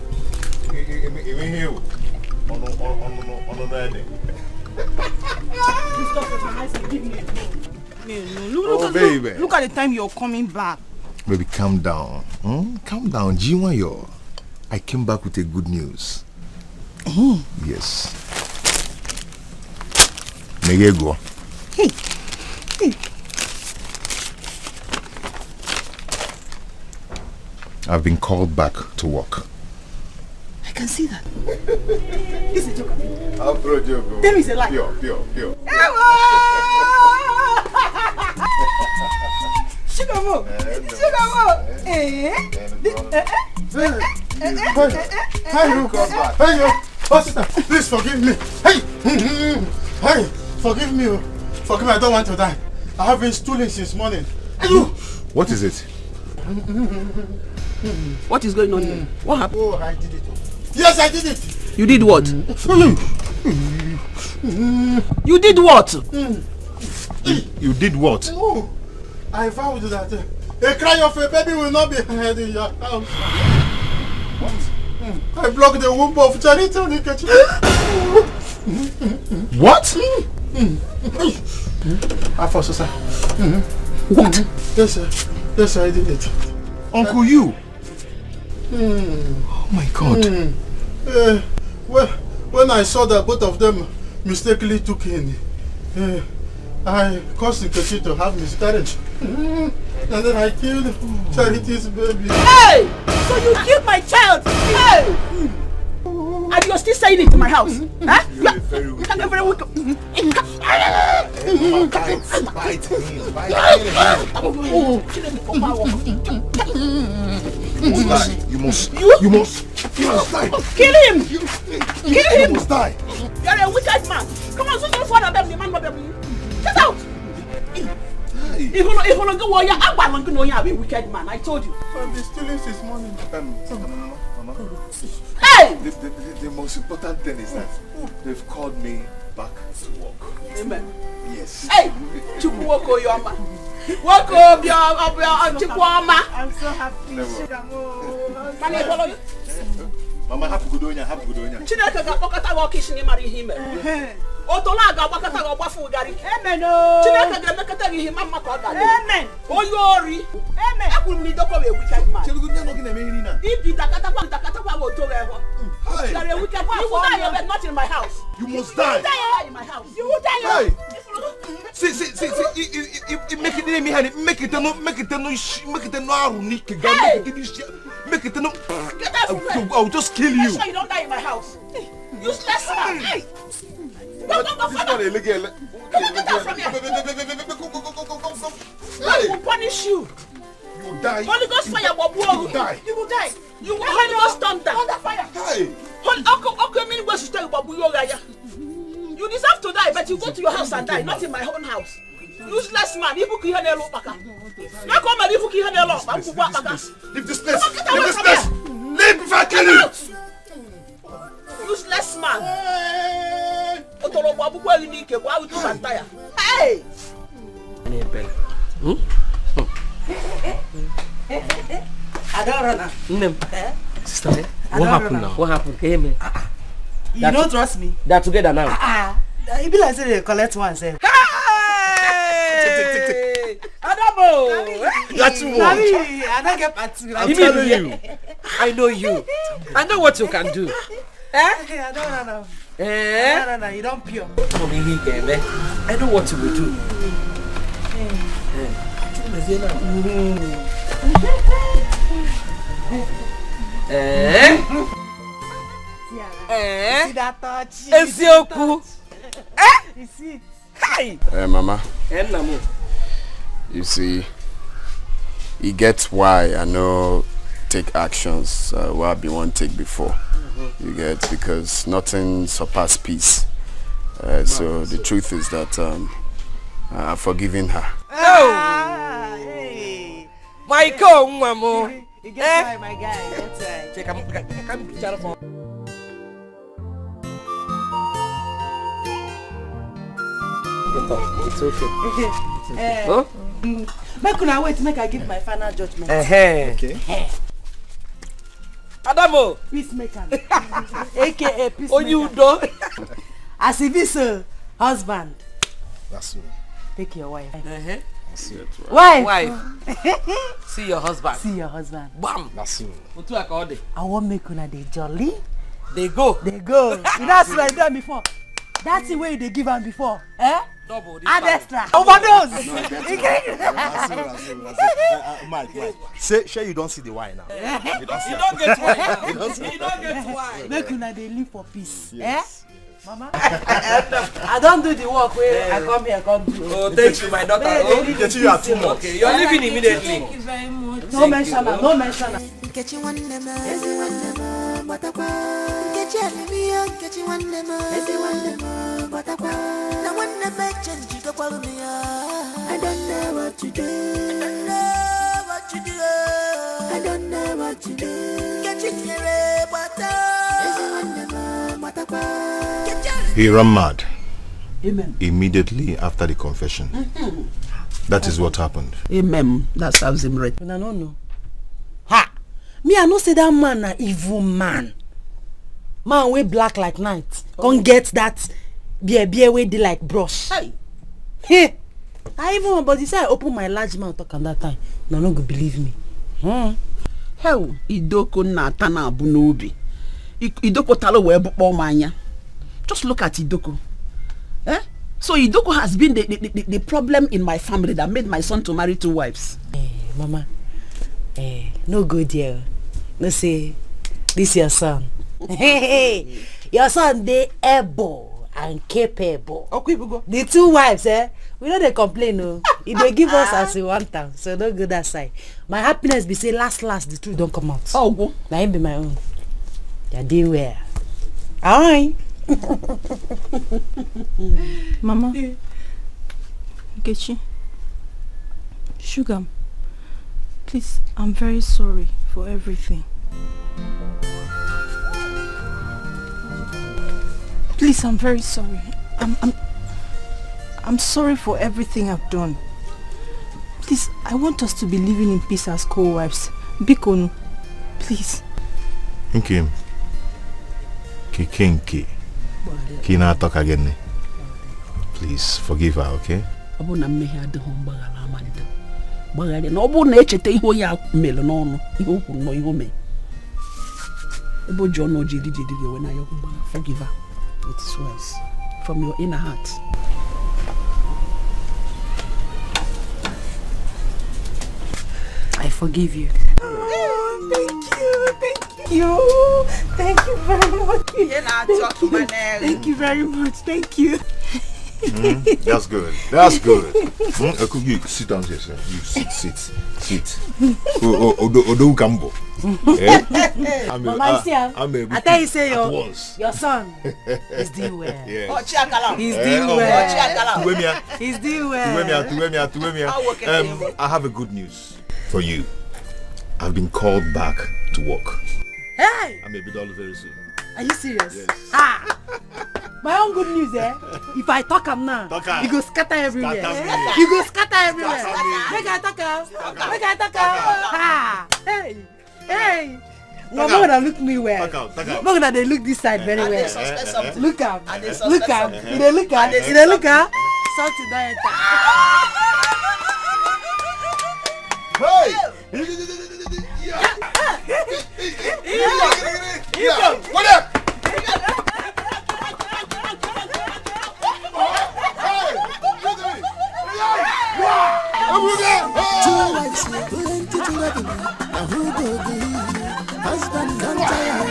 Look at the time you're coming back. Baby, calm down. Calm down. Jiwayo. I came back with a good news. Yes. Megego. Hey. I've been called back to work. I can see that. This is a joke. I'll throw a joke. Tell me it's a lie. Pure. Sugar mo. Hey, Pastor, please forgive me. Hey, forgive me. Forgive me, I don't want to die. I have been stooling since morning. What is it? What is going on here? What happened? Oh, I did it. Yes, I did it. You did what? You did what? You did what? Oh, I vowed that a cry of a baby will not be heard in your house. What? I blocked the womb of Charity on the kitchen. What? I forced sir. What? Yes, I did it. Uncle, you? Oh my God. When I saw that both of them mistakenly took in, I caused Nkechi to have miscarriage. And then I killed Charity's baby. Hey! So you killed my child! Hey! And you're still saying it in my house? Huh? You can get very wicked. You must die. Kill him! Kill him! You must die. You're a wicked man. Come on, so don't follow them, the man. Get out! If you don't go where I'm going to know you're a wicked man. I told you. I've been stealing since morning. Mama. Hey! The most important thing is that they've called me back to work. Amen. Yes. Hey! Chukwuoko Yoma. Woko Chukwuoma. I'm so happy. Mane follow you. Mama, happy good on you. Chineke ga kpọkọta gị ọkịsị na ịmara ihe ime. Otola ga agbakọta gị ọgbafu gari. Amen. Chineke ga-emekọta gị ihe mma ka ọ ga-adị. Amen. Onye ori. Amen. Ekwuru m na idokọ bụ a wicked man. Chelu good no gina meri na. Ibi dakatakwa bụ oto gị ehụ. You are a wicked man. You will die, but not in my house. You must die. You will die in my house. You will die. Hey. See. Make it no aru ni ke ga make it no. Get out from here. I'll just kill you. Make sure you don't die in my house. Useless man. Hey. Go, This is not illegal. Come on, get out from here. God will punish you. You will die. Holy Ghost fire, You will die. You will die. You will Holy Ghost thunder. Under fire. Hey. Okay, meaning you deserve to die, but you go to your house and die, not in my own house. Useless man, you book here no paka. You come and you book here no paka. Leave this place. Leave this place. Leave before I kill you. Useless man. Otoro kwa buku unique kwa utu bantaya. Hey. I don't run now. Sister, what happened now? What happened? Hey, man. You don't trust me? They're together now. You be like say they collect one self. Hey! Adamo! You are too much. I don't get party. I'm telling you. I know you. I know what you can do. I don't run now. No, you don't pure. Come in here, man. I know what you will do. See that touch? Ezioku. You see it? Hey! Mama. Namo. You see, he gets why I know take actions where I be one take before. You get, because nothing surpass peace. So the truth is that I've forgiven her. Oh! Hey! Michael, Mamo. You get why, my guy. That's right. Check out. It's okay. Huh? Make una wait, make I give my final judgment. Okay. Adamo. Peacemaker. AKA peacemaker. Oh, you don't. As if it's a husband. That's me. Take your wife. See it. Wife. See your husband. See your husband. Bam. That's me. I want make una dey jolly. They go. You don't see like that before. That's the way they give them before. Double. Add extra. Overdose. Mike. Say you don't see the wine now. You don't get wine. You don't get wine. Make una dey live for peace. Yes. Mama? I don't do the work where I come here, come do. Oh, thank you, my daughter. You are too much. Okay, you're leaving immediately. Thank you very much. No mention her, no mention her. I don't know what to do. I don't know what to do. He ran mad. Amen. Immediately after the confession. That is what happened. Amen. That serves him right. I don't know. Ha! Me, I know say that man a evil man. Man we black like night. Can't get that beer way they like brush. Hey! I even my body say I open my large mouth talk at that time. No go believe me. Hell, idoko na tana abu n'obi. Idoko talo we bukpo manya. Just look at Idoko. So Idoko has been the problem in my family that made my son to marry 2 wives. Mama, no good there. No say, this your son. Hey, your son they able and capable. Okay, we go. The 2 wives, we know they complain, no. If they give us as we want them, so don't go that side. My happiness be say last the truth don't come out. Oh, go. Now it be my own. They're doing well. Alright. Mama. Nkechi. Sugar. Please, I'm very sorry for everything. Please, I'm very sorry. I'm sorry for everything I've done. Please, I want us to be living in peace as co-wives. Bikonu, please. Okay. Kikinki. Kina talk again. Please forgive her, okay? Abuna mehe adho mbagala amanida. Bagale no bu na echete ihe ya melo no no. Ihe okwu no ihe me. Ebo John no jidi when I forgive her. It swears from your inner heart. I forgive you. Oh, thank you very much. Thank you very much. Thank you very much. Thank you. That's good. That's good. You sit down here, sir. You sit. Odo Gambo. Mama, I tell you, say your son is doing well. Yes. He's doing well. He's doing well. I have a good news for you. I've been called back to work. Hey! I may be done very soon. Are you serious? Yes. Ah! My own good news, If I talk am now, you go scatter everywhere. You go scatter everywhere. Make I talk am. Ah! Hey! Well, more gonna look me well. More gonna they look this side very well. Look am. You dey look am. Something don't enter. Hey! What up? Two wives, plenty to love. Now who go be? Husband don't tire.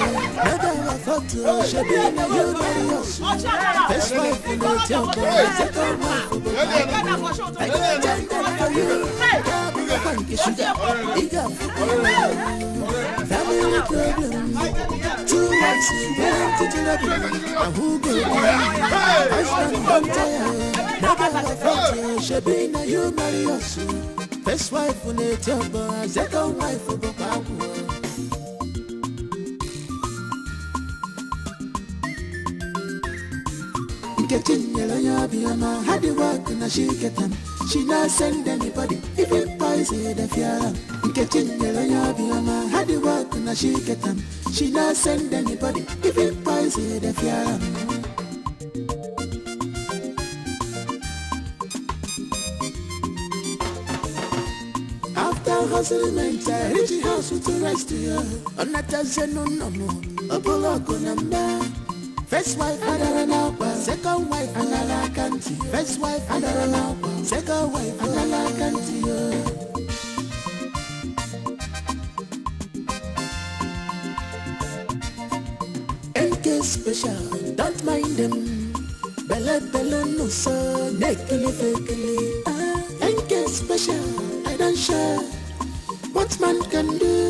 Never thought to should be in you marry us. First wife in the temple, second wife in the temple. I can't take that for you. Funky sugar, bigger family problem. Two wives, plenty to love. Now who go be? Husband don't tire. Never thought to should be in you marry us. First wife in the temple, second wife in the temple. Getting yellow, Biama had the work and she get them. She not send anybody, even poison the fear. Getting yellow, Biama had the work and she get them. She not send anybody, even poison the fear. After hustling, I reach the house with the rest of you. On that I say no more. A bullock on number. First wife, Adarana, second wife, Anala Kanti. First wife, Adarana, second wife, Anala Kanti. NK special, don't mind them. Bella, no so, nekili fakili. NK special, I don't share. What man can do.